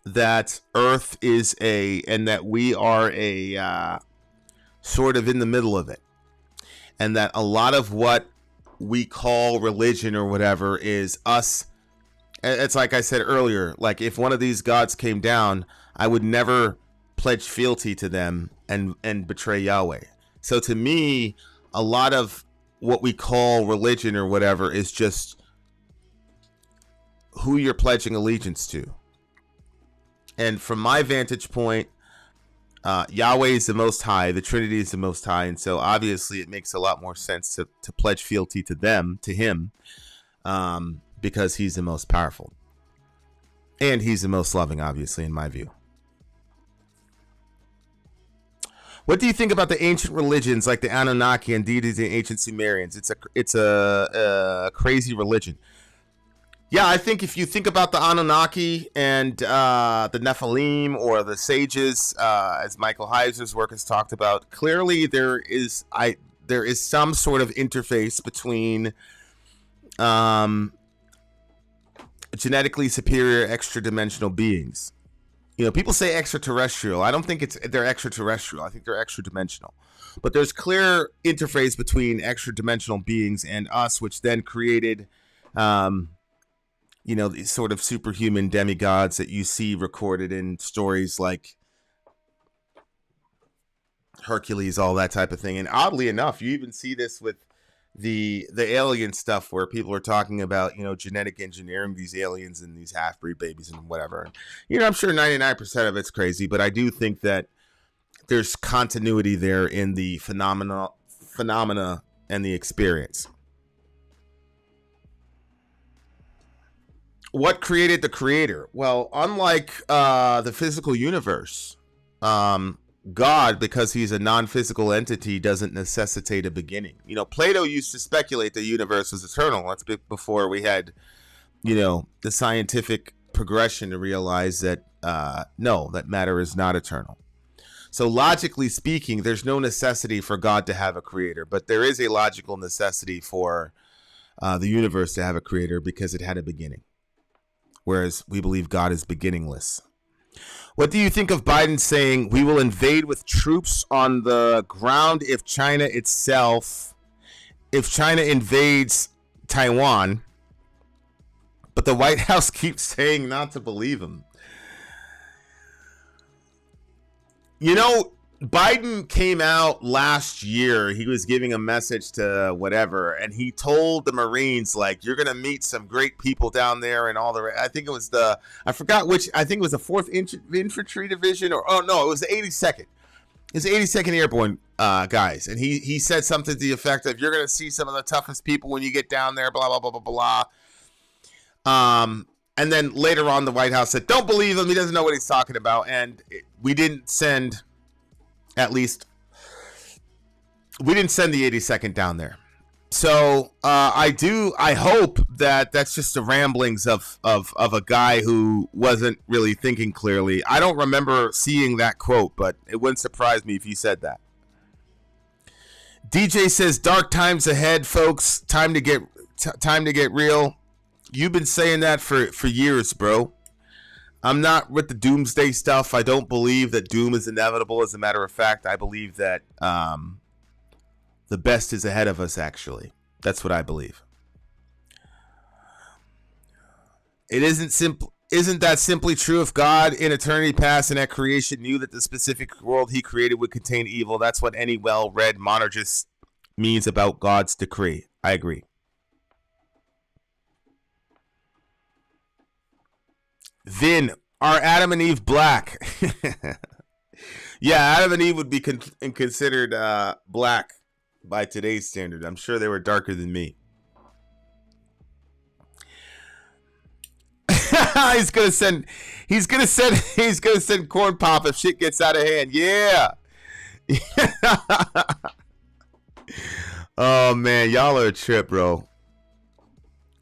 that Earth is and that we are a sort of in the middle of it. And that a lot of what we call religion or whatever is us. It's like I said earlier, like if one of these gods came down, I would never pledge fealty to them and betray Yahweh. So to me, a lot of what we call religion or whatever is just who you're pledging allegiance to. And from my vantage point, Yahweh is the Most High, the Trinity is the Most High, and so obviously it makes a lot more sense to pledge fealty to him, because he's the most powerful. And he's the most loving, obviously, in my view. What do you think about the ancient religions like the Anunnaki and deities and ancient Sumerians? It's a crazy religion. Yeah, I think if you think about the Anunnaki and the Nephilim or the sages, as Michael Heiser's work has talked about, clearly there is some sort of interface between genetically superior extra-dimensional beings. You know, people say extraterrestrial. I don't think they're extraterrestrial. I think they're extra-dimensional. But there's clear interface between extra-dimensional beings and us, which then created these sort of superhuman demigods that you see recorded in stories like Hercules, all that type of thing. And oddly enough, you even see this with the alien stuff where people are talking about, genetic engineering these aliens and these half-breed babies and whatever. I'm sure 99% of it's crazy, but I do think that there's continuity there in the phenomena and the experience. What created the creator? Well, unlike the physical universe, God, because he's a non-physical entity, doesn't necessitate a beginning. Plato used to speculate the universe was eternal. That's before we had, the scientific progression to realize that, no, that matter is not eternal. So logically speaking, there's no necessity for God to have a creator, but there is a logical necessity for the universe to have a creator because it had a beginning. Whereas we believe God is beginningless. What do you think of Biden saying we will invade with troops on the ground if China invades Taiwan, but the White House keeps saying not to believe him? Biden came out last year. He was giving a message to whatever, and he told the Marines, like, you're going to meet some great people down there and all the I think it was the 4th Infantry Division, it was the 82nd. It's the 82nd Airborne guys. And he said something to the effect of, you're going to see some of the toughest people when you get down there, blah, blah, blah, blah, blah. And then later on, the White House said, don't believe him. He doesn't know what he's talking about. And we didn't send the 82nd down there. So I hope that that's just the ramblings of a guy who wasn't really thinking clearly. I don't remember seeing that quote, but it wouldn't surprise me if he said that. DJ says, dark times ahead, folks. Time to get real. You've been saying that for years, bro. I'm not with the doomsday stuff. I don't believe that doom is inevitable. As a matter of fact, I believe that the best is ahead of us, actually. That's what I believe. It isn't that simply true? If God in eternity past and at creation knew that the specific world he created would contain evil, that's what any well-read monergist means about God's decree. I agree. Vin, are Adam and Eve black? Yeah, Adam and Eve would be considered black by today's standard. I'm sure they were darker than me. He's gonna send corn pop if shit gets out of hand. Yeah. Oh man, y'all are a trip, bro.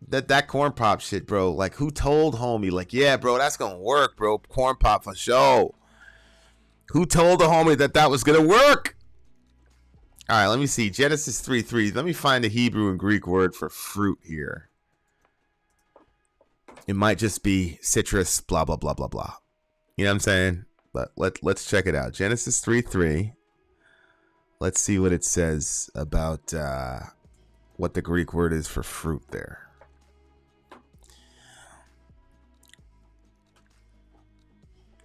That corn pop shit, bro. Like, who told homie? Like, yeah, bro, that's gonna work, bro. Corn pop for sure. Who told the homie that was gonna work? All right, let me see. Genesis 3:3. Let me find the Hebrew and Greek word for fruit here. It might just be citrus, blah, blah, blah, blah, blah. You know what I'm saying? But let's check it out. Genesis 3:3. Let's see what it says about what the Greek word is for fruit there.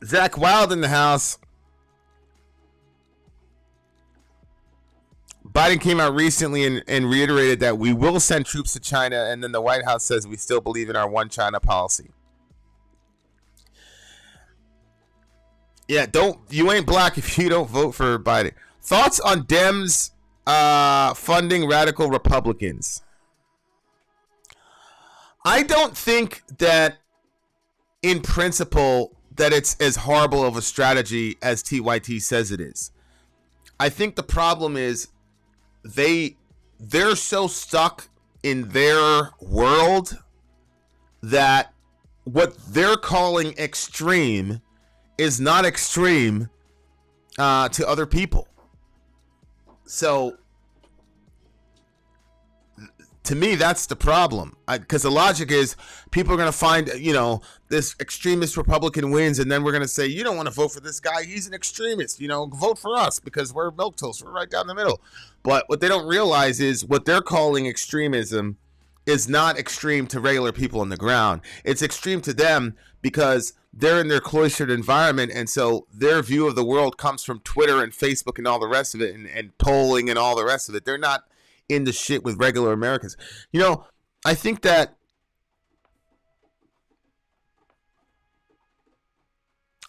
Zach Wild in the house. Biden came out recently and reiterated that we will send troops to China, and then the White House says we still believe in our one China policy. Yeah, you ain't black if you don't vote for Biden. Thoughts on Dems funding radical Republicans? I don't think that, in principle, that it's as horrible of a strategy as TYT says it is. I think the problem is they're so stuck in their world that what they're calling extreme is not extreme to other people. So to me, that's the problem. Because the logic is people are going to find, this extremist Republican wins, and then we're going to say, you don't want to vote for this guy. He's an extremist. Vote for us because we're milquetoast. We're right down the middle. But what they don't realize is what they're calling extremism is not extreme to regular people on the ground. It's extreme to them because they're in their cloistered environment, and so their view of the world comes from Twitter and Facebook and all the rest of it, and polling and all the rest of it. They're not in the shit with regular Americans. I think that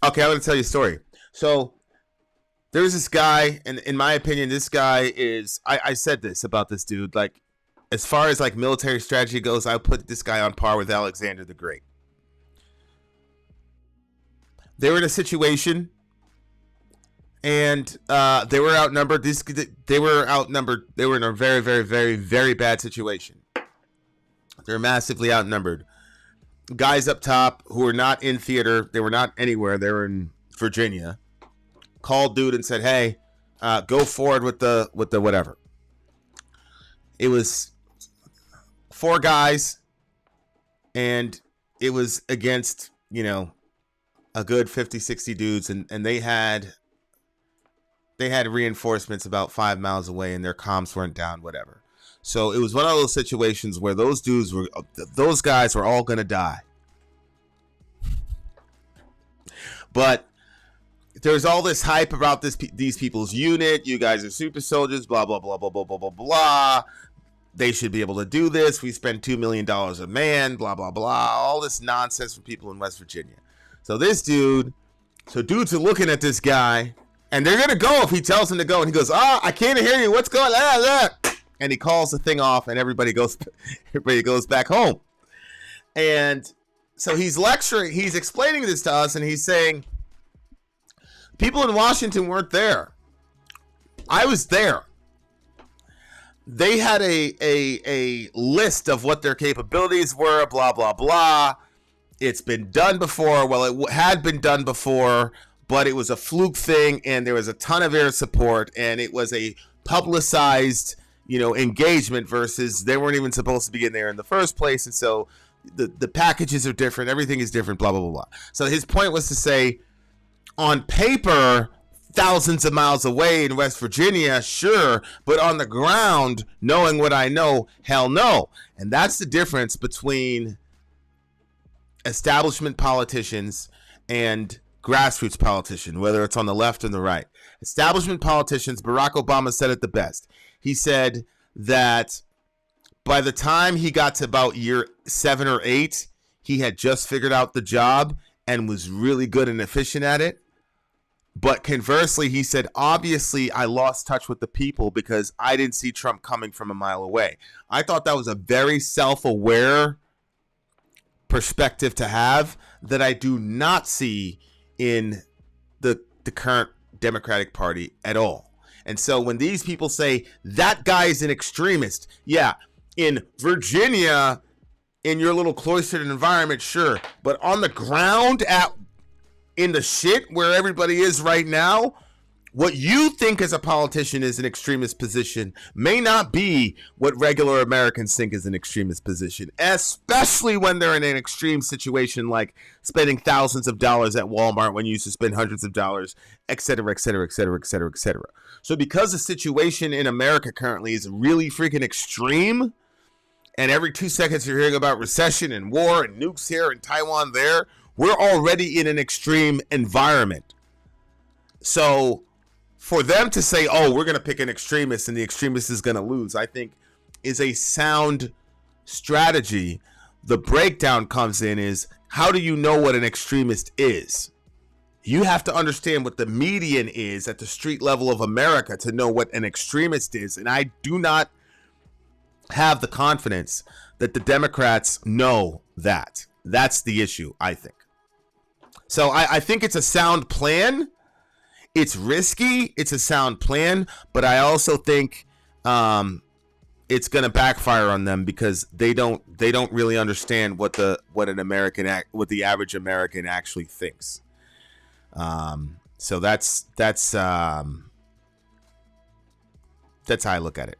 okay, I'm going to tell you a story. So there's this guy, and in my opinion, this guy is, I said this about this dude, like, as far as like military strategy goes, I put this guy on par with Alexander the Great. They were in a situation, and they were outnumbered. They were outnumbered. They were in a very, very, very, very bad situation. They're massively outnumbered. Guys up top who were not in theater, they were not anywhere. They were in Virginia. Called dude and said, "Hey, go forward with the whatever." It was 4 guys, and it was against a good 50, 60 dudes, and they had reinforcements about 5 miles away, and their comms weren't down, whatever. So it was one of those situations where those guys were all gonna die. But there's all this hype about these people's unit. You guys are super soldiers, blah, blah, blah, blah, blah, blah, blah, blah. They should be able to do this. We spend $2 million a man, blah, blah, blah. All this nonsense from people in West Virginia. So dudes are looking at this guy, and they're going to go if he tells them to go. And he goes, I can't hear you. What's going on? And he calls the thing off, and everybody goes back home. And so he's lecturing, he's explaining this to us, and he's saying, people in Washington weren't there. I was there. they had a list of what their capabilities were, blah, blah, blah. It's been done before. Well, it had been done before, but it was a fluke thing, and there was a ton of air support, and it was a publicized, engagement versus they weren't even supposed to be in there in the first place. And so the packages are different. Everything is different, blah, blah, blah, blah. So his point was to say, on paper, thousands of miles away in West Virginia, sure, but on the ground, knowing what I know, hell no. And that's the difference between establishment politicians and grassroots politicians, whether it's on the left or the right. Establishment politicians, Barack Obama said it the best. He said that by the time he got to about year 7 or 8, he had just figured out the job and was really good and efficient at it. But conversely, he said, obviously, I lost touch with the people because I didn't see Trump coming from a mile away. I thought that was a very self-aware perspective to have that I do not see in the current Democratic Party at all. And so when these people say that guy is an extremist, yeah, in Virginia, in your little cloistered environment, sure. But on the ground, in the shit where everybody is right now, what you think as a politician is an extremist position may not be what regular Americans think is an extremist position, especially when they're in an extreme situation like spending thousands of dollars at Walmart when you used to spend hundreds of dollars, et cetera, et cetera, et cetera, et cetera, et cetera. So because the situation in America currently is really freaking extreme, and every 2 seconds you're hearing about recession and war and nukes here and Taiwan there, we're already in an extreme environment. So for them to say, oh, we're going to pick an extremist and the extremist is going to lose, I think is a sound strategy. The breakdown comes in is, how do you know what an extremist is? You have to understand what the median is at the street level of America to know what an extremist is. And I do not have the confidence that the Democrats know that. That's the issue, I think. So I think it's a sound plan. It's risky. It's a sound plan, but I also think it's going to backfire on them because they don't really understand what the average American actually thinks. So that's how I look at it.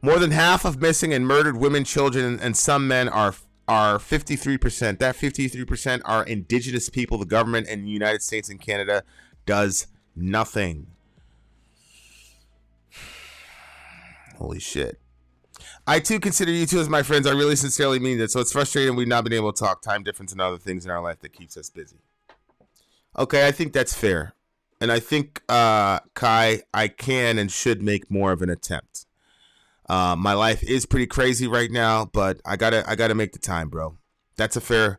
More than half of missing and murdered women, children, and some men are 53%. That 53% are indigenous people. The government in the United States and Canada does nothing. Holy shit. I too consider you two as my friends. I really sincerely mean that. So it's frustrating we've not been able to talk. Time difference and other things in our life that keeps us busy. Okay, I think that's fair. And I think, Kai, I can and should make more of an attempt. My life is pretty crazy right now, but I gotta make the time, bro. That's fair.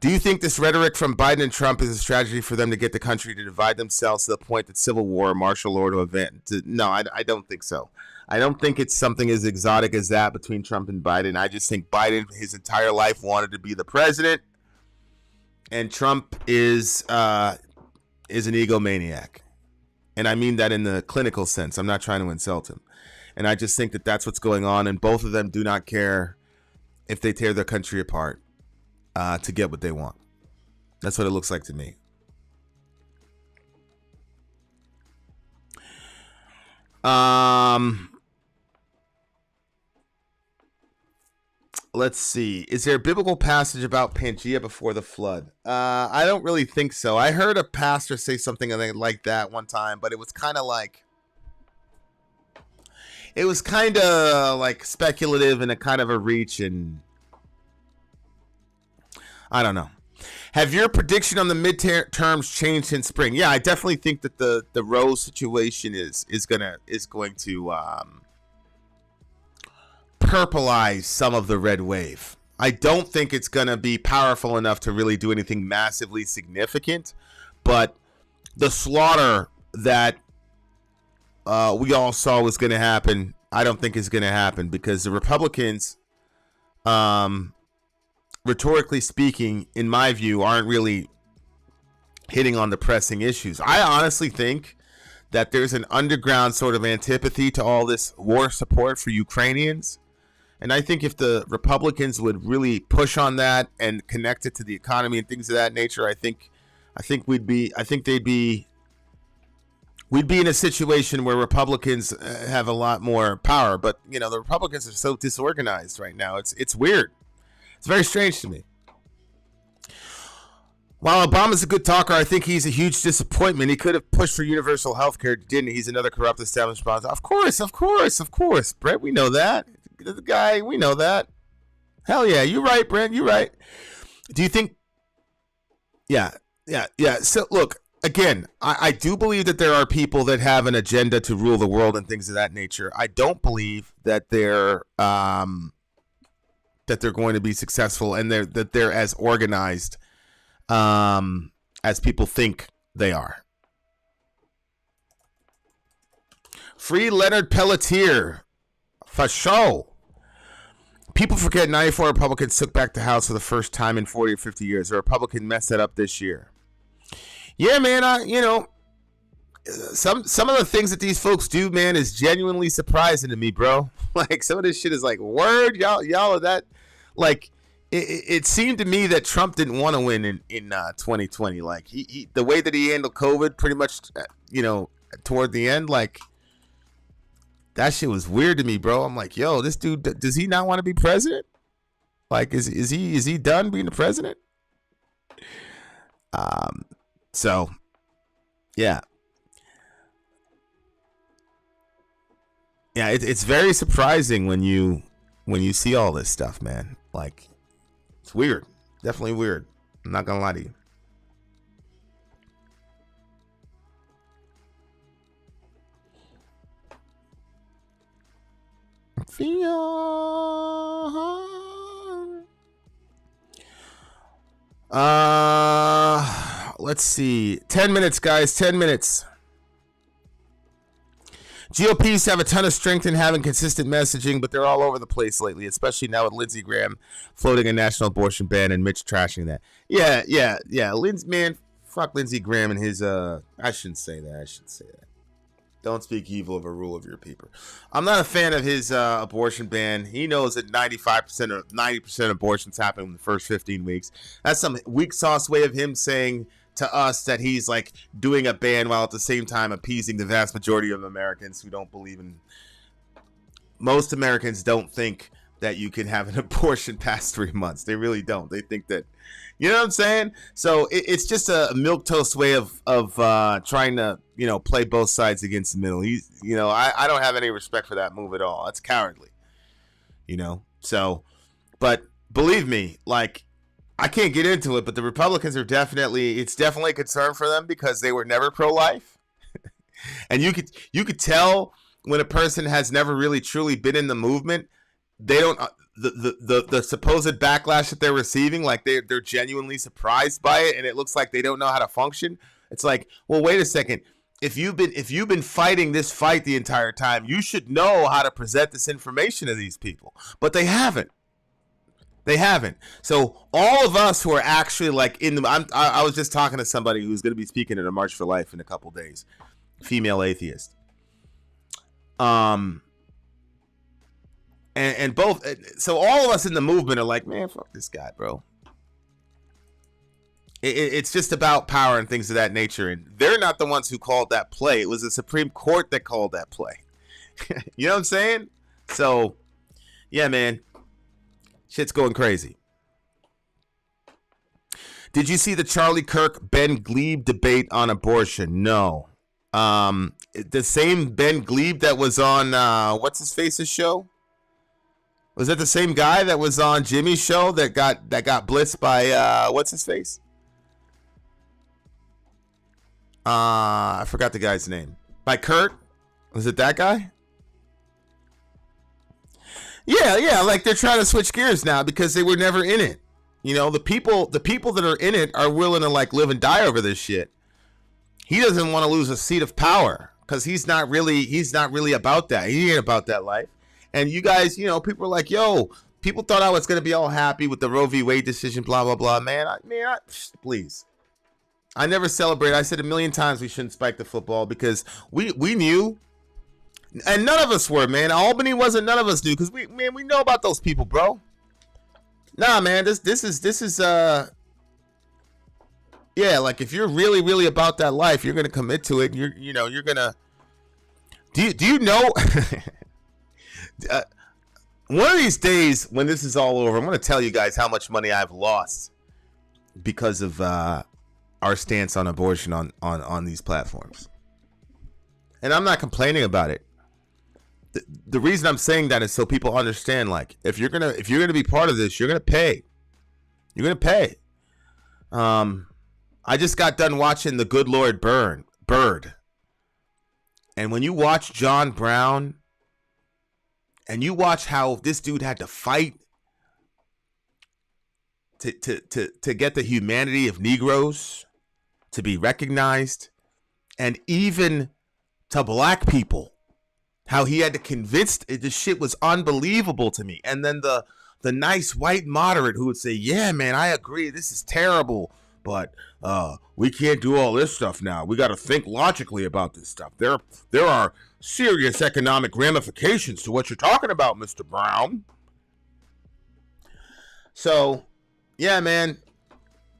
Do you think this rhetoric from Biden and Trump is a strategy for them to get the country to divide themselves to the point that civil war or martial law to event? No, I don't think so. I don't think it's something as exotic as that between Trump and Biden. I just think Biden, his entire life, wanted to be the president, and Trump is an egomaniac, and I mean that in the clinical sense. I'm not trying to insult him. And I just think that that's what's going on. And both of them do not care if they tear their country apart to get what they want. That's what it looks like to me. Let's see. Is there a biblical passage about Pangea before the flood? I don't really think so. I heard a pastor say something like that one time, but it was kind of like... It was kind of like speculative and a kind of a reach, and I don't know. Have your prediction on the midterms changed in spring? Yeah, I definitely think that the Roe situation is going to purplize some of the red wave. I don't think it's going to be powerful enough to really do anything massively significant, but the slaughter that we all saw was going to happen, I don't think is going to happen because the Republicans, rhetorically speaking, in my view, aren't really hitting on the pressing issues. I honestly think that there's an underground sort of antipathy to all this war support for Ukrainians. And I think if the Republicans would really push on that and connect it to the economy and things of that nature, I think we'd be in a situation where Republicans have a lot more power. But the Republicans are so disorganized right now. It's weird. It's very strange to me. While Obama's a good talker, I think he's a huge disappointment. He could have pushed for universal health care, didn't he? He's another corrupt establishment. Of course, Brett. We know that. The guy, we know that. Hell yeah, you're right, Brent. You're right. Do you think? Yeah. So look, again, I do believe that there are people that have an agenda to rule the world and things of that nature. I don't believe that they're going to be successful and that they're as organized as people think they are. Free Leonard Pelletier. For show. People forget 94 Republicans took back the House for the first time in 40 or 50 years. A Republican messed that up this year. Yeah, man, some of the things that these folks do, man, is genuinely surprising to me, bro. Like, some of this shit is like, word, y'all are that, like, it seemed to me that Trump didn't want to win in 2020. Like, he the way that he handled COVID pretty much, toward the end, like, that shit was weird to me, bro. I'm like, yo, this dude, does he not want to be president? Like, is he done being the president? So, yeah. Yeah, it's very surprising when you see all this stuff, man. Like, it's weird. Definitely weird. I'm not gonna lie to you. Let's see. 10 minutes, guys. 10 minutes. GOPs have a ton of strength in having consistent messaging, but they're all over the place lately, especially now with Lindsey Graham floating a national abortion ban and Mitch trashing that. Yeah. Man, fuck Lindsey Graham and his, I shouldn't say that. Don't speak evil of a rule of your people. I'm not a fan of his abortion ban. He knows that 95% or 90% of abortions happen in the first 15 weeks. That's some weak sauce way of him saying to us that he's like doing a ban while at the same time appeasing the vast majority of Americans who don't believe in. Most Americans don't think that you can have an abortion past 3 months. They really don't. They think that, you know what I'm saying? So it's just a milquetoast way of trying to, play both sides against the middle. I don't have any respect for that move at all. That's cowardly, So, but believe me, like, I can't get into it, but the Republicans are it's definitely a concern for them because they were never pro-life. And you could tell when a person has never really truly been in the movement, they don't the supposed backlash that they're receiving, like they're genuinely surprised by it, and it looks like they don't know how to function. It's like, well, wait a second. If you've been fighting this fight the entire time, you should know how to present this information to these people. But they haven't. So all of us who are actually like I was just talking to somebody who's going to be speaking at a March for Life in a couple days, female atheist. And so all of us in the movement are like, man, fuck this guy, bro. It's just about power and things of that nature. And they're not the ones who called that play. It was the Supreme Court that called that play. You know what I'm saying? So, yeah, man. Shit's going crazy. Did you see the Charlie Kirk, Ben Glebe debate on abortion? No. The same Ben Glebe that was on, what's his face's show? Was that the same guy that was on Jimmy's show that got blitzed by, what's his face? I forgot the guy's name. By Kurt? Was it that guy? Yeah, like they're trying to switch gears now because they were never in it. The people that are in it are willing to like live and die over this shit. He doesn't want to lose a seat of power because he's not really about that. He ain't about that life. And you guys, people are like, yo, people thought I was going to be all happy with the Roe v. Wade decision, blah, blah, blah. Man, please. I never celebrate. I said a million times we shouldn't spike the football because we knew, and none of us were, man. Albany wasn't. None of us knew because we know about those people, bro. Nah, man. This is yeah. Like if you're really about that life, you're gonna commit to it. You're gonna. Do you know? One of these days when this is all over, I'm gonna tell you guys how much money I've lost because of our stance on abortion on these platforms. And I'm not complaining about it. The reason I'm saying that is so people understand, like, if you're gonna be part of this, you're gonna pay. You're gonna pay. I just got done watching The Good Lord Bird. And when you watch John Brown and you watch how this dude had to fight to get the humanity of Negroes to be recognized, and even to black people, how he had to convince, this shit was unbelievable to me. And then the nice white moderate who would say, yeah, man, I agree, this is terrible, but we can't do all this stuff now. We got to think logically about this stuff. There are serious economic ramifications to what you're talking about, Mr. Brown. So, yeah, man,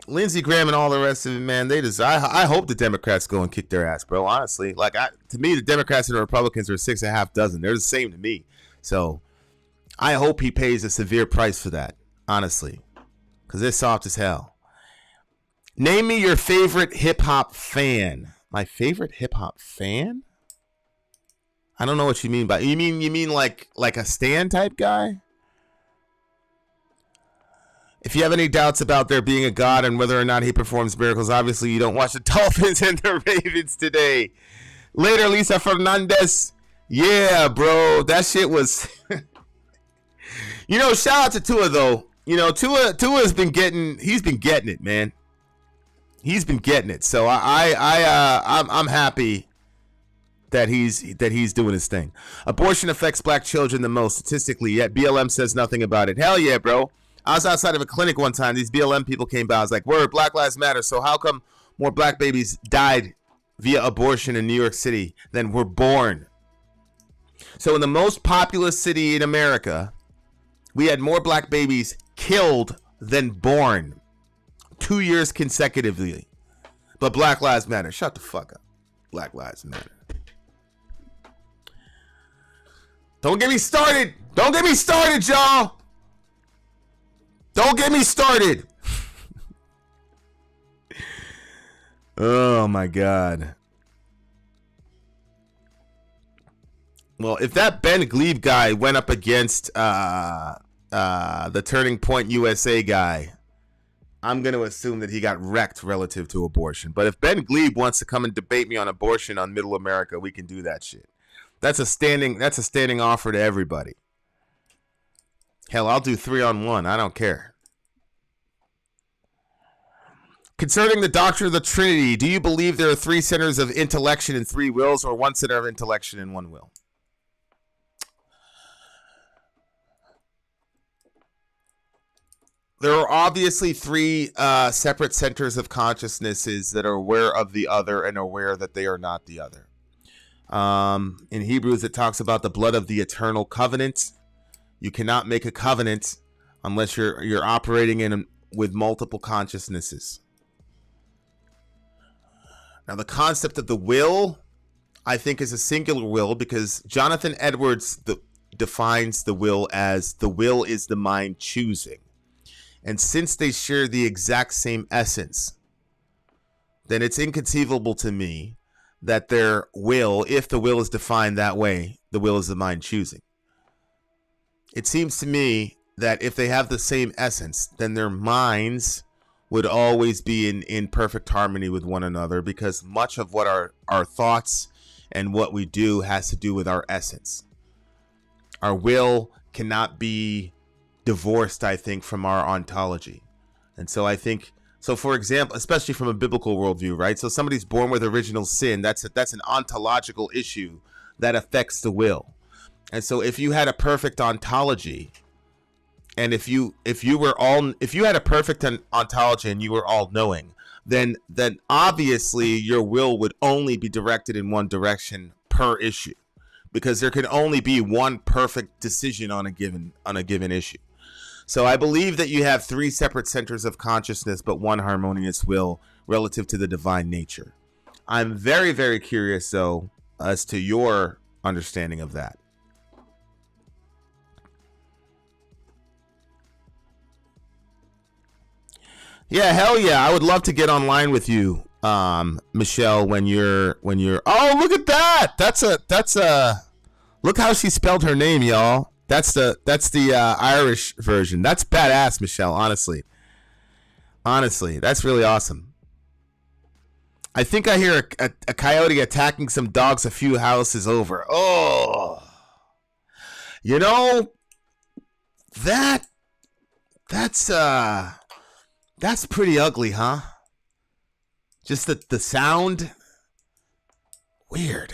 Lindsey Graham and all the rest of it, man, I hope the Democrats go and kick their ass, bro. Honestly, like, to me, the Democrats and the Republicans are 6.5 dozen. They're the same to me. So I hope he pays a severe price for that, honestly, because they're soft as hell. Name me your favorite hip hop fan. My favorite hip hop fan? I don't know what you mean by. You mean like a Stan type guy? If you have any doubts about there being a God and whether or not he performs miracles, obviously you don't watch the Dolphins and the Ravens today. Later, Lisa Fernandez. Yeah, bro. That shit was... shout out to Tua, though. Tua's been getting it, man. He's been getting it. So I'm happy that he's doing his thing. Abortion affects black children the most statistically, yet BLM says nothing about it. Hell yeah, bro. I was outside of a clinic one time. These BLM people came by. I was like, word, Black Lives Matter. So how come more black babies died via abortion in New York City than were born? So in the most populous city in America, we had more black babies killed than born 2 years consecutively. But Black Lives Matter. Shut the fuck up. Black Lives Matter. Don't get me started. Don't get me started, y'all. Don't get me started. Oh my God. Well, if that Ben Glebe guy went up against the Turning Point USA guy, I'm going to assume that he got wrecked relative to abortion. But if Ben Glebe wants to come and debate me on abortion on Middle America, we can do that shit. That's a standing offer to everybody. Hell, I'll do 3-on-1. I don't care. Concerning the doctrine of the Trinity, do you believe there are 3 centers of intellection and 3 wills, or 1 center of intellection and 1 will? There are obviously 3 separate centers of consciousnesses that are aware of the other and aware that they are not the other. In Hebrews, it talks about the blood of the eternal covenant. You cannot make a covenant unless you're operating in with multiple consciousnesses. Now, the concept of the will, I think, is a singular will because Jonathan Edwards defines the will as the will is the mind choosing. And since they share the exact same essence, then it's inconceivable to me that their will, if the will is defined that way, the will is the mind choosing. It seems to me that if they have the same essence, then their minds would always be in perfect harmony with one another, because much of what our thoughts and what we do has to do with our essence. Our will cannot be divorced, I think, from our ontology. And so I think, so for example, especially from a biblical worldview, right? So somebody's born with original sin. That's an ontological issue that affects the will. And so if you had a perfect ontology, and if you had a perfect ontology and you were all knowing, then obviously your will would only be directed in one direction per issue, because there can only be one perfect decision on a given issue. So I believe that you have three separate centers of consciousness, but one harmonious will relative to the divine nature. I'm very, very curious, though, as to your understanding of that. Yeah, hell yeah. I would love to get online with you, Michelle, when you're oh, look at that. That's a look how she spelled her name, y'all. That's the Irish version. That's badass, Michelle, honestly. Honestly, that's really awesome. I think I hear a coyote attacking some dogs a few houses over. Oh. You know, that's pretty ugly, huh? Just the sound. Weird.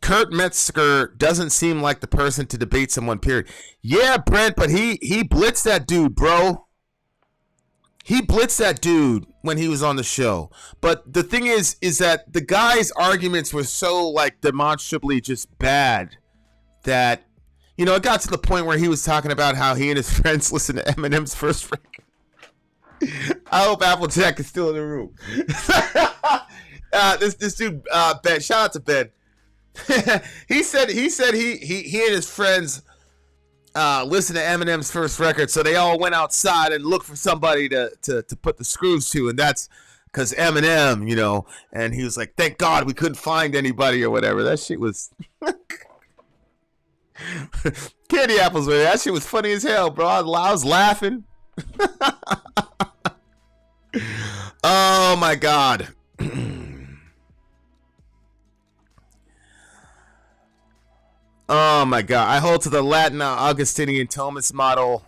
Kurt Metzger doesn't seem like the person to debate someone, period. Yeah, Brent, but he blitzed that dude, bro. He blitzed that dude when he was on the show. But the thing is that the guy's arguments were so, like, demonstrably just bad that, you know, it got to the point where he was talking about how he and his friends listen to Eminem's first record. I hope Applejack is still in the room. This dude, Ben, shout out to Ben. he said he and his friends listened to Eminem's first record, so they all went outside and looked for somebody to put the screws to, and that's because Eminem, you know. And he was like, "Thank God we couldn't find anybody," or whatever. That shit was candy apples, man. That shit was funny as hell, bro. I was laughing. Oh my God. Oh my God! I hold to the Latin Augustinian Thomas model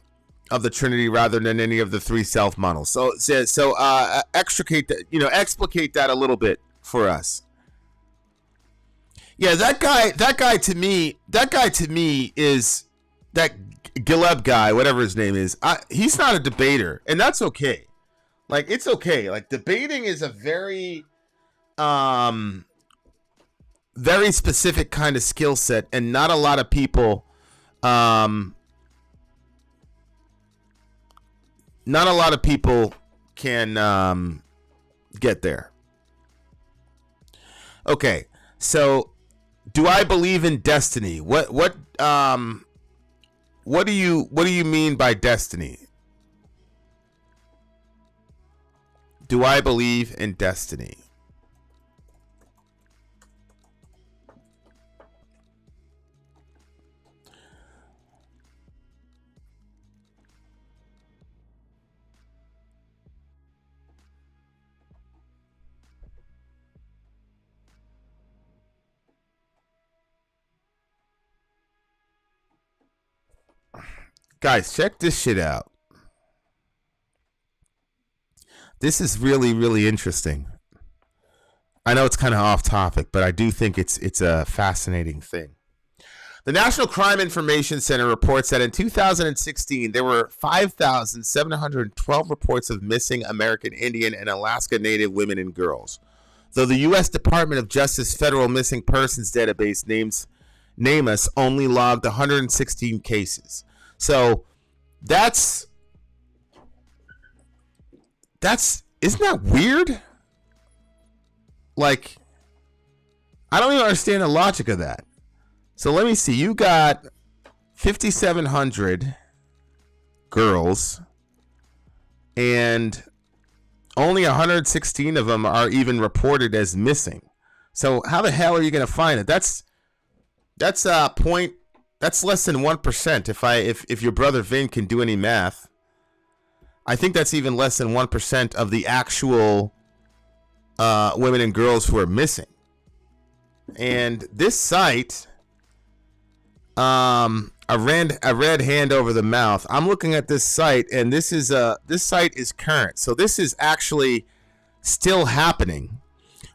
of the Trinity rather than any of the three self models. So extricate that, you know, explicate that a little bit for us. Yeah, that guy to me is that Gileb guy, whatever his name is. He's not a debater, and that's okay. Like, it's okay. Like, debating is a very very specific kind of skill set, and not a lot of people can get there. Okay, so do I believe in destiny? What do you mean by destiny? Do I believe in destiny? Guys, check this shit out. This is really, really interesting. I know it's kind of off topic, but I do think it's a fascinating thing. The National Crime Information Center reports that in 2016, there were 5,712 reports of missing American Indian and Alaska Native women and girls, though the U.S. Department of Justice Federal Missing Persons Database NamUs only logged 116 cases. So that's isn't that weird? Like, I don't even understand the logic of that. So let me see. You got 5,700 girls, and only 116 of them are even reported as missing. So how the hell are you going to find it? That's less than 1%. If your brother Vin can do any math, I think that's even less than 1% of the actual women and girls who are missing. And this site, I read hand over the mouth. I'm looking at this site, and this site is current. So this is actually still happening,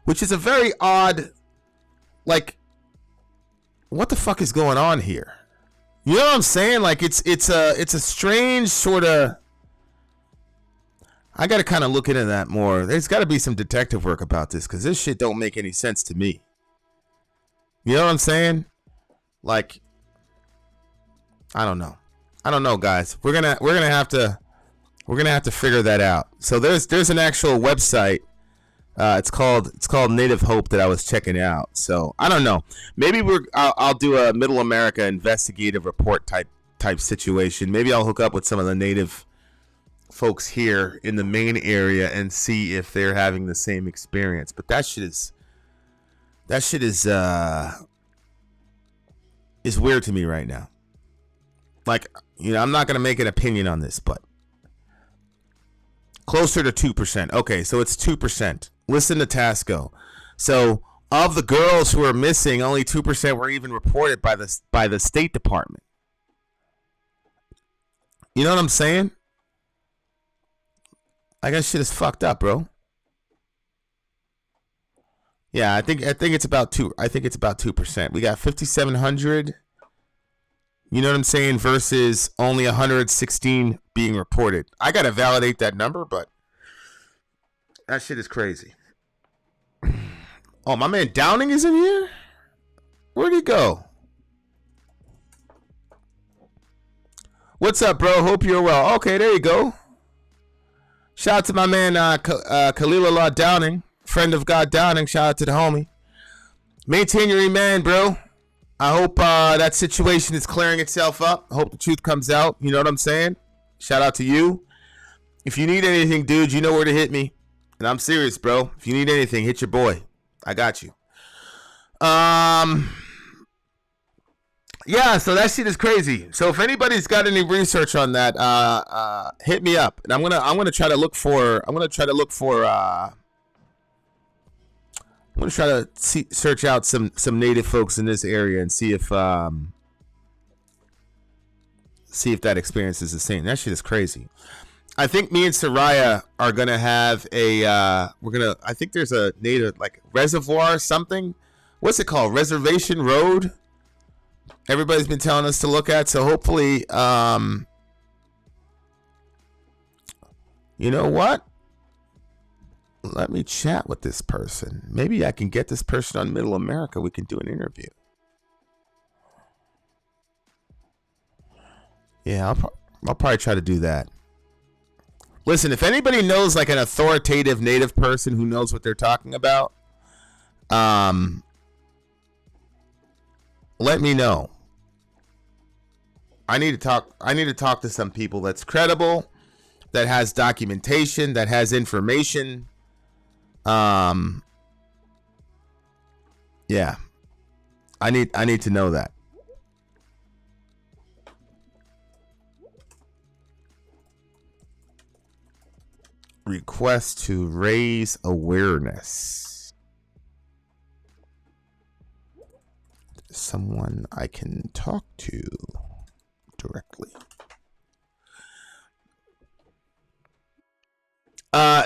which is a very odd, like, what the fuck is going on here? You know what I'm saying? Like, it's a strange sort of I got to kind of look into that more. There's got to be some detective work about this because this shit don't make any sense to me. You know what I'm saying? Like, I don't know. I don't know, guys. We're gonna have to figure that out. So there's an actual website. It's called Native Hope that I was checking out. So I don't know. Maybe I'll do a Middle America investigative report type situation. Maybe I'll hook up with some of the Native folks here in the main area and see if they're having the same experience. But that shit is weird to me right now. Like, you know, I'm not gonna make an opinion on this, but closer to 2%. Okay, so it's 2%. Listen to Tasco. So of the girls who are missing, only 2% were even reported by the State Department. You know what I'm saying? I guess shit is fucked up, bro. Yeah, I think it's about 2. I think it's about 2%. We got 5,700. You know what I'm saying? Versus only 116 being reported. I gotta validate that number, but that shit is crazy. Oh, my man Downing is in here? Where'd he go? What's up, bro? Hope you're well. Okay, there you go. Shout out to my man Khalilullah Downing, friend of God Downing. Shout out to the homie. Maintain your iman, bro. I hope that situation is clearing itself up. I hope the truth comes out. You know what I'm saying? Shout out to you. If you need anything, dude, you know where to hit me. And I'm serious, bro. If you need anything, hit your boy. I got you. Yeah, so that shit is crazy. So if anybody's got any research on that, hit me up. And I'm gonna try to look for search out some Native folks in this area and see if that experience is the same. That shit is crazy. I think me and Soraya are gonna have I think there's a Native like reservoir something. What's it called? Reservation Road. Everybody's been telling us to look at. So hopefully, you know what? Let me chat with this person. Maybe I can get this person on Middle America. We can do an interview. Yeah, I'll probably try to do that. Listen, if anybody knows like an authoritative Native person who knows what they're talking about, let me know. I need to talk to some people that's credible, that has documentation, that has information. Yeah. I need to know that. Request to raise awareness. Someone I can talk to directly.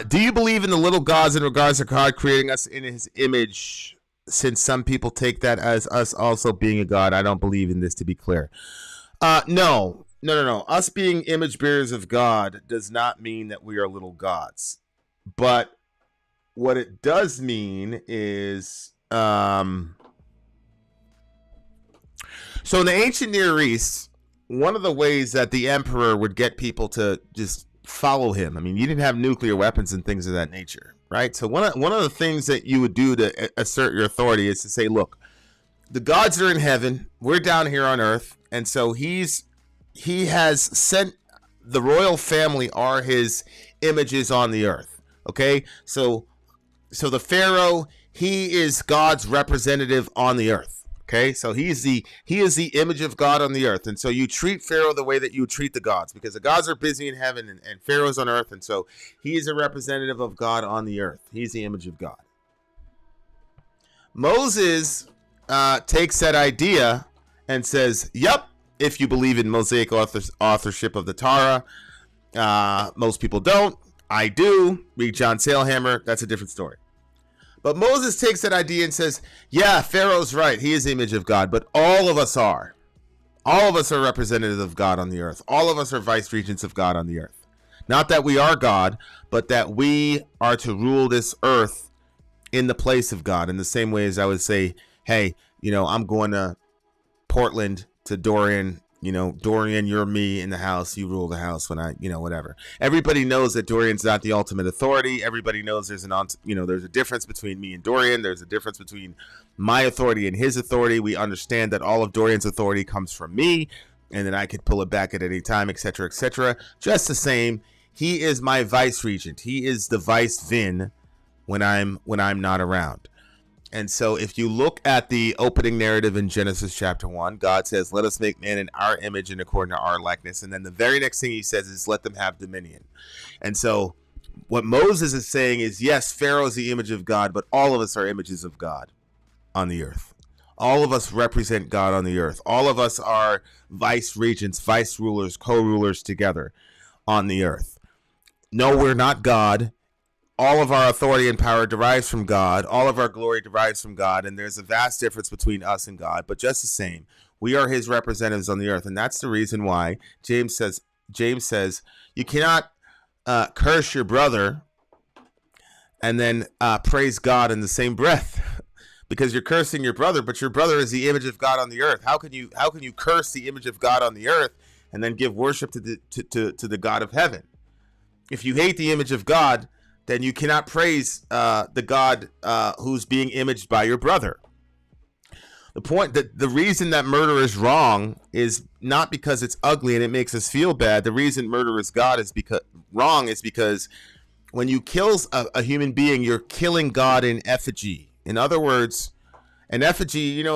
Do you believe in the little gods in regards to God creating us in his image? Since some people take that as us also being a god, I don't believe in this, to be clear. No. Us being image bearers of God does not mean that we are little gods. But what it does mean is, so in the ancient Near East, one of the ways that the emperor would get people to just follow him, I mean, you didn't have nuclear weapons and things of that nature, right? So one of the things that you would do to assert your authority is to say, look, the gods are in heaven, we're down here on earth, and so he has sent the royal family are his images on the earth. Okay, so the pharaoh, he is God's representative on the earth. Okay, so he is the image of God on the earth, and so you treat Pharaoh the way that you treat the gods, because the gods are busy in heaven and Pharaoh's on earth, and so he is a representative of God on the earth. He's the image of God. Moses takes that idea and says, "Yep, if you believe in Mosaic authorship of the Torah, most people don't. I do. Read John Sailhammer. That's a different story." But Moses takes that idea and says, yeah, Pharaoh's right. He is the image of God, but all of us are. All of us are representatives of God on the earth. All of us are vice regents of God on the earth. Not that we are God, but that we are to rule this earth in the place of God. In the same way as I would say, hey, I'm going to Portland to Dorian. Dorian, you're me in the house. You rule the house when I, whatever. Everybody knows that Dorian's not the ultimate authority. Everybody knows there's there's a difference between me and Dorian. There's a difference between my authority and his authority. We understand that all of Dorian's authority comes from me, and then I could pull it back at any time, etc., etc. Just the same, he is my vice regent. He is the vice Vin when I'm not around. And so if you look at the opening narrative in Genesis chapter 1, God says, let us make man in our image and according to our likeness. And then the very next thing he says is, let them have dominion. And so what Moses is saying is, yes, Pharaoh is the image of God, but all of us are images of God on the earth. All of us represent God on the earth. All of us are vice regents, vice rulers, co-rulers together on the earth. No, we're not God. All of our authority and power derives from God. All of our glory derives from God. And there's a vast difference between us and God. But just the same, we are his representatives on the earth. And that's the reason why James says, you cannot curse your brother and then praise God in the same breath. Because you're cursing your brother, but your brother is the image of God on the earth. How can you curse the image of God on the earth and then give worship to the God of heaven? If you hate the image of God, then you cannot praise the God who's being imaged by your brother. The point that the reason that murder is wrong is not because it's ugly and it makes us feel bad. The reason murder is wrong is because when you kill a human being, you're killing God in effigy. In other words, an effigy, in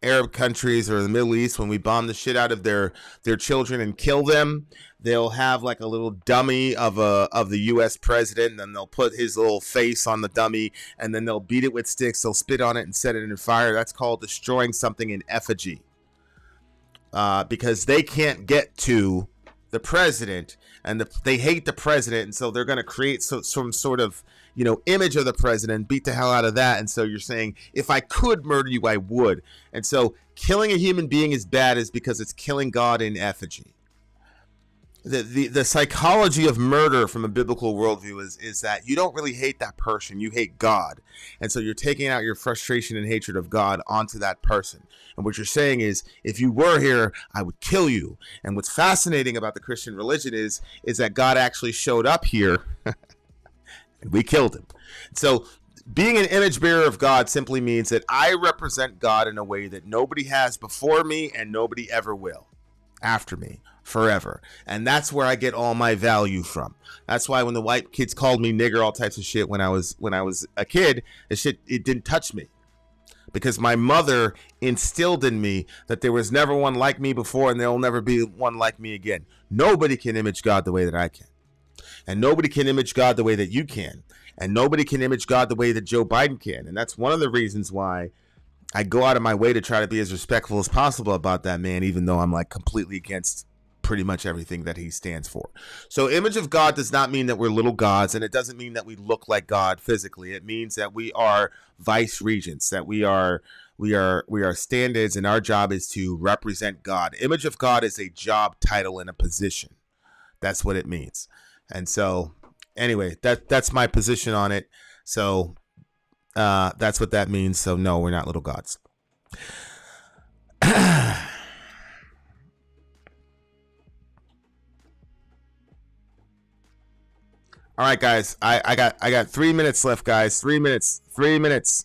Arab countries or the Middle East, when we bomb the shit out of their children and kill them, they'll have like a little dummy of the U.S. president, and then they'll put his little face on the dummy, and then they'll beat it with sticks, they'll spit on it and set it in fire. That's called destroying something in effigy, because they can't get to the president, and they hate the president, and so they're going to create some sort of image of the president, beat the hell out of that. And so you're saying, if I could murder you, I would. And so killing a human being is bad is because it's killing God in effigy. The psychology of murder from a biblical worldview is that you don't really hate that person, you hate God. And so you're taking out your frustration and hatred of God onto that person. And what you're saying is, if you were here, I would kill you. And what's fascinating about the Christian religion is that God actually showed up here and we killed him. So being an image bearer of God simply means that I represent God in a way that nobody has before me and nobody ever will after me forever. And that's where I get all my value from. That's why when the white kids called me nigger, all types of shit when I was a kid, it didn't touch me. Because my mother instilled in me that there was never one like me before and there will never be one like me again. Nobody can image God the way that I can. And nobody can image God the way that you can. And nobody can image God the way that Joe Biden can. And that's one of the reasons why I go out of my way to try to be as respectful as possible about that man, even though I'm like completely against pretty much everything that he stands for. So image of God does not mean that we're little gods, and it doesn't mean that we look like God physically. It means that we are vice regents, that we are stand-ins, and our job is to represent God. Image of God is a job title and a position. That's what it means. And so anyway, that's my position on it. So that's what that means. So no, we're not little gods. All right, guys. I got 3 minutes left, guys. 3 minutes. 3 minutes.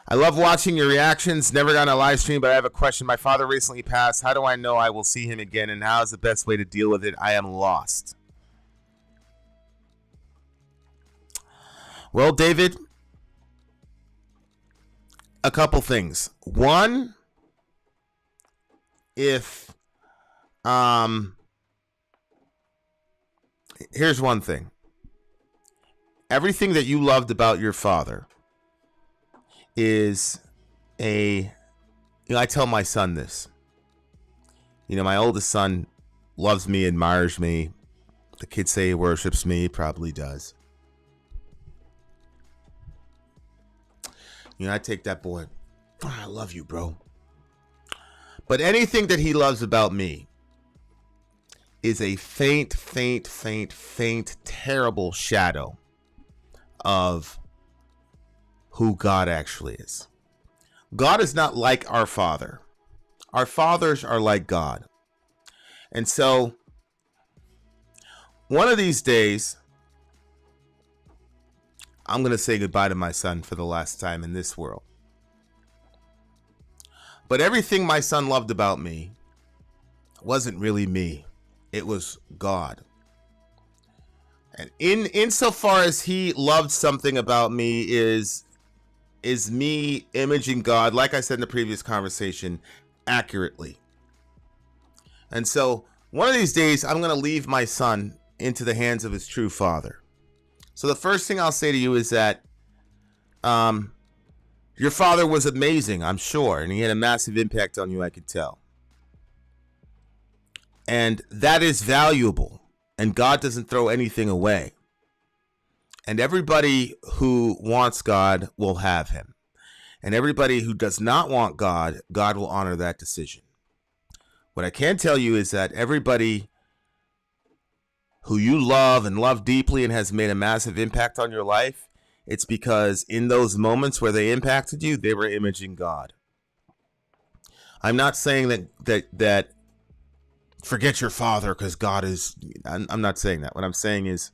I love watching your reactions. Never got a live stream, but I have a question. My father recently passed. How do I know I will see him again, and how is the best way to deal with it? I am lost. Well, David, a couple things. One, here's one thing. Everything that you loved about your father is I tell my son this. My oldest son loves me, admires me. The kids say he worships me, probably does. I take that boy. Oh, I love you, bro. But anything that he loves about me is a faint, terrible shadow of who God actually is. God is not like our Father. Our fathers are like God. And so, one of these days, I'm going to say goodbye to my son for the last time in this world. But everything my son loved about me wasn't really me. It was God. And insofar as he loved something about me is me imaging God, like I said in the previous conversation, accurately. And so one of these days, I'm going to leave my son into the hands of his true father. So the first thing I'll say to you is that your father was amazing, I'm sure, and he had a massive impact on you, I could tell. And that is valuable, and God doesn't throw anything away. And everybody who wants God will have him. And everybody who does not want God, God will honor that decision. What I can tell you is that everybody who you love and love deeply and has made a massive impact on your life, it's because in those moments where they impacted you, they were imaging God. I'm not saying that forget your father because God is, I'm not saying that. What I'm saying is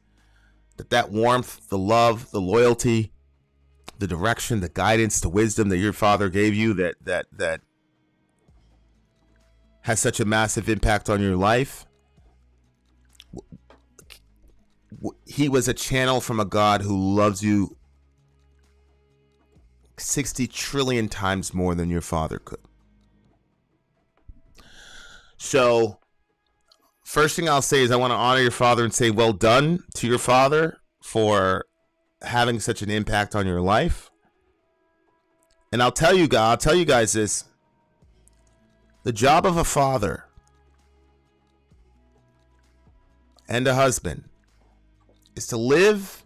that warmth, the love, the loyalty, the direction, the guidance, the wisdom that your father gave you that has such a massive impact on your life, he was a channel from a God who loves you 60 trillion times more than your father could. So, first thing I'll say is I want to honor your father and say well done to your father for having such an impact on your life. And I'll tell you guys this. The job of a father and a husband is to live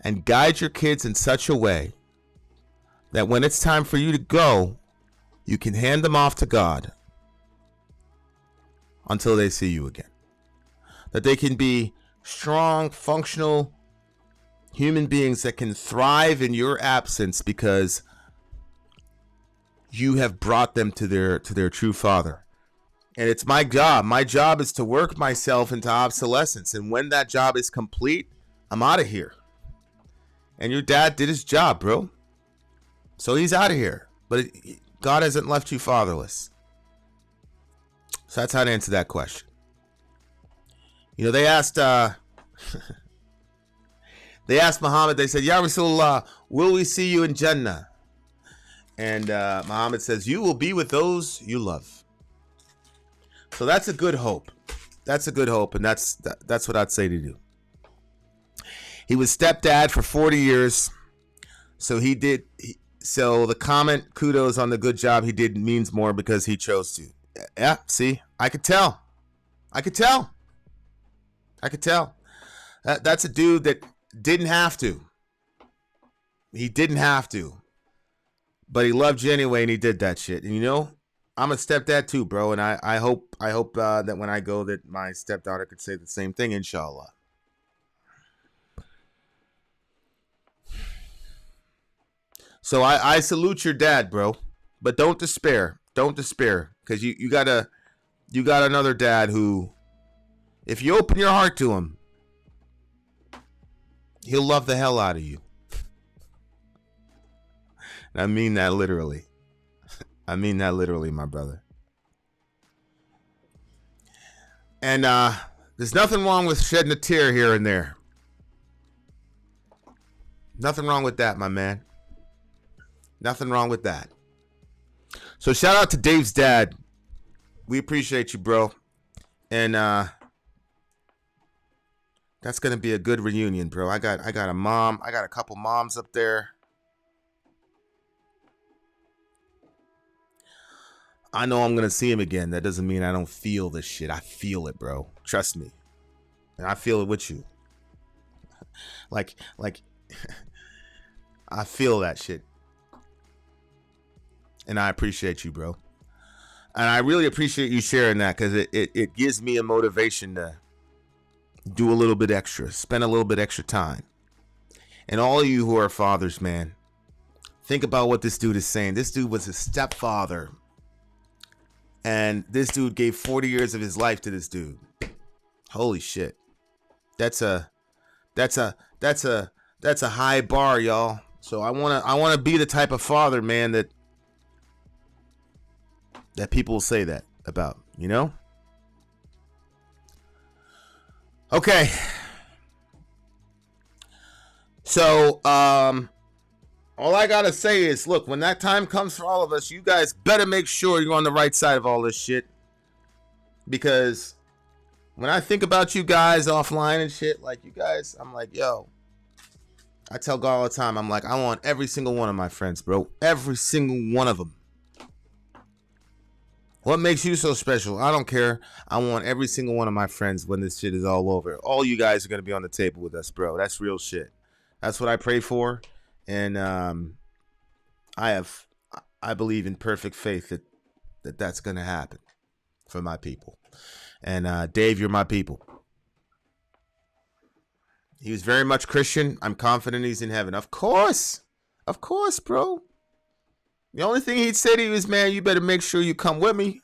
and guide your kids in such a way that when it's time for you to go, you can hand them off to God until they see you again. That they can be strong, functional human beings that can thrive in your absence because you have brought them to their true father. And it's my job. My job is to work myself into obsolescence. And when that job is complete, I'm out of here. And your dad did his job, bro. So he's out of here. But God hasn't left you fatherless. So that's how to answer that question. You know, they asked Muhammad, they said, Ya Rasulullah, will we see you in Jannah? And Muhammad says, you will be with those you love. So that's a good hope. That's a good hope, and that's what I'd say to do. He was stepdad for 40 years. So so the comment, kudos on the good job he did, means more because he chose to. Yeah, see, I could tell. That's a dude that didn't have to. He didn't have to. But he loved you anyway, and he did that shit. And you know, I'm a stepdad too, bro. And I hope that when I go, that my stepdaughter could say the same thing, inshallah. So I salute your dad, bro. But don't despair. Don't despair. Because you got another dad who, if you open your heart to him, he'll love the hell out of you. And I mean that literally. I mean that literally, my brother. And there's nothing wrong with shedding a tear here and there. Nothing wrong with that, my man. Nothing wrong with that. So shout out to Dave's dad. We appreciate you, bro. And that's gonna be a good reunion, bro. I got a mom. I got a couple moms up there. I know I'm gonna see him again. That doesn't mean I don't feel this shit. I feel it, bro. Trust me. And I feel it with you. like I feel that shit. And I appreciate you, bro. And I really appreciate you sharing that, because it gives me a motivation to do a little bit extra, spend a little bit extra time. And all of you who are fathers, man, think about what this dude is saying. This dude was a stepfather, and this dude gave 40 years of his life to this dude. Holy shit. That's a high bar, y'all. So I want to be the type of father, man, that people will say that about, you know? Okay. So, all I gotta say is, look, when that time comes for all of us, you guys better make sure you're on the right side of all this shit. Because when I think about you guys offline and shit, like you guys, I'm like, yo, I tell God all the time, I'm like, I want every single one of my friends, bro. Every single one of them. What makes you so special? I don't care. I want every single one of my friends, when this shit is all over, all you guys are going to be on the table with us, bro. That's real shit. That's what I pray for. And I believe in perfect faith that that's going to happen for my people. And Dave, you're my people. He was very much Christian. I'm confident he's in heaven. Of course, bro. The only thing he'd say to you is, man, you better make sure you come with me.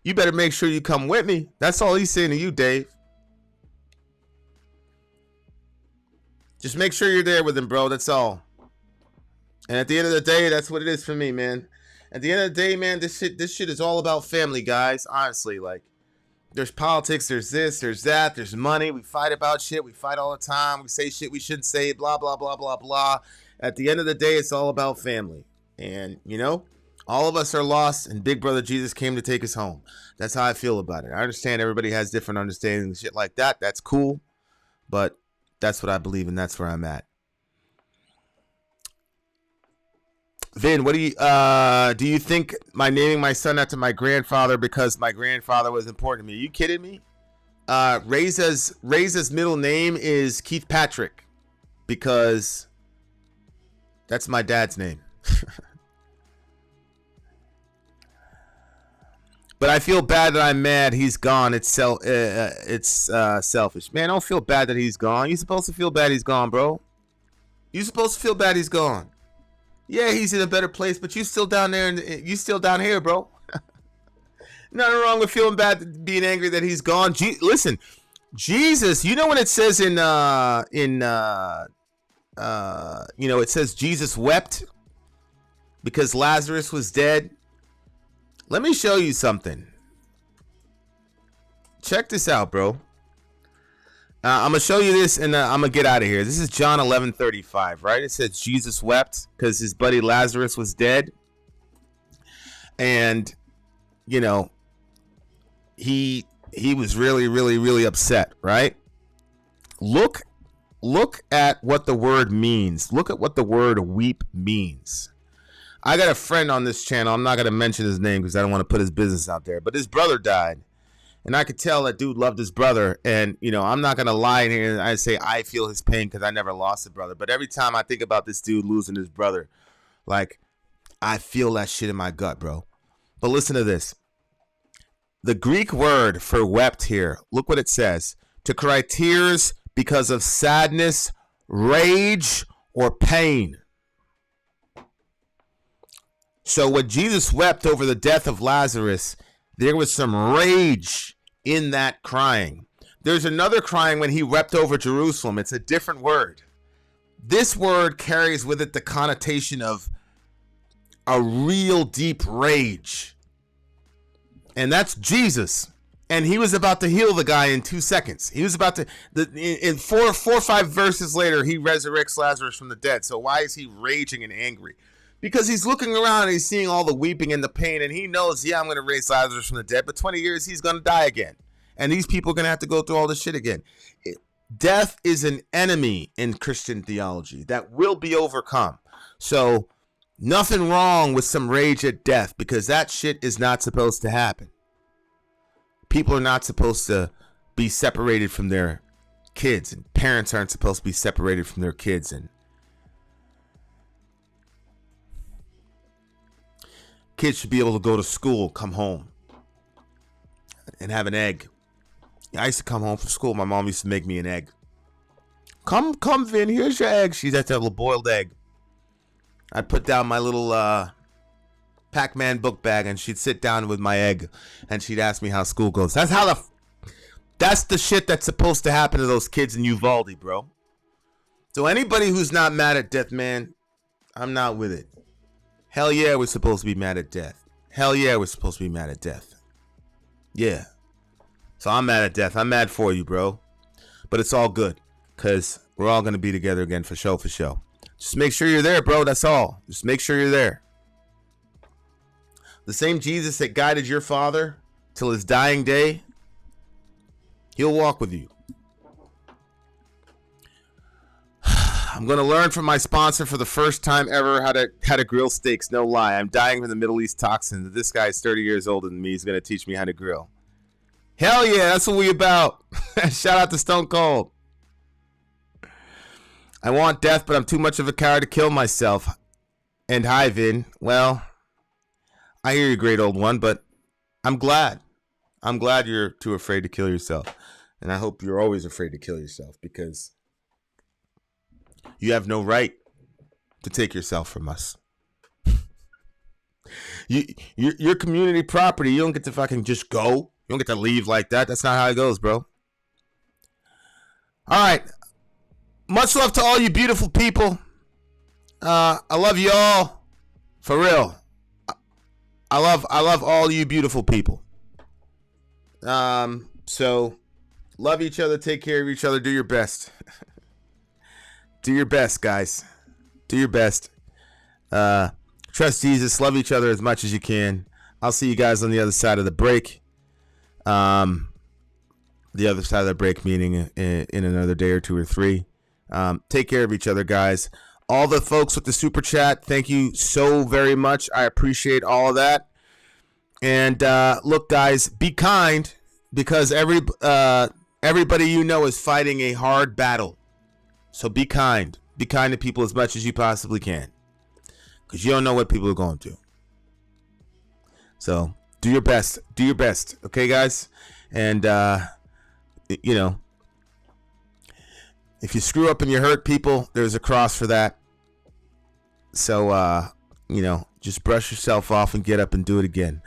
You better make sure you come with me. That's all he's saying to you, Dave. Just make sure you're there with him, bro. That's all. And at the end of the day, that's what it is for me, man. At the end of the day, man, this shit is all about family, guys. Honestly, like, there's politics, there's this, there's that, there's money. We fight about shit. We fight all the time. We say shit we shouldn't say, blah, blah, blah, blah, blah. At the end of the day, it's all about family. And, you know, all of us are lost, and Big Brother Jesus came to take us home. That's how I feel about it. I understand everybody has different understandings and shit like that. That's cool. But that's what I believe, and that's where I'm at. Vin, what do you think my naming my son after my grandfather because my grandfather was important to me? Are you kidding me? Reza's middle name is Keith Patrick because that's my dad's name. But I feel bad that I'm mad he's gone. It's selfish. Man, don't feel bad that he's gone. You're supposed to feel bad he's gone, bro. You're supposed to feel bad he's gone. Yeah, he's in a better place, but you still down there and you still down here, bro. Nothing wrong with feeling bad, being angry that he's gone. Listen, Jesus, you know when it says it says Jesus wept because Lazarus was dead. Let me show you something. Check this out, bro. I'm going to show you this, and I'm going to get out of here. This is John 11:35, right? It says Jesus wept because his buddy Lazarus was dead. And, you know, he was really, really, really upset, right? Look at what the word means. Look at what the word weep means. I got a friend on this channel. I'm not going to mention his name because I don't want to put his business out there. But his brother died. And I could tell that dude loved his brother. And, you know, I'm not going to lie in here and I say I feel his pain because I never lost a brother. But every time I think about this dude losing his brother, like, I feel that shit in my gut, bro. But listen to this. The Greek word for wept here, look what it says. To cry tears because of sadness, rage, or pain. So when Jesus wept over the death of Lazarus, there was some rage in that crying. There's another crying when he wept over Jerusalem. It's a different word. This word carries with it the connotation of a real deep rage. And that's Jesus. And he was about to heal the guy in 2 seconds. He was about to, in four or five verses later, he resurrects Lazarus from the dead. So why is he raging and angry? Because he's looking around and he's seeing all the weeping and the pain, and he knows, yeah, I'm going to raise Lazarus from the dead, but 20 years, he's going to die again. And these people are going to have to go through all this shit again. Death is an enemy in Christian theology that will be overcome. So nothing wrong with some rage at death, because that shit is not supposed to happen. People are not supposed to be separated from their kids, and parents aren't supposed to be separated from their kids, and kids should be able to go to school, come home, and have an egg. I used to come home from school. My mom used to make me an egg. Come, Vin, here's your egg. She'd have to have a boiled egg. I'd put down my little Pac-Man book bag, and she'd sit down with my egg, and she'd ask me how school goes. That's the shit that's supposed to happen to those kids in Uvalde, bro. So anybody who's not mad at death, man, I'm not with it. Hell yeah, we're supposed to be mad at death. Hell yeah, we're supposed to be mad at death. Yeah. So I'm mad at death. I'm mad for you, bro. But it's all good, because we're all going to be together again for show. Just make sure you're there, bro. That's all. Just make sure you're there. The same Jesus that guided your father till his dying day, he'll walk with you. I'm going to learn from my sponsor for the first time ever how to grill steaks. No lie. I'm dying from the Middle East toxin. This guy's 30 years older than me. He's going to teach me how to grill. Hell yeah, that's what we about. Shout out to Stone Cold. I want death, but I'm too much of a coward to kill myself. And hi, Vin. Well, I hear you, great old one, but I'm glad. I'm glad you're too afraid to kill yourself. And I hope you're always afraid to kill yourself, because you have no right to take yourself from us. Your community property. You don't get to fucking just go. You don't get to leave like that. That's not how it goes, bro. All right. Much love to all you beautiful people. I love you all. For real. I love all you beautiful people. So love each other. Take care of each other. Do your best. Do your best, guys. Do your best. Trust Jesus. Love each other as much as you can. I'll see you guys on the other side of the break. The other side of the break, meaning in another day or two or three. Take care of each other, guys. All the folks with the super chat, thank you so very much. I appreciate all of that. And look, guys, be kind, because everybody you know is fighting a hard battle. So be kind. Be kind to people as much as you possibly can, because you don't know what people are going through. So do your best. Do your best. Okay, guys? And, you know, if you screw up and you hurt people, there's a cross for that. So, you know, just brush yourself off and get up and do it again.